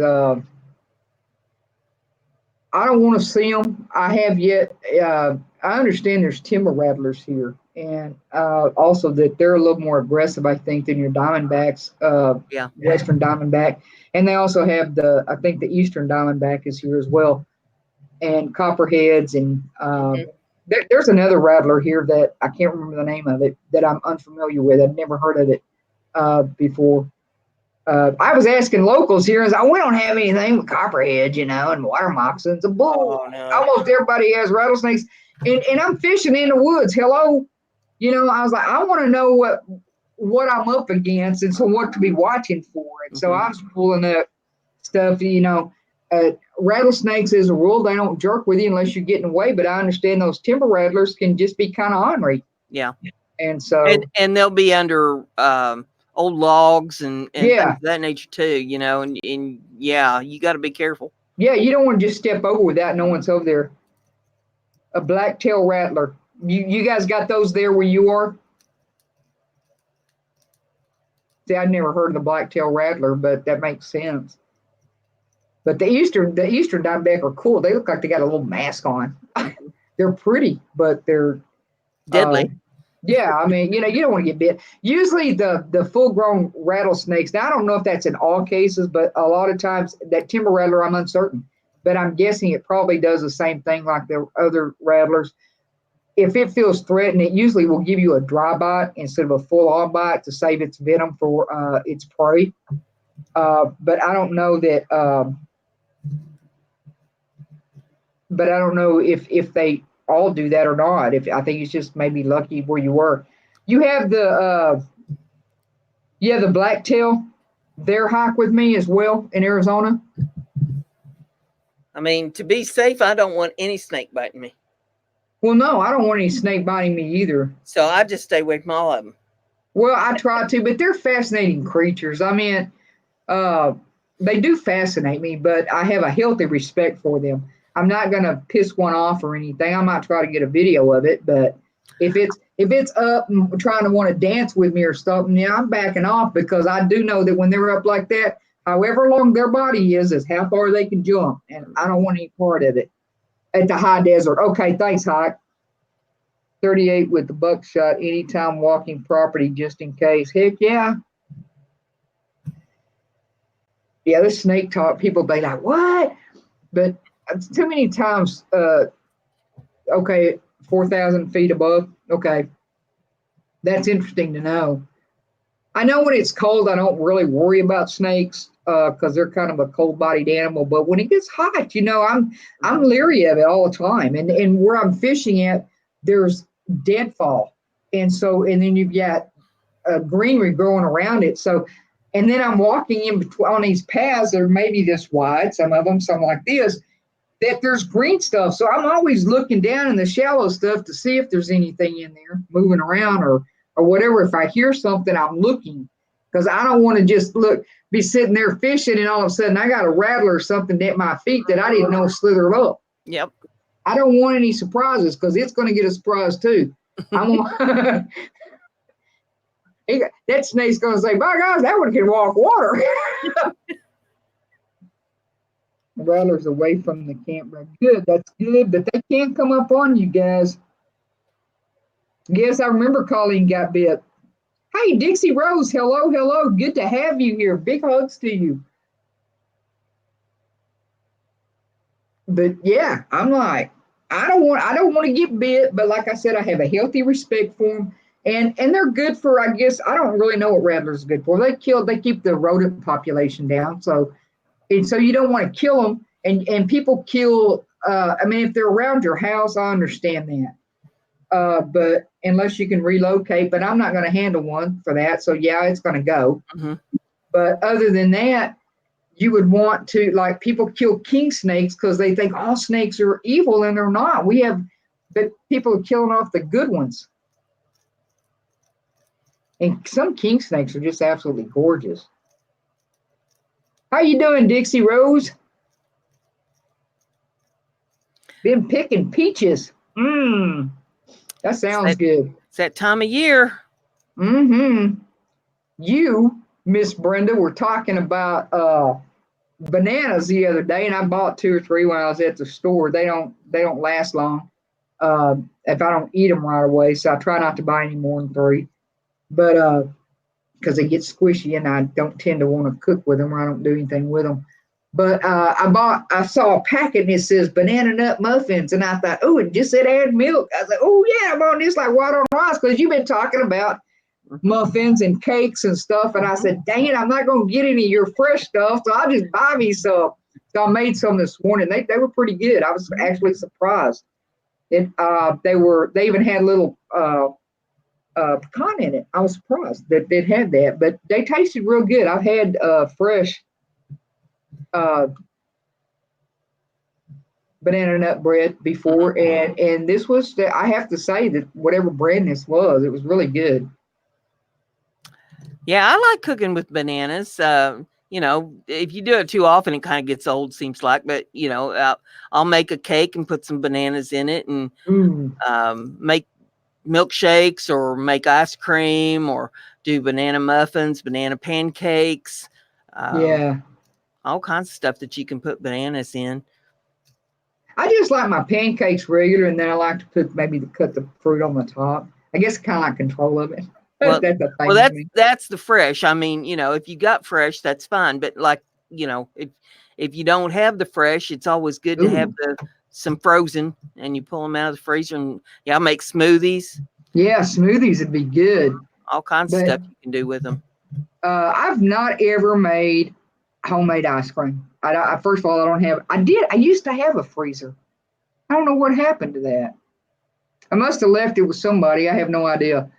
I don't want to see them. I have yet. I understand there's timber rattlers here, and also that they're a little more aggressive, I think, than your diamondbacks, Western diamondback. And they also have I think the Eastern diamondback is here as well, and copperheads. And there's another rattler here that I can't remember the name of it that I'm unfamiliar with. I've never heard of it before. I was asking locals here, we don't have anything with copperheads, and water moccasins, a bull. Oh, no. Almost everybody has rattlesnakes. And I'm fishing in the woods. Hello. I was like, I want to know what I'm up against and so what to be watching for. And so I was pulling up stuff, rattlesnakes as a rule, they don't jerk with you unless you're getting away. But I understand those timber rattlers can just be kind of ornery. Yeah. And so. And they'll be under old logs and things of that nature too, and yeah, you got to be careful. Yeah, you don't want to just step over without no one's over there. A black-tailed rattler. You guys got those there where you are? See, I'd never heard of the black-tailed rattler, but that makes sense. But the Eastern diamondback are cool. They look like they got a little mask on. They're pretty, but they're deadly. Yeah, I mean, you don't want to get bit. Usually the full-grown rattlesnakes, now I don't know if that's in all cases, but a lot of times that timber rattler, I'm uncertain. But I'm guessing it probably does the same thing like the other rattlers. If it feels threatened, it usually will give you a dry bite instead of a full-on bite to save its venom for its prey. But I don't know that. But I don't know if they all do that or not. I think it's just maybe lucky where you were. You have the blacktail. They're hike with me as well in Arizona. I mean, to be safe, I don't want any snake biting me. Well, no, I don't want any snake biting me either. So I just stay away from all of them. Well, I try to, but they're fascinating creatures. I mean, they do fascinate me, but I have a healthy respect for them. I'm not going to piss one off or anything. I might try to get a video of it, but if it's up and trying to want to dance with me or something, I'm backing off because I do know that when they're up like that, however long their body is how far they can jump, and I don't want any part of it at the high desert. Okay, thanks, Hike. 38 with the buckshot, anytime walking property just in case. Heck yeah. Yeah, this snake talk, people be like, what? But too many times. Okay, 4,000 feet above. Okay, that's interesting to know. I know when it's cold, I don't really worry about snakes because they're kind of a cold-bodied animal. But when it gets hot, I'm leery of it all the time. And where I'm fishing at, there's deadfall, and then you've got greenery growing around it. So, and then I'm walking in between on these paths that are maybe this wide, some of them, some like this, that there's green stuff. So I'm always looking down in the shallow stuff to see if there's anything in there moving around or whatever. If I hear something, I'm looking because I don't want to just be sitting there fishing and all of a sudden I got a rattler or something at my feet that I didn't know slithered up. Yep. I don't want any surprises because it's going to get a surprise too. I'm gonna, that snake's going to say, "By gosh, that one can walk water." Rattlers away from the campground. Good, that's good, but they can't come up on you guys. Yes, I remember Colleen got bit. Hey, Dixie Rose, hello, hello. Good to have you here. Big hugs to you. But yeah, I'm like, I don't want to get bit, but like I said, I have a healthy respect for them. And they're good for, I guess, I don't really know what rattlers are good for. They keep the rodent population down. So you don't want to kill them. And people kill, I mean, if they're around your house, I understand that. But unless you can relocate, but I'm not going to handle one for that. So yeah, it's going to go. Mm-hmm. But other than that, you would want to, like, people kill king snakes because they think all snakes are evil, and they're not. But people are killing off the good ones. And some king snakes are just absolutely gorgeous. How you doing, Dixie Rose? Been picking peaches. That sounds good. It's that time of year. Mm-hmm. You, Miss Brenda, were talking about bananas the other day, and I bought 2 or 3 when I was at the store. They don't last long if I don't eat them right away. So I try not to buy any more than 3, but because they get squishy, and I don't tend to want to cook with them, or I don't do anything with them. But I saw a packet and it says banana nut muffins, and I thought, oh, it just said add milk. I was like, oh yeah, I'm on this like white on rice because you've been talking about muffins and cakes and stuff. And I said, dang it, I'm not going to get any of your fresh stuff, so I'll just buy me some. So I made some this morning. They were pretty good. I was actually surprised. They even had a little pecan in it. I was surprised that they had that, but they tasted real good. I've had fresh banana nut bread before, and this was, I have to say that whatever brand this was, it was really good. Yeah, I like cooking with bananas. If you do it too often, it kind of gets old, seems like. But I'll make a cake and put some bananas in it, and make milkshakes, or make ice cream, or do banana muffins, banana pancakes. Yeah, all kinds of stuff that you can put bananas in. I just like my pancakes regular, and then I like to cut the fruit on the top. I guess kind of like control of it. Well, that's the fresh. I mean, if you got fresh, that's fine. But if you don't have the fresh, it's always good to have some frozen, and you pull them out of the freezer. And I make smoothies. Yeah, smoothies would be good. All kinds of stuff you can do with them. I've not ever made homemade ice cream. First of all, I don't have. I used to have a freezer. I don't know what happened to that. I must have left it with somebody. I have no idea.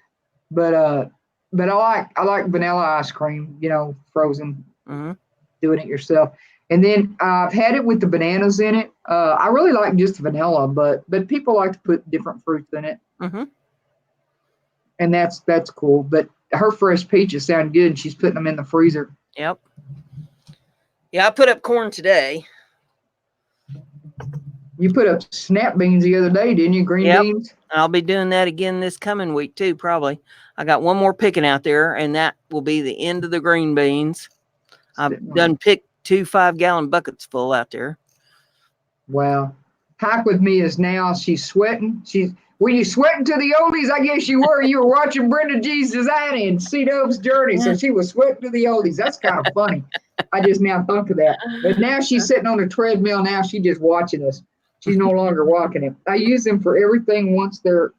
But I like vanilla ice cream. Frozen. Mm-hmm. Doing it yourself. And then I've had it with the bananas in it. I really like just vanilla, but people like to put different fruits in it. Mm-hmm. And that's cool. But her fresh peaches sound good, and she's putting them in the freezer. Yep. Yeah, I put up corn today. You put up snap beans the other day, didn't you? Green beans? I'll be doing that again this coming week too, probably. I got one more picking out there, and that will be the end of the green beans. I've done picked 2 5-gallon buckets full out there. Wow. Hike with me is now she's sweating. Were you sweating to the oldies? I guess you were. You were watching Brenda G's Design and C-Dub's Journey, so she was sweating to the oldies. That's kind of funny. I just now thunk of that. But now she's sitting on the treadmill. Now she's just watching us. She's no longer walking it. I use them for everything once they're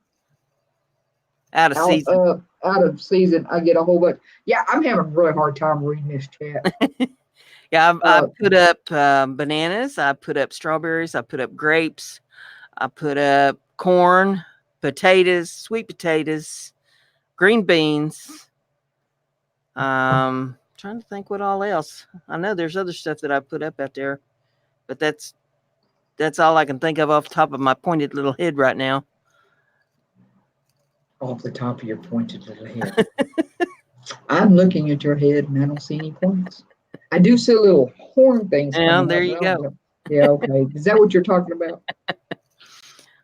Out of season. Out of season. I get a whole bunch. Yeah, I'm having a really hard time reading this chat. Yeah, I put up bananas. I put up strawberries. I put up grapes. I put up corn, potatoes, sweet potatoes, green beans. Trying to think what all else. I know there's other stuff that I put up out there, but that's all I can think of off the top of my pointed little head right now. Off the top of your pointed little head. I'm looking at your head and I don't see any points. I do see little horn things. Yeah, there you go. Yeah, okay. Is that what you're talking about?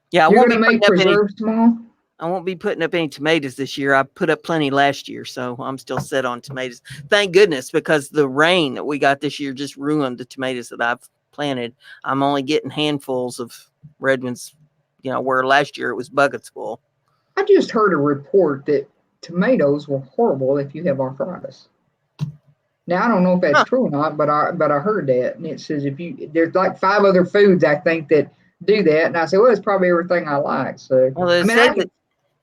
Yeah, you're going to make preserves tomorrow? I won't be putting up any tomatoes this year. I put up plenty last year, so I'm still set on tomatoes. Thank goodness, because the rain that we got this year just ruined the tomatoes that I've planted. I'm only getting handfuls of red ones, where last year it was buckets full. I just heard a report that tomatoes were horrible if you have arthritis. Now I don't know if that's true or not, but I heard that, and it says there's like 5 other foods I think that do that, and I said, well, it's probably everything I like. So that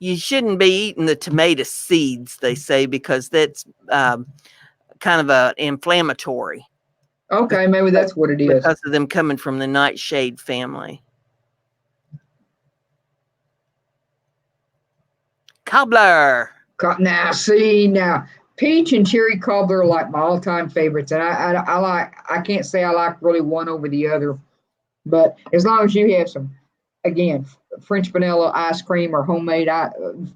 you shouldn't be eating the tomato seeds, they say, because that's kind of an inflammatory. Okay, maybe that's what it is. Because of them coming from the nightshade family. Cobbler. Now, peach and cherry cobbler are like my all-time favorites, and I can't say I like really one over the other, but as long as you have some, again, French vanilla ice cream or homemade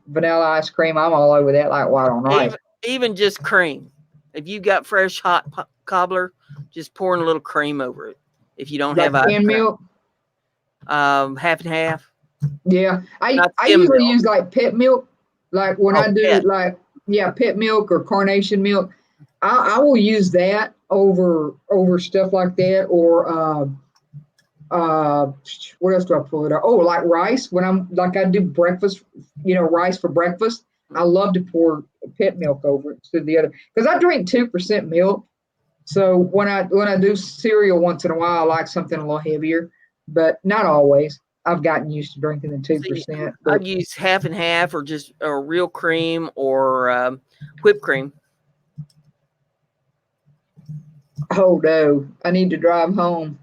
vanilla ice cream, I'm all over that like white on rice. Even just cream. If you got fresh hot cobbler, just pouring a little cream over it. If you don't have ice cream. Milk? Half and half. Yeah, I usually use like pet milk. Like when I do pet milk or carnation milk, I will use that over stuff like that, or what else do I put it? Oh, like rice. When I do breakfast, rice for breakfast, I love to pour pet milk over it to the other, because I drink 2% milk. So when I do cereal once in a while, I like something a little heavier, but not always. I've gotten used to drinking the 2%. I'd use half and half, or just real cream, or whipped cream. Oh no, I need to drive home.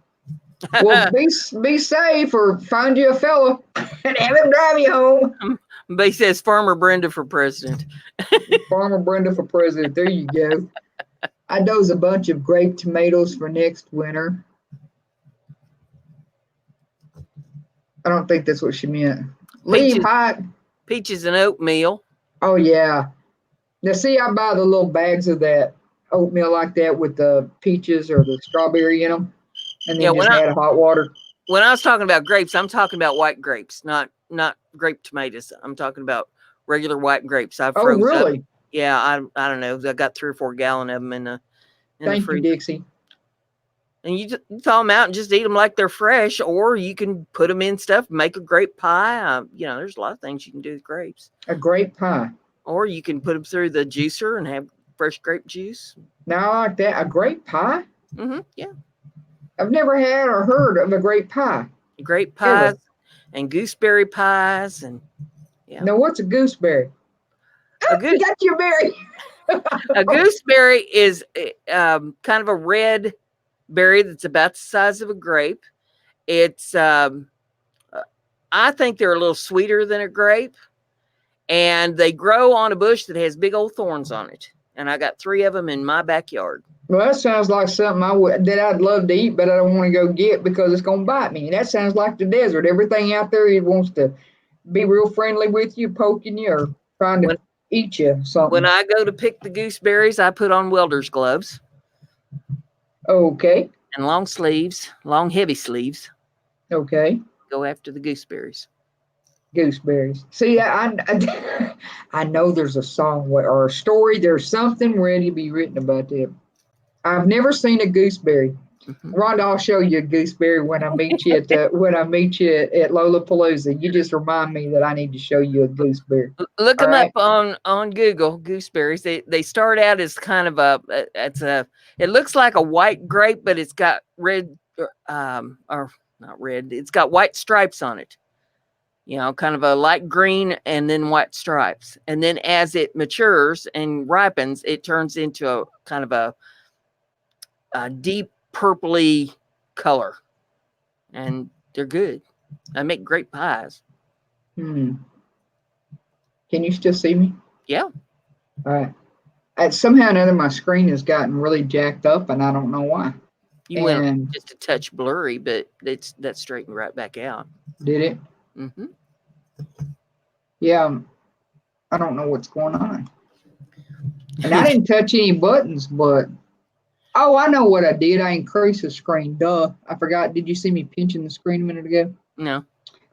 Well, be safe, or find you a fella and have him drive you home. But he says Farmer Brenda for president. Farmer Brenda for president. There you go. I dose a bunch of grape tomatoes for next winter. I don't think that's what she meant. Leave hot. Peaches and oatmeal. Oh, yeah. Now, see, I buy the little bags of that oatmeal like that with the peaches or the strawberry in them, and then just add hot water. When I was talking about grapes, I'm talking about white grapes, not grape tomatoes. I'm talking about regular white grapes. I froze really? Up. Yeah, I don't know. I got 3 or 4 gallon of them in the Thank freezer. you, Dixie. And you just thaw them out and just eat them like they're fresh, or you can put them in stuff, make a grape pie. There's a lot of things you can do with grapes. A grape pie. Or you can put them through the juicer and have fresh grape juice. Now I like that. A grape pie? Mm-hmm. Yeah. I've never had or heard of a grape pie. Grape pies and gooseberry pies, and yeah. Now what's a gooseberry? You got your berry. A gooseberry is kind of a red berry that's about the size of a grape. It's I think they're a little sweeter than a grape, and they grow on a bush that has big old thorns on it. And I got 3 of them in my backyard. Well, that sounds like something I'd love to eat, but I don't want to go get because it's going to bite me. And that sounds like the desert. Everything out there, it wants to be real friendly with you, poking you, or trying to eat you. Something. When I go to pick the gooseberries, I put on welder's gloves. Okay. And long sleeves, long heavy sleeves. Okay. Go after the gooseberries. Gooseberries. See, I know there's a song or a story. There's something ready to be written about them. I've never seen a gooseberry. Mhm. Rhonda, I'll show you a gooseberry when I meet you at Lollapalooza. You just remind me that I need to show you a gooseberry. Look All them up right. on Google. Gooseberries. They start out as kind of it looks like a white grape, but it's got red or not red. It's got white stripes on it. Kind of a light green and then white stripes. And then as it matures and ripens, it turns into a kind of a deep purpley color. And they're good. I make great pies. Hmm. Can you still see me? Yeah. All right. Somehow or another, my screen has gotten really jacked up, and I don't know why. You went And just a touch blurry, but that's straightened right back out. did it? Mm-hmm. Yeah. I don't know what's going on. And I didn't touch any buttons, but oh, I know what I did. I increased the screen. Duh. I forgot. Did you see me pinching the screen a minute ago? No.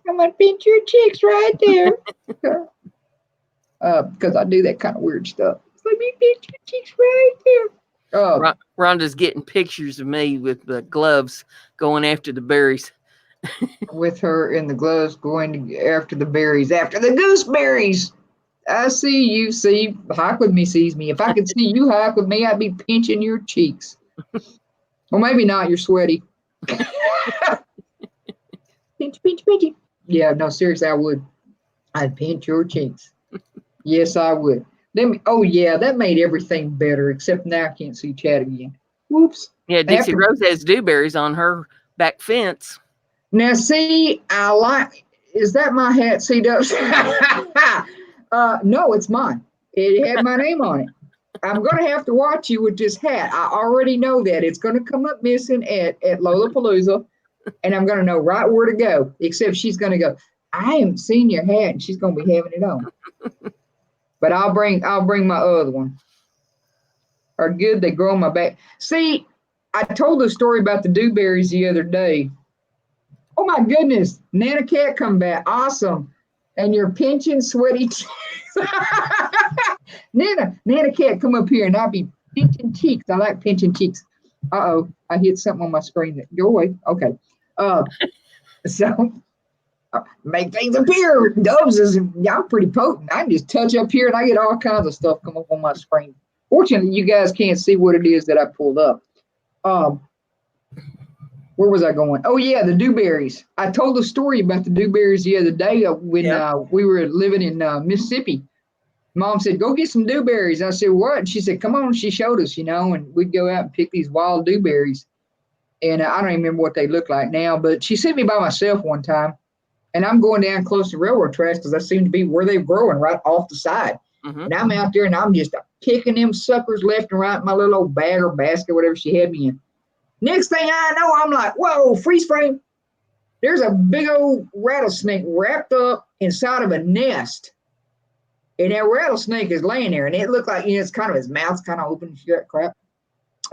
I'm gonna pinch your cheeks right there. Because I do that kind of weird stuff. Let me pinch your cheeks right there. Rhonda's getting pictures of me with the gloves going after the berries. With her in the gloves going after the berries, after the gooseberries. I see you. See, hike with me sees me. If I could see you hike with me, I'd be pinching your cheeks. Or maybe not. You're sweaty. Pinch, pinch, pinch. Yeah, no, seriously, I would. I'd pinch your cheeks. Yes, I would. Oh, yeah, that made everything better, except now I can't see Chad again. Whoops. Yeah, Dixie After, Rose has dewberries on her back fence. now, see, is that my hat, C-Dubs? No, it's mine. It had my name on it. I'm going to have to watch you with this hat. I already know that. It's going to come up missing at Lollapalooza, and I'm going to know right where to go, except she's going to go, I haven't seen your hat, and she's going to be having it on. But I'll bring my other one. Are good. They grow on my back. See, I told the story about the dewberries the other day. Oh my goodness, Nana Cat come back. Awesome. And you're pinching sweaty Nana Cat come up here and I'll be pinching cheeks. I like pinching cheeks. Uh-oh, I hit something on my screen. Go away. Okay. So make things appear. Dubs is, y'all pretty potent. I can just touch up here and I get all kinds of stuff come up on my screen. Fortunately, you guys can't see what it is that I pulled up. Where was I going? Oh yeah, the dewberries. I told a story about the dewberries the other day when we were living in Mississippi. Mom said, "Go get some dewberries." I said, "What?" And she said, "Come on." She showed us, and we'd go out and pick these wild dewberries. And I don't even remember what they look like now, but she sent me by myself one time, and I'm going down close to railroad tracks because I seem to be where they're growing right off the side. Mm-hmm. And I'm out there and I'm just picking them suckers left and right in my little old bag or basket, whatever she had me in. Next thing I know, I'm like, whoa, freeze frame. There's a big old rattlesnake wrapped up inside of a nest. And that rattlesnake is laying there. And it looked like, it's kind of his mouth's kind of open, that crap.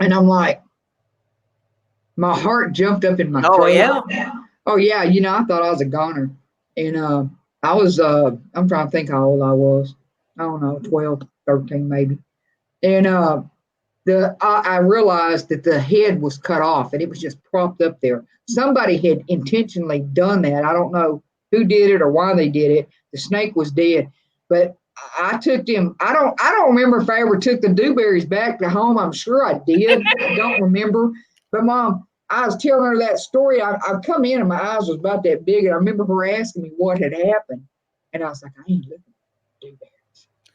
And I'm like, my heart jumped up in my throat. Oh, yeah. Oh, yeah. I thought I was a goner. And I'm trying to think how old I was. I don't know, 12, 13 maybe. And I realized that the head was cut off and it was just propped up there. Somebody had intentionally done that. I don't know who did it or why they did it. The snake was dead, but I took them. I don't remember if I ever took the dewberries back to home. I'm sure I did. I don't remember. But Mom, I was telling her that story. I come in and my eyes was about that big, and I remember her asking me what had happened, and I was like, I ain't looking for dewberries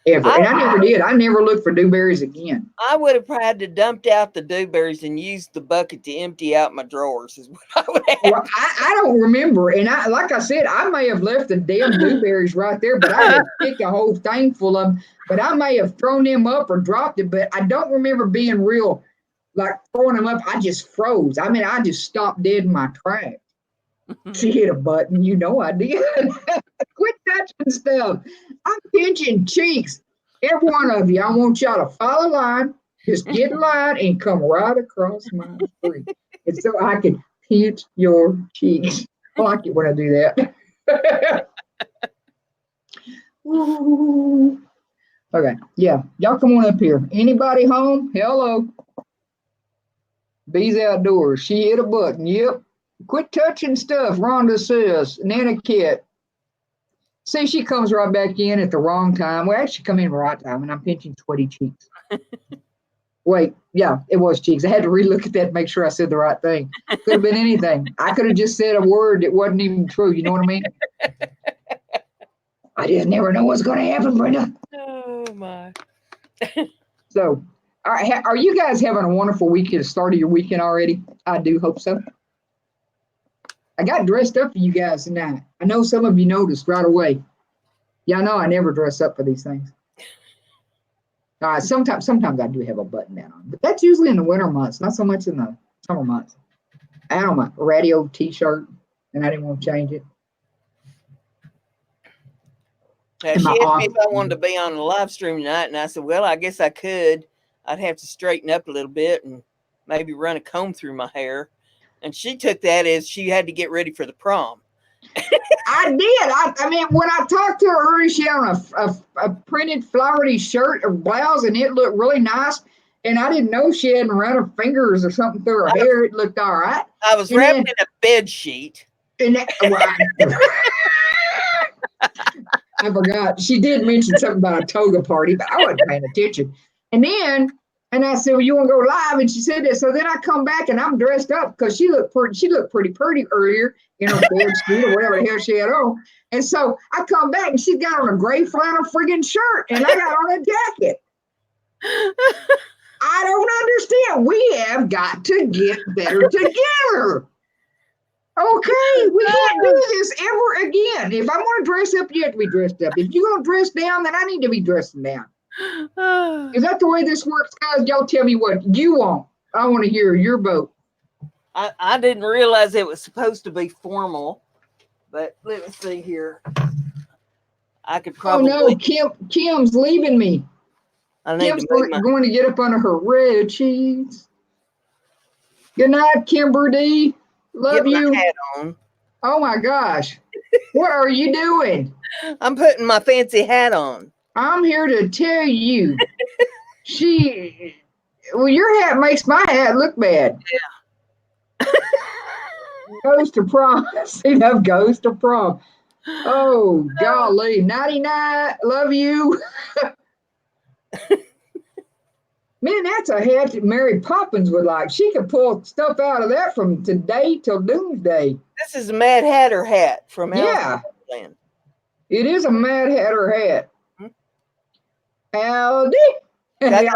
ever. And I never did. I never looked for dewberries again. I would have had to dumped out the dewberries and used the bucket to empty out my drawers. Is what I would have. Well, I don't remember, and like I said, I may have left the damn dewberries right there, but I had picked a whole thing full of them. But I may have thrown them up or dropped it, but I don't remember being real like throwing them up. I just froze. I mean, I just stopped dead in my tracks. She hit a button, I did. Quit touching stuff. I'm pinching cheeks. Every one of you, I want y'all to follow line. Just get in line and come right across my screen. And so I can pinch your cheeks. I like it when I do that. Okay, yeah. Y'all come on up here. Anybody home? Hello. Bees outdoors. She hit a button. Yep. Quit touching stuff, Rhonda says. Nana Kit. See, she comes right back in at the wrong time. Well, actually, come in the right time, and I'm pinching sweaty cheeks. Wait, yeah, it was cheeks. I had to relook at that to make sure I said the right thing. Could have been anything. I could have just said a word that wasn't even true. You know what I mean? I just never know what's going to happen, Brenda. Oh, my. So, all right, are you guys having a wonderful weekend, start of your weekend already? I do hope so. I got dressed up for you guys tonight. I know some of you noticed right away. Y'all know I never dress up for these things. Sometimes I do have a button down on, but that's usually in the winter months, not so much in the summer months. I had on my radio t-shirt, and I didn't want to change it. Now, she asked me if I wanted to be on the live stream tonight, and I said, well, I guess I could. I'd have to straighten up a little bit and maybe run a comb through my hair. And she took that as she had to get ready for the prom. I did. I mean, when I talked to her earlier, she had on a printed flowery shirt or blouse, and it looked really nice. And I didn't know she hadn't run her fingers or something through her hair. It looked all right. I was wrapped in a bed sheet. And I forgot. She did mention something about a toga party, but I wasn't paying attention. And I said, well, you want to go live? And she said that. So then I come back and I'm dressed up because she looked pretty earlier in her bed sheet or whatever the hell she had on. And so I come back and she's got on a gray flannel friggin' shirt and I got on a jacket. I don't understand. We have got to get better together. Okay, we can't do this ever again. If I'm going to dress up, you have to be dressed up. If you're going to dress down, then I need to be dressing down. Is that the way this works, guys? Y'all tell me what you want. I want to hear your vote. I didn't realize it was supposed to be formal, but let me see here. I could probably. Oh no, Kim's leaving me. Kim's going to get up under her red cheeks. Good night, Kimber D. Love you. Hat on. Oh my gosh. What are you doing? I'm putting my fancy hat on. I'm here to tell you. Your hat makes my hat look bad. Yeah. Goes to prom. See, that goes to prom. Oh, golly. 99. Love you. Man, that's a hat that Mary Poppins would like. She could pull stuff out of that from today till doomsday. This is a Mad Hatter hat from Alice in Wonderland. It is a Mad Hatter hat. Howdy. I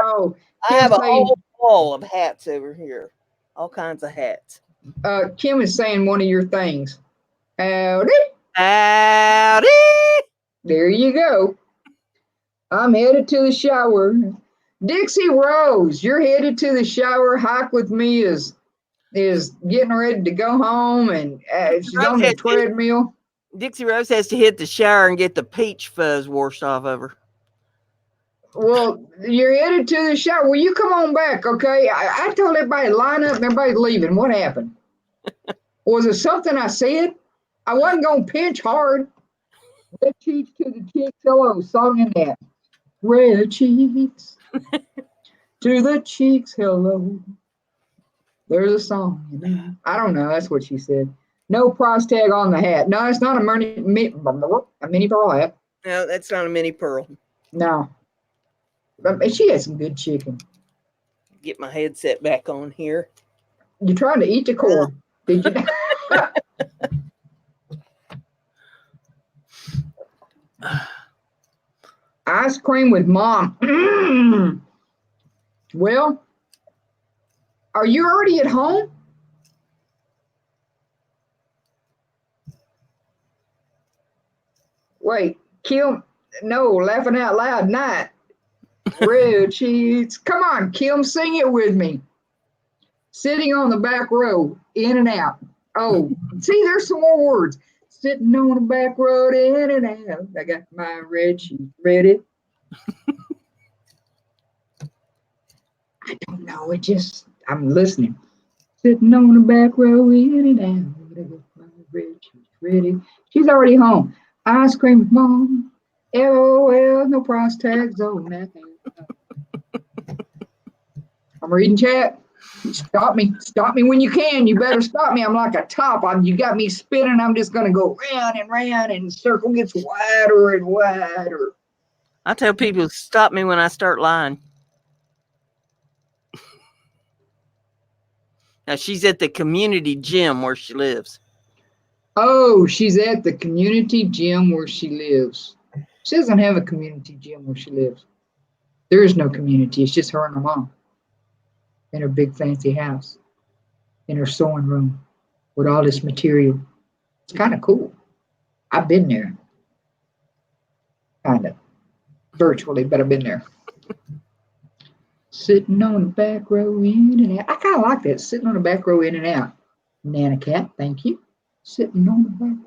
have a whole wall of hats over here. All kinds of hats. Kim is saying one of your things. Howdy. Howdy. There you go. I'm headed to the shower. Dixie Rose, you're headed to the shower. Hike with me is getting ready to go home, and she's on the treadmill. Dixie Rose has to hit the shower and get the peach fuzz washed off of her. Well, you're headed to the shower. Well, you come on back, okay? I told everybody to line up, and everybody's leaving. What happened? Was it something I said? I wasn't going to pinch hard. Red cheeks to the chicks. Hello, song in that. Red cheeks to the cheeks. Hello. There's a song. I don't know. That's what she said. No price tag on the hat. No, it's not a mini pearl hat. No, that's not a mini pearl. No. But she has some good chicken. Get my headset back on here. You're trying to eat the cord. Did you? Ice cream with mom. Well, are you already at home? Wait, Kim, no, laughing out loud, not. Red cheeks. Come on, Kim, sing it with me. Sitting on the back row, in and out. Oh, see, there's some more words. Sitting on the back road, in and out. I got my red cheeks ready. I don't know. I'm listening. Sitting on the back row, in and out. I got my red cheeks ready. She's already home. Ice cream with mom. LOL, no price tags on that. I'm reading chat. Stop me when you can. You better stop me. I'm like a top. You got me spinning. I'm just gonna go round and round, and the circle gets wider and wider. I tell people stop me when I start lying. Now she's at the community gym where she lives. Oh, she's at the community gym where she lives. She doesn't have a community gym where she lives. There is no community. It's just her and her mom in her big fancy house, in her sewing room with all this material. It's kind of cool. I've been there, kind of virtually, but I've been there. Sitting on the back row in and out. I kind of like that, sitting on the back row in and out. Nana cat, thank you. Sitting on the back.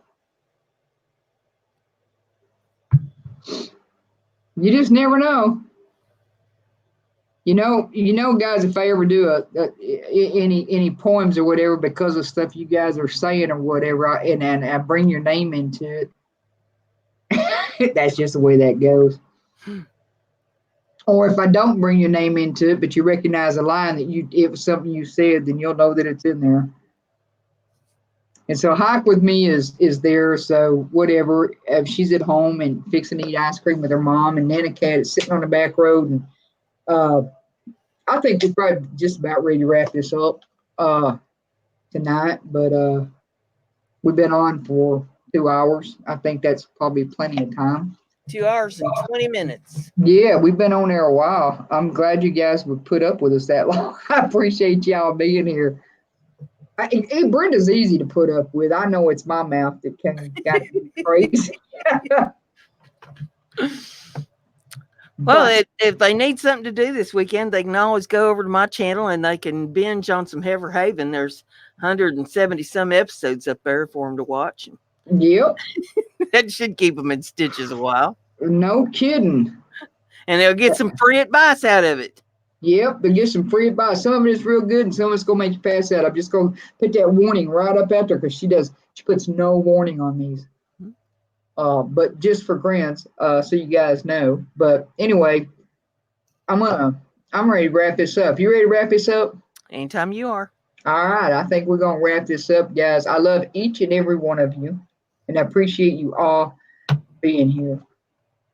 You just never know. You know, guys. If I ever do any poems or whatever because of stuff you guys are saying or whatever, and I bring your name into it, that's just the way that goes. Or if I don't bring your name into it, but you recognize a line that it was something you said, then you'll know that it's in there. And so Hike with Me is there. So whatever, if she's at home and fixing to eat ice cream with her mom, and Nana Cat is sitting on the back road, and I think we're probably just about ready to wrap this up tonight. But we've been on for 2 hours. I think that's probably plenty of time. 2 hours and 20 minutes. Yeah, we've been on there a while. I'm glad you guys would put up with us that long. I appreciate y'all being here. Brenda's easy to put up with. I know it's my mouth that can got crazy. Well, if they need something to do this weekend, they can always go over to my channel and they can binge on some Hever Haven. There's 170 some episodes up there for them to watch. Yep. That should keep them in stitches a while. No kidding. And they'll get some free advice out of it. Yep, they'll get some free advice. Some of it is real good, and some of it's going to make you pass out. I'm just going to put that warning right up after because she puts no warning on these. But just for grants, so you guys know. But anyway, I'm ready to wrap this up. You ready to wrap this up? Anytime you are. All right, I think we're going to wrap this up, guys. I love each and every one of you, and I appreciate you all being here.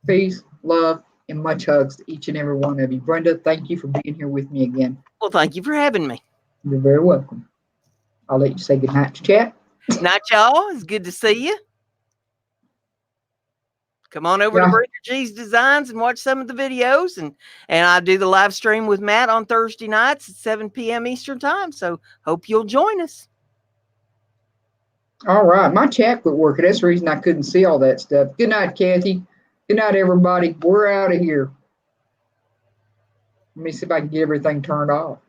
Peace, love, and much hugs to each and every one of you. Brenda, thank you for being here with me again. Well, thank you for having me. You're very welcome. I'll let you say good night to chat. Night, y'all. It's good to see you. Come on over to BrendaG's Designs and watch some of the videos. And I do the live stream with Matt on Thursday nights at 7 p.m. Eastern time. So hope you'll join us. All right. My chat quit working. That's the reason I couldn't see all that stuff. Good night, Kathy. Good night, everybody. We're out of here. Let me see if I can get everything turned off.